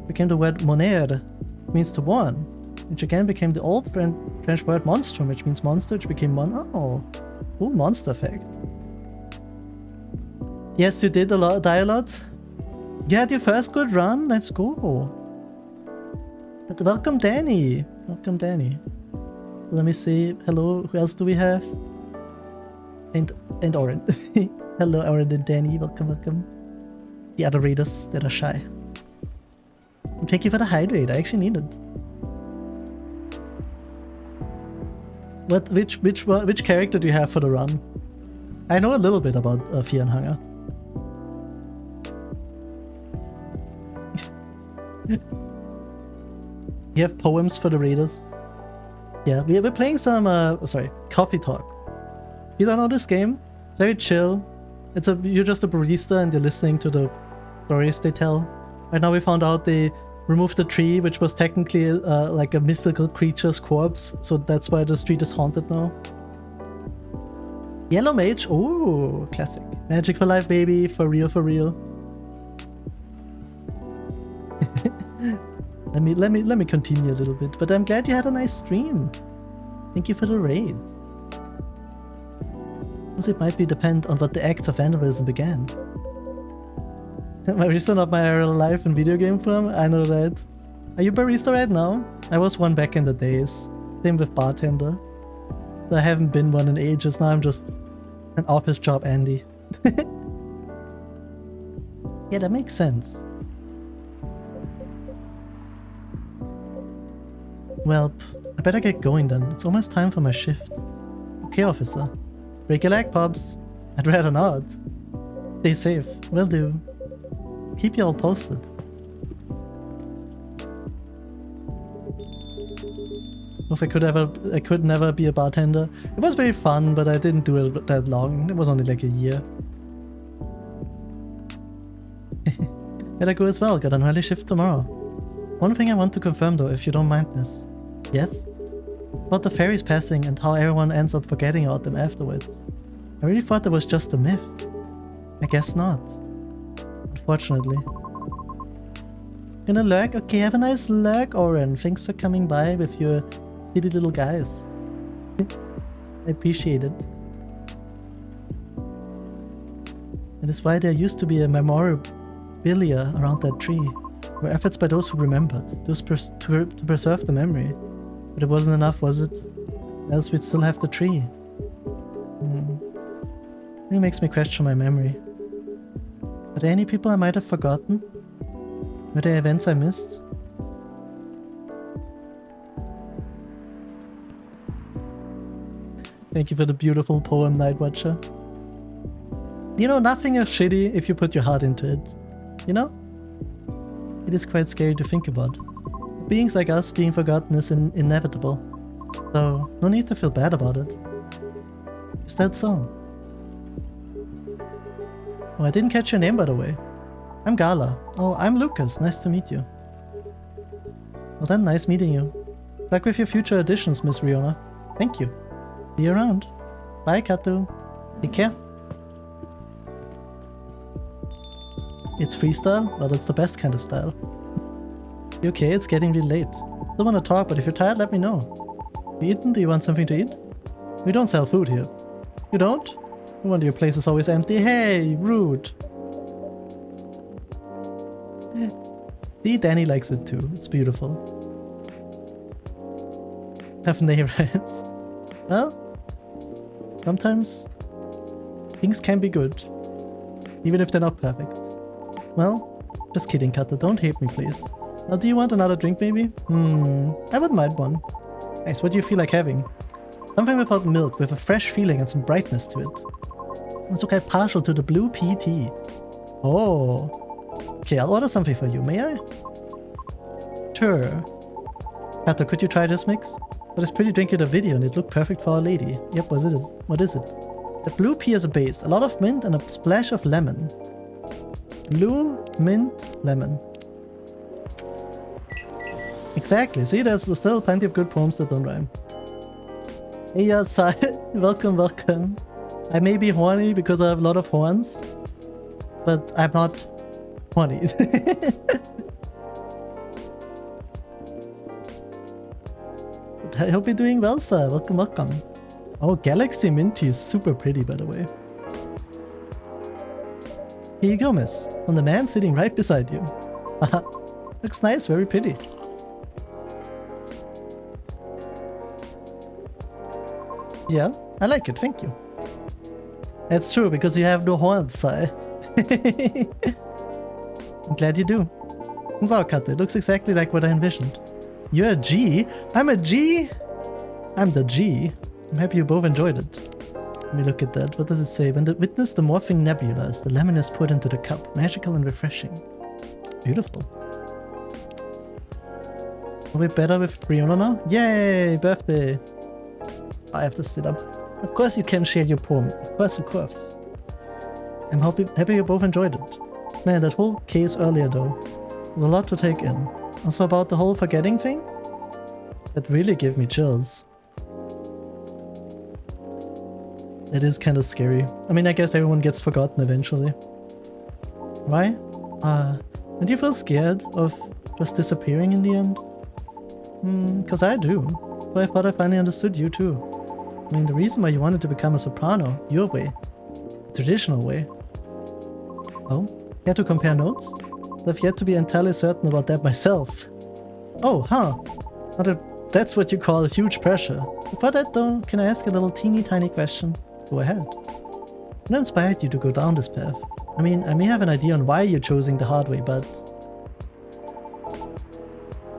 Became the word moner, which means to warn, which again became the old French word monstrum, which means monster, which became oh, cool monster fact. Yes, you did die a lot. You had your first good run. Let's go. But welcome, Danny. Welcome, Danny. Let me see. Hello. Who else do we have? And Oren. Hello, Oren and Danny. Welcome. The other raiders that are shy. And thank you for the hydrate. I actually need it. Which character do you have for the run? I know a little bit about Fear and Hunger. You have poems for the raiders. Yeah, we're playing some Coffee Talk. You don't know this game? It's very chill. You're just a barista and you're listening to the stories they tell. Right now we found out they removed the tree, which was technically like a mythical creature's corpse, so that's why the street is haunted now. Yellow Mage, oh, classic. Magic for life, baby, for real. Let me continue a little bit, but I'm glad you had a nice stream. Thank you for the raid. Also, it might be depend on what the acts of vandalism began. My barista not my real life in video game form? I know, right? Are you barista right now? I was one back in the days. Same with bartender. So I haven't been one in ages. Now I'm just an office job Andy. Yeah, that makes sense. Well, I better get going then. It's almost time for my shift. Okay, officer. Break your leg, Pops. I'd rather not. Stay safe. Will do. Keep you all posted. If I could never be a bartender. It was very fun, but I didn't do it that long. It was only like a year. Better go as well. Got an early shift tomorrow. One thing I want to confirm though, if you don't mind this. Yes? About the fairies passing and how everyone ends up forgetting about them afterwards. I really thought that was just a myth. I guess not. Unfortunately. Gonna lurk? Okay, have a nice lurk, Oren. Thanks for coming by with your silly little guys. I appreciate it. That is why there used to be a memorabilia around that tree. Were efforts by those who remembered, those to preserve the memory. But it wasn't enough, was it? Else we'd still have the tree. It makes me question my memory. Are there any people I might have forgotten? Were there events I missed? Thank you for the beautiful poem, Night Watcher. You know, nothing is shitty if you put your heart into it. You know? It is quite scary to think about. Beings like us being forgotten is inevitable. So, no need to feel bad about it. Is that so? Oh, I didn't catch your name by the way. I'm Gala. Oh, I'm Lucas. Nice to meet you. Well then, nice meeting you. Good luck with your future editions, Miss Riona. Thank you. See you around. Bye, Kato. Take care. It's freestyle? Well, that's the best kind of style. You okay? It's getting really late. Still want to talk, but if you're tired, let me know. You eaten? Do you want something to eat? We don't sell food here. You don't? No wonder your place is always empty. Hey, rude. See, Danny likes it too. It's beautiful. Have name rhymes. Well, sometimes things can be good, even if they're not perfect. Well, just kidding, Kata. Don't hate me, please. Now, do you want another drink, maybe? I wouldn't mind one. Nice, what do you feel like having? Something without milk, with a fresh feeling and some brightness to it. I'm so quite partial to the blue pea tea. Oh. Okay, I'll order something for you, may I? Sure. Kato, could you try this mix? But this pretty drink in the video and it looked perfect for Our Lady. Yep, what is it? The blue pea as a base, a lot of mint and a splash of lemon. Blue, mint, lemon. Exactly, see, there's still plenty of good poems that don't rhyme. Hey, yes, welcome. I may be horny because I have a lot of horns, but I'm not horny. I hope you're doing well, sir. Welcome. Oh, Galaxy Minty is super pretty, by the way. Here you go, miss. From the man sitting right beside you. Haha. Looks nice, very pretty. Yeah, I like it, thank you. That's true, because you have no horns, Sai. I'm glad you do. Wow, Kata, it looks exactly like what I envisioned. You're a G? I'm a G? I'm the G. I'm happy you both enjoyed it. Let me look at that. What does it say? When witness the morphing nebula as the lemon is poured into the cup. Magical and refreshing. Beautiful. Are we better with Riona now? Yay! Birthday! I have to sit up. Of course you can share your poem. Of course. I'm happy you both enjoyed it. Man, that whole case earlier though. Was a lot to take in. Also about the whole forgetting thing? That really gave me chills. It is kind of scary. I mean, I guess everyone gets forgotten eventually. Why? And you feel scared of just disappearing in the end? Cause I do. So I thought I finally understood you too. I mean, the reason why you wanted to become a soprano, your way. The traditional way. Oh? Care to compare notes? I've yet to be entirely certain about that myself. Oh, huh. That's what you call huge pressure. Before that though, can I ask a little teeny tiny question? Go ahead. What inspired you to go down this path? I mean, I may have an idea on why you're choosing the hard way, but...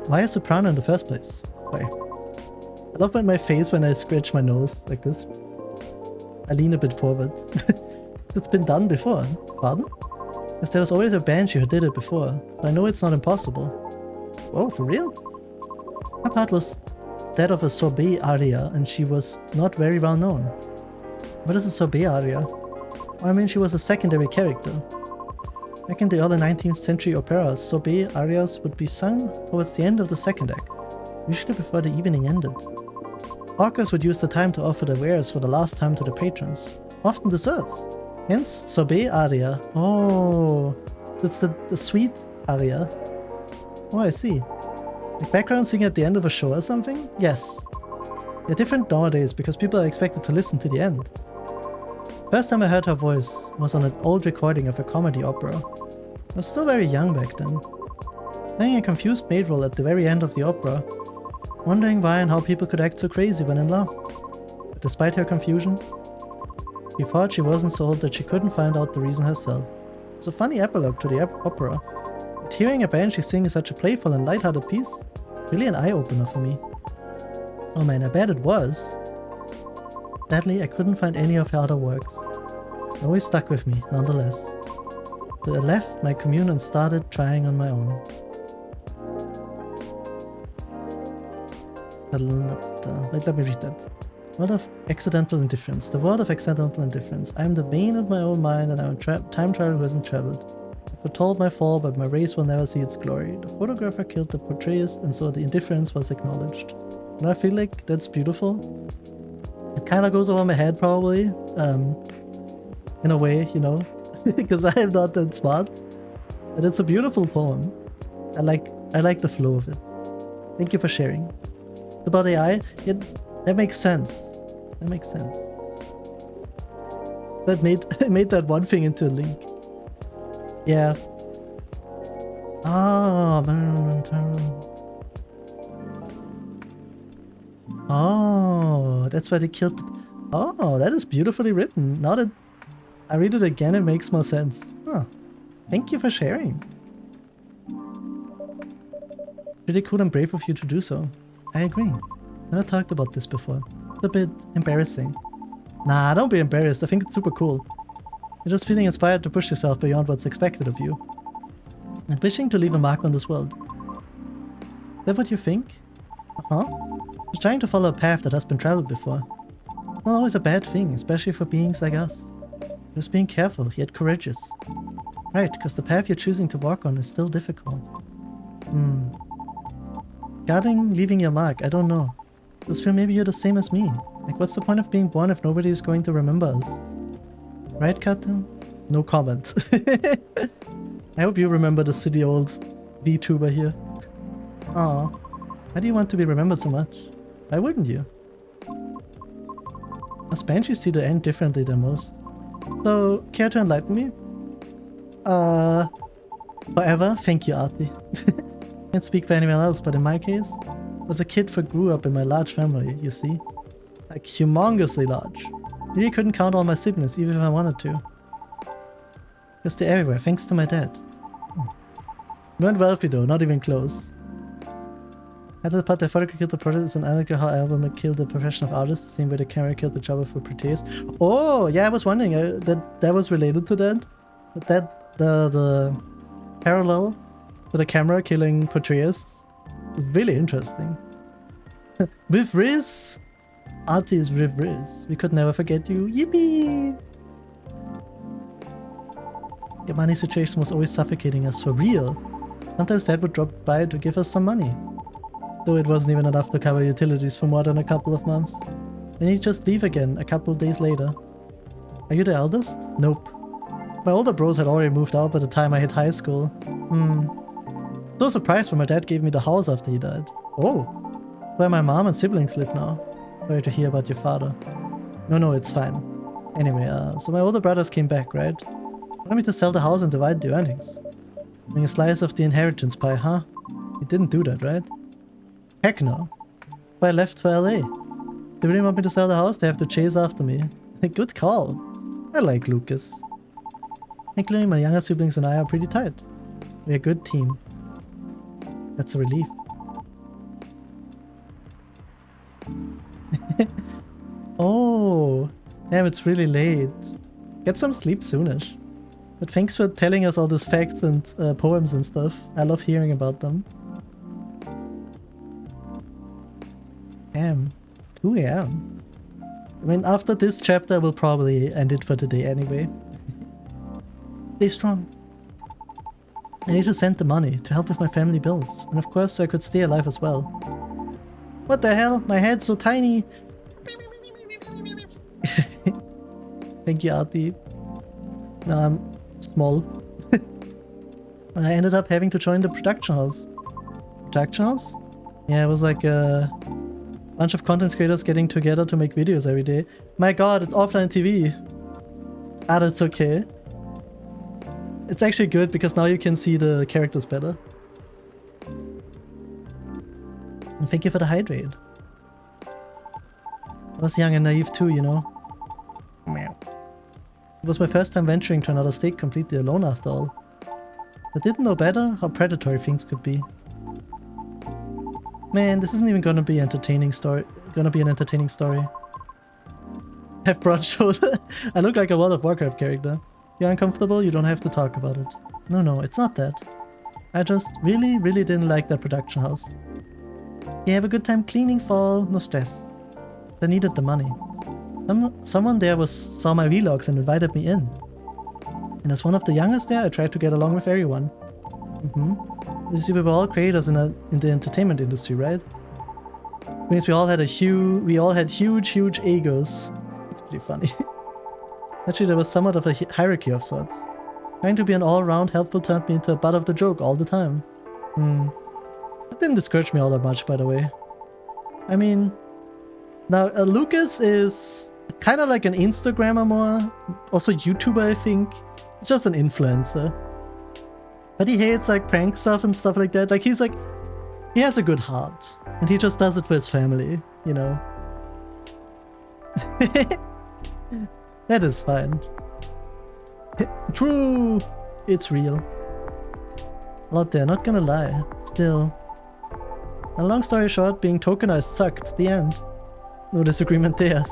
why a soprano in the first place? Sorry. I love my face when I scratch my nose like this. I lean a bit forward. It's been done before. Pardon? Because there was always a banshee who did it before, so I know it's not impossible. Whoa, for real? My part was that of a sorbet aria, and she was not very well known. What is a sorbet aria? Well, I mean, she was a secondary character. Back in the early 19th century operas, sorbet arias would be sung towards the end of the second act, usually before the evening ended. Hawkers would use the time to offer their wares for the last time to the patrons, often desserts. Hence, sorbet aria. Oh, that's the sweet aria. Oh, I see. Like background singing at the end of a show or something? Yes. They're different nowadays because people are expected to listen to the end. First time I heard her voice was on an old recording of a comedy opera. I was still very young back then. Playing a confused maid role at the very end of the opera, wondering why and how people could act so crazy when in love. But despite her confusion, she thought she wasn't so old that she couldn't find out the reason herself. It's a funny epilogue to the opera. But hearing a banshee sing such a playful and light-hearted piece, really an eye-opener for me. Oh man, I bet it was. Sadly, I couldn't find any of her other works. It always stuck with me, nonetheless. So I left my commune and started trying on my own. Wait, let me read that. World of accidental indifference. The world of accidental indifference. I am the bane of my own mind and I am a time traveler who hasn't traveled. I foretold my fall, but my race will never see its glory. The photographer killed the portrayist, and so the indifference was acknowledged. And I feel like that's beautiful. It kind of goes over my head, probably, in a way, you know, because I am not that smart. But it's a beautiful poem. I like the flow of it. Thank you for sharing. About AI, that makes sense. That makes sense. That made that one thing into a link. Yeah. Oh, oh, that's why they killed. Oh, that is beautifully written. Now that I read it again, it makes more sense. Huh. Thank you for sharing. Pretty cool and brave of you to do so. I agree. Never talked about this before. It's a bit embarrassing. Nah, don't be embarrassed. I think it's super cool. You're just feeling inspired to push yourself beyond what's expected of you. And wishing to leave a mark on this world. Is that what you think? Uh-huh. Just trying to follow a path that has been traveled before. It's not always a bad thing, especially for beings like us. Just being careful, yet courageous. Right, because the path you're choosing to walk on is still difficult. Regarding leaving your mark, I don't know. I just feel maybe you're the same as me. Like, what's the point of being born if nobody is going to remember us? Right, Katu? No comment. I hope you remember the silly old VTuber here. Aw. Why do you want to be remembered so much? Why wouldn't you? Us banshees see the end differently than most. So, care to enlighten me? Forever? Thank you, Artie. Can't speak for anyone else, but in my case, I was a kid who grew up in my large family, you see? Like, humongously large. Really couldn't count all my siblings, even if I wanted to. Because they're everywhere, thanks to my dad. We weren't wealthy though, not even close. At the part, the photographer killed the project is an anecdote how album killed the profession of artists, the same way the camera killed the job of a protease. Oh, yeah, I was wondering that was related to that. That the parallel to the camera killing portrayists is really interesting. With Riz! Artie is with Riz. We could never forget you. Yippee! The money situation was always suffocating us for real. Sometimes Dad would drop by to give us some money. Though it wasn't even enough to cover utilities for more than a couple of months. Then he'd just leave again a couple of days later. Are you the eldest? Nope. My older bros had already moved out by the time I hit high school. So surprised when my dad gave me the house after he died. Oh, where my mom and siblings live now. Sorry to hear about your father. No, it's fine. Anyway, so my older brothers came back, right? Wanted me to sell the house and divide the earnings. Getting a slice of the inheritance pie, huh? You didn't do that, right? Heck no. So I left for LA. They really want me to sell the house, they have to chase after me. Good call. I like Lucas. Including my younger siblings and I are pretty tight. We're a good team. That's a relief. Oh, damn, it's really late. Get some sleep soonish. But thanks for telling us all these facts and poems and stuff. I love hearing about them. a.m. 2 a.m. I mean, after this chapter, we'll probably end it for today anyway. Stay strong. I need to send the money to help with my family bills. And of course, so I could stay alive as well. What the hell? My head's so tiny. Thank you, Artie. No, I'm small. I ended up having to join the production house. Production house? Yeah, it was like a bunch of content creators getting together to make videos every day. My god, it's offline TV. Ah, that's okay. It's actually good because now you can see the characters better. And thank you for the hydrate. I was young and naive too, you know. It was my first time venturing to another state completely alone after all. I didn't know better how predatory things could be. Man, this isn't even gonna be an entertaining story. Have broad shoulder. I look like a World of Warcraft character. You're uncomfortable, you don't have to talk about it. No, it's not that. I just really didn't like that production house. You have a good time cleaning, fall, no stress. I needed the money. Someone there saw my vlogs and invited me in. And as one of the youngest there, I tried to get along with everyone. You see, we were all creators in the entertainment industry, right? Means we all had huge egos. It's pretty funny. Actually, there was somewhat of a hierarchy of sorts. Trying to be an all-round helpful turned me into a butt of the joke all the time. That didn't discourage me all that much, by the way. I mean, now Lucas is kind of like an Instagrammer more, also YouTuber, I think. He's just an influencer. But he hates like prank stuff and stuff like that. Like he has a good heart. And he just does it for his family, you know. That is fine. True! It's real. Out there, not gonna lie. Still. A long story short, being tokenized sucked. The end. No disagreement there.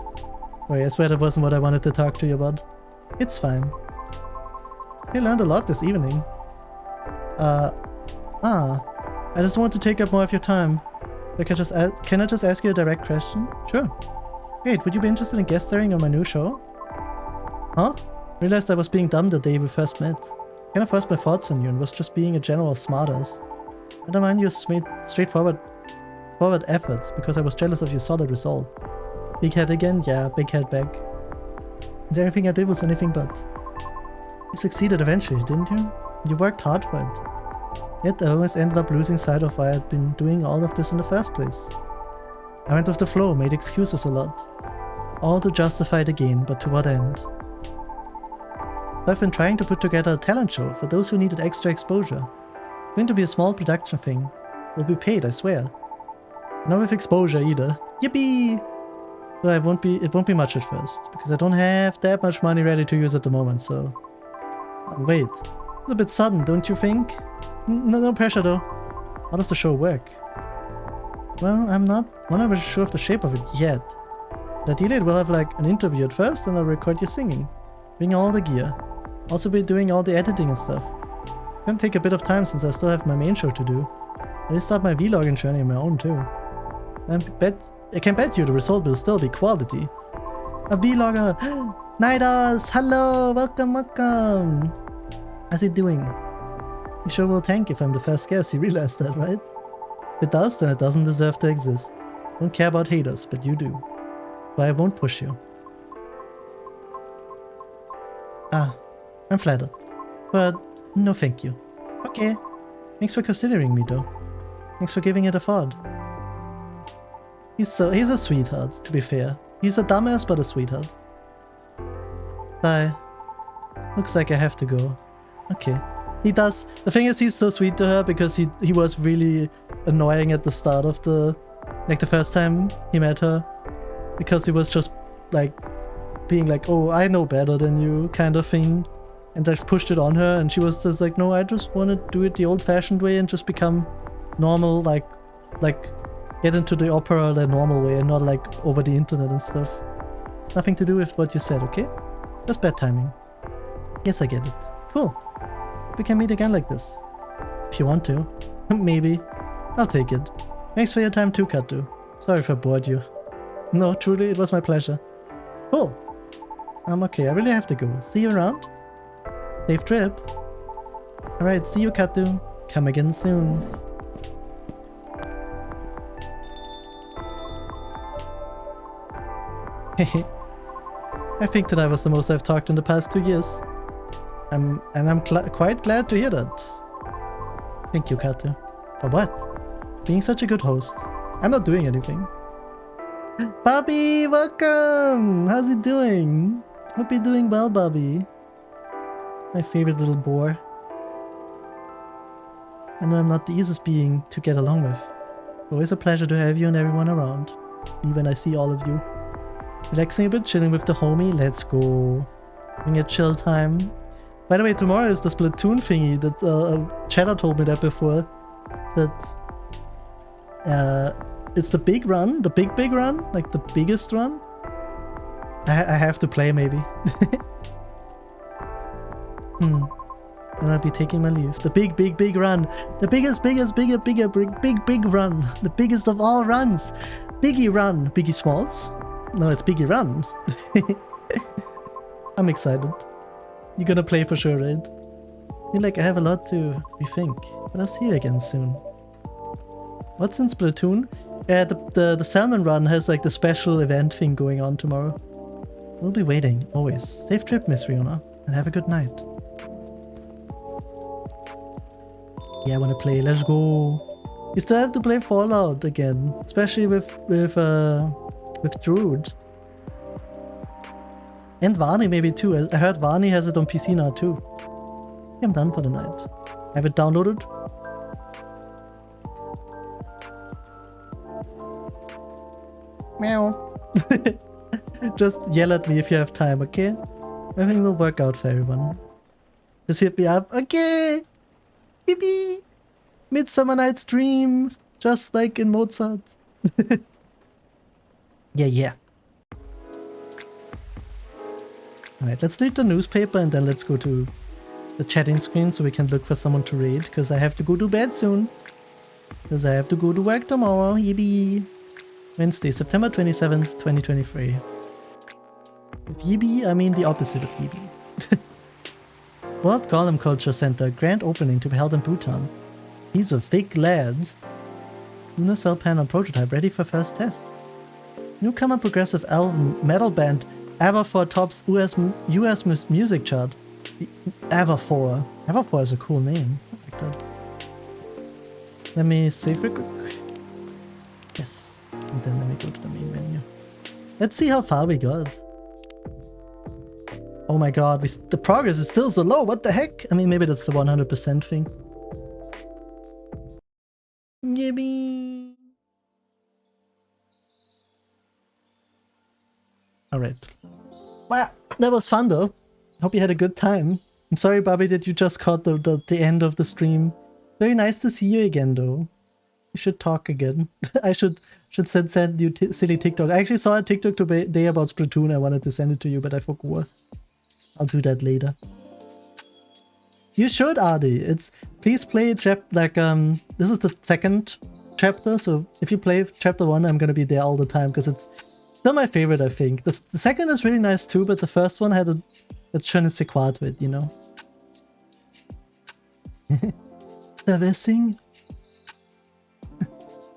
Sorry, I swear that wasn't what I wanted to talk to you about. It's fine. I learned a lot this evening. I just want to take up more of your time. Can I just ask you a direct question? Sure. Great, would you be interested in guest starring on my new show? Huh? Realized I was being dumb the day we first met. Kind of forced my thoughts on you and was just being a general smartass. I don't mind your straightforward efforts because I was jealous of your solid result. Big head again? Yeah, big head back. And everything I did was anything but. You succeeded eventually, didn't you? You worked hard for it. Yet I always ended up losing sight of why I'd been doing all of this in the first place. I went with the flow, made excuses a lot. All to justify the gain, but to what end? I've been trying to put together a talent show for those who needed extra exposure. It's going to be a small production thing. We'll be paid, I swear. Not with exposure either. Yippee! But it won't be much at first, because I don't have that much money ready to use at the moment, so... Wait. It's a bit sudden, don't you think? No pressure though. How does the show work? Well, I'm not 100% sure of the shape of it yet. But ideally, we'll have like an interview at first, and I'll record you singing. Bring all the gear. Also be doing all the editing and stuff. It's gonna take a bit of time since I still have my main show to do. I will start my vlogging journey on my own too. I can bet you the result will still be quality. A vlogger! Nidos! Hello! Welcome! How's it doing? You sure will tank if I'm the first guest, you realize that, right? If it does, then it doesn't deserve to exist. Don't care about haters, but you do. So I won't push you. I'm flattered. But no thank you. Okay. Thanks for considering me though. Thanks for giving it a thought. He's a sweetheart, to be fair. He's a dumbass, but a sweetheart. Bye. Looks like I have to go. Okay. He does. The thing is, he's so sweet to her because he was really annoying at the start of the first time he met her, because he was just like being like, oh, I know better than you kind of thing, and just pushed it on her, and she was just like, no, I just want to do it the old-fashioned way and just become normal, like get into the opera the normal way and not like over the internet and stuff. Nothing to do with what you said, okay? Just bad timing. Yes, I get it. Cool. We can meet again like this. If you want to. Maybe. I'll take it. Thanks for your time too, Katu. Sorry if I bored you. No, truly, it was my pleasure. Cool. I'm okay. I really have to go. See you around. Safe trip. Alright, see you, Katu. Come again soon. I think that I was the most I've talked in the past 2 years. I'm quite glad to hear that. Thank you, Katu. For what? Being such a good host. I'm not doing anything. Bobby, welcome! How's it doing? Hope you're doing well, Bobby. My favorite little boar. I know I'm not the easiest being to get along with. Always a pleasure to have you and everyone around. Me when I see all of you. Relaxing a bit, chilling with the homie. Let's go. Having a chill time. By the way, tomorrow is the Splatoon thingy that Cheddar told me that before. That it's the big run, the big run, like the biggest run. I have to play maybe. Then I'll be taking my leave. The big run. The biggest, big run. The biggest of all runs. Biggie run. Biggie Smalls? No, it's Biggie run. I'm excited. You're gonna play for sure, right? I feel like I have a lot to rethink, but I'll see you again soon. What's in Splatoon? The Salmon Run has like the special event thing going on tomorrow. We'll be waiting, always. Safe trip, Miss Riona, and have a good night. Yeah, I wanna play, let's go. You still have to play Fallout again, especially with Druid. And Varney maybe too. I heard Varney has it on PC now too. I'm done for the night. Have it downloaded? Meow. Just yell at me if you have time, okay? Everything will work out for everyone. Just hit me up. Okay! Beep. Midsummer Night's Dream. Just like in Mozart. Yeah. Alright, let's leave the newspaper and then let's go to the chatting screen so we can look for someone to raid, because I have to go to bed soon. Because I have to go to work tomorrow. Yippee! Wednesday, September 27th, 2023. With yippee, I mean the opposite of yippee. World Golem Culture Center, grand opening to be held in Bhutan. He's a thick lad. Lunar Cell Panel prototype ready for first test. Newcomer progressive album metal band Everfor tops US music chart. Everfor. Everfor is a cool name. I like that. Let me save real quick. Yes. And then let me go to the main menu. Let's see how far we got. Oh my god, the progress is still so low. What the heck? I mean, maybe that's the 100% thing. Yippee. Alright. Well, that was fun though. Hope you had a good time. I'm sorry, Bobby, that you just caught the end of the stream. Very nice to see you again though. We should talk again. I should send you silly TikTok. I actually saw a TikTok today about Splatoon. I wanted to send it to you, but I forgot. I'll do that later. You should, Adi. Please play this is the second chapter, so if you play chapter 1, I'm gonna be there all the time because it's still my favorite, I think. The second is really nice too, but the first one had a je ne sais quoi to it, you know. Servicing.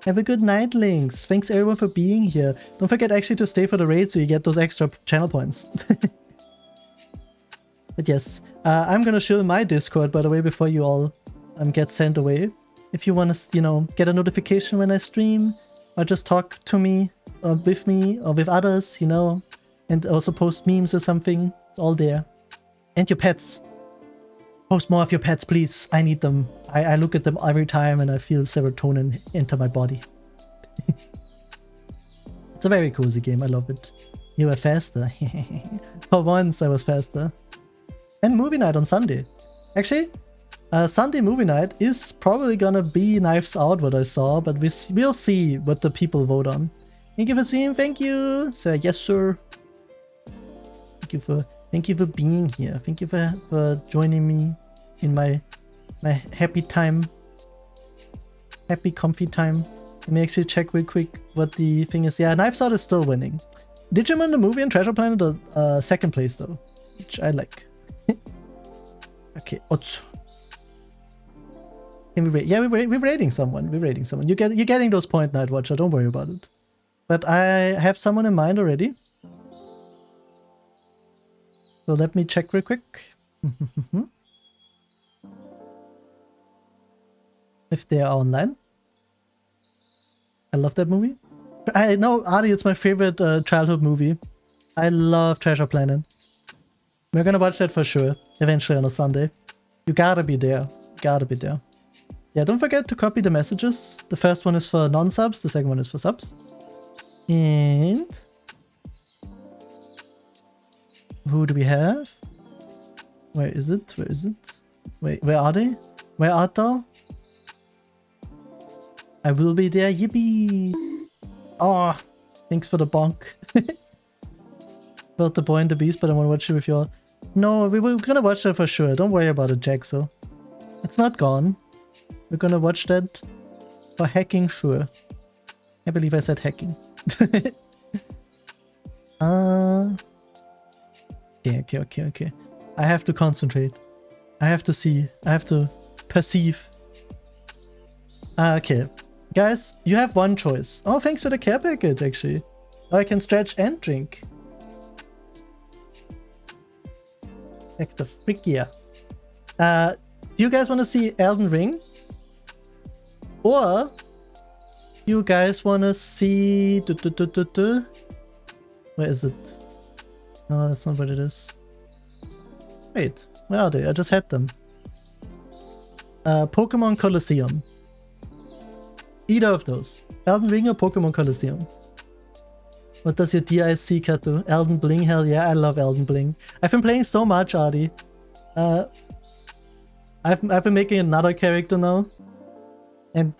Have a good night, Lynx. Thanks everyone for being here. Don't forget actually to stay for the raid so you get those extra channel points. But yes, I'm gonna show my Discord, by the way, before you all get sent away. If you want to, you know, get a notification when I stream, or just talk to me, or with me, or with others, you know, and also post memes or something, it's all there. And your pets. Post more of your pets, please. I need them. I look at them every time and I feel serotonin enter my body. It's a very cozy game. I love it. You were faster. For once, I was faster. And movie night on Sunday. Actually, Sunday movie night is probably gonna be Knives Out, what I saw, but we'll see what the people vote on. Thank you for streaming. Thank you, sir. Yes, sir. Thank you for being here. Thank you for joining me in my happy time. Happy comfy time. Let me actually check real quick what the thing is. Yeah, Knives Out is still winning. Digimon the movie and Treasure Planet are second place though, which I like. Okay, Otsu. Can we rate? Yeah, we're rating someone. We're rating someone. You're getting those point, Night Watcher. Don't worry about it. But I have someone in mind already. So let me check real quick. If they are online. I love that movie. I know, Adi, it's my favorite childhood movie. I love Treasure Planet. We're gonna watch that for sure, eventually on a Sunday. You gotta be there. Gotta be there. Yeah, don't forget to copy the messages. The first one is for non-subs, the second one is for subs. And... who do we have? Where is it? Where is it? Wait, where are they? Where art thou? I will be there, yippee! Oh, thanks for the bonk. About the Boy and the Beast, but I want to watch it with you all. No, we're gonna watch that for sure. Don't worry about it, Jaxo. It's not gone. We're gonna watch that for hacking, sure. I believe I said hacking. Okay. I have to concentrate. I have to see. I have to perceive. Okay. Guys, you have one choice. Oh, thanks for the care package, actually. Oh, I can stretch and drink. Heck the frick yeah. Do you guys want to see Elden Ring? Or you guys want to see... Where is it? No, that's not what it is. Wait, where are they? I just had them. Pokemon Colosseum. Either of those. Elden Ring or Pokemon Colosseum. What does your DIC cut do? Elden Bling? Hell yeah, I love Elden Bling. I've been playing so much, Artie. I've been making another character now. And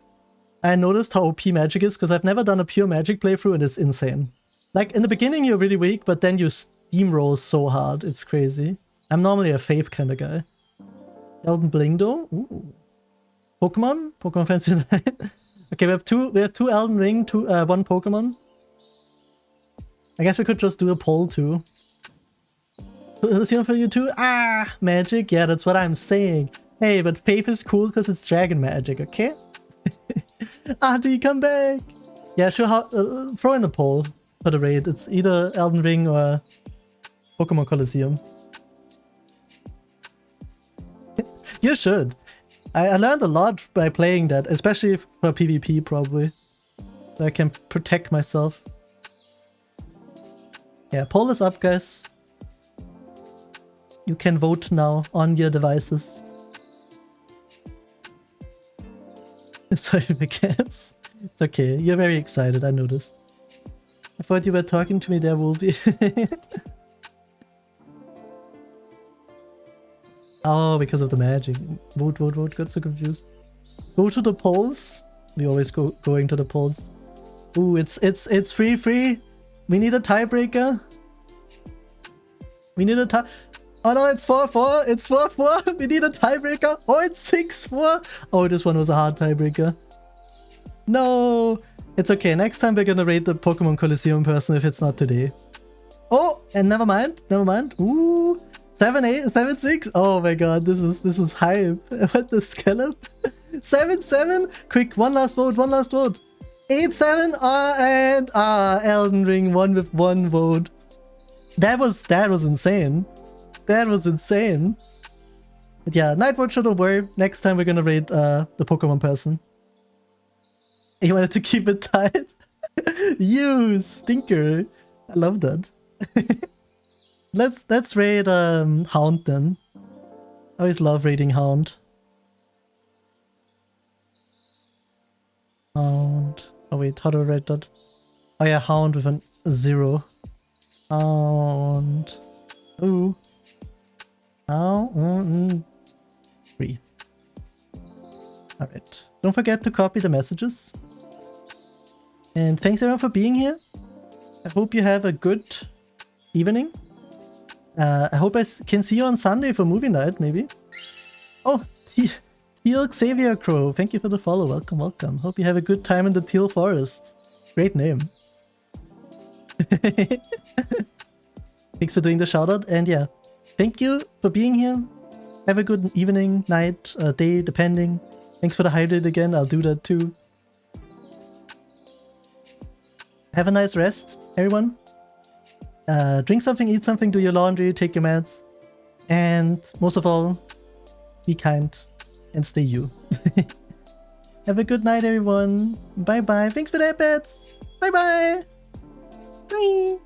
I noticed how OP magic is, because I've never done a pure magic playthrough and it's insane. Like, in the beginning you're really weak, but then you steamroll so hard. It's crazy. I'm normally a faith kind of guy. Elden Bling though? Ooh. Pokemon? Pokemon Fancy Night? Okay, we have two Elden Ring, one Pokemon. I guess we could just do a poll too. Colosseum for you too? Ah, magic? Yeah, that's what I'm saying. Hey, but faith is cool because it's dragon magic, okay? Auntie, come back! Yeah, sure, throw in a poll for the raid. It's either Elden Ring or Pokemon Colosseum. You should. I learned a lot by playing that, especially for PvP probably. So I can protect myself. Yeah, poll is up, guys. You can vote now on your devices. Sorry for gaps. It's okay. You're very excited, I noticed. I thought you were talking to me there, Wolby. Oh, because of the magic. Vote. Got so confused. Go to the polls. We always going to the polls. Ooh, it's free. We need a tiebreaker. We need a tie. Oh no, it's 4-4. It's 4-4. We need a tiebreaker. Oh, it's 6-4. Oh, this one was a hard tiebreaker. No. It's okay. Next time we're gonna rate the Pokemon Colosseum person if it's not today. Oh, and never mind. Ooh. 7-8, 7-6. Oh my god, this is hype. What the scallop? 7-7. Quick, one last vote. 8-7. And Elden Ring won with one vote. That was insane. That was insane. But yeah, Nightwatcher, don't worry. Next time we're gonna raid the Pokemon person. He wanted to keep it tight. You stinker. I love that. Let's raid Hound then. I always love raiding Hound. Hound. Oh wait, how do I write that? Oh yeah, Hound with an 0. Hound. Ooh. Hound. 3. Alright. Don't forget to copy the messages. And thanks everyone for being here. I hope you have a good evening. I hope I can see you on Sunday for movie night, maybe. Oh, Teal Xavier Crow, thank you for the follow. Welcome, welcome. Hope you have a good time in the Teal Forest. Great name. Thanks for doing the shoutout, and yeah, thank you for being here. Have a good evening, night, day, depending. Thanks for the hydrate again, I'll do that too. Have a nice rest, everyone. Drink something, eat something, do your laundry, take your meds. And most of all, be kind and stay you. Have a good night, everyone. Bye-bye. Thanks for that, pets. Bye-bye. Bye.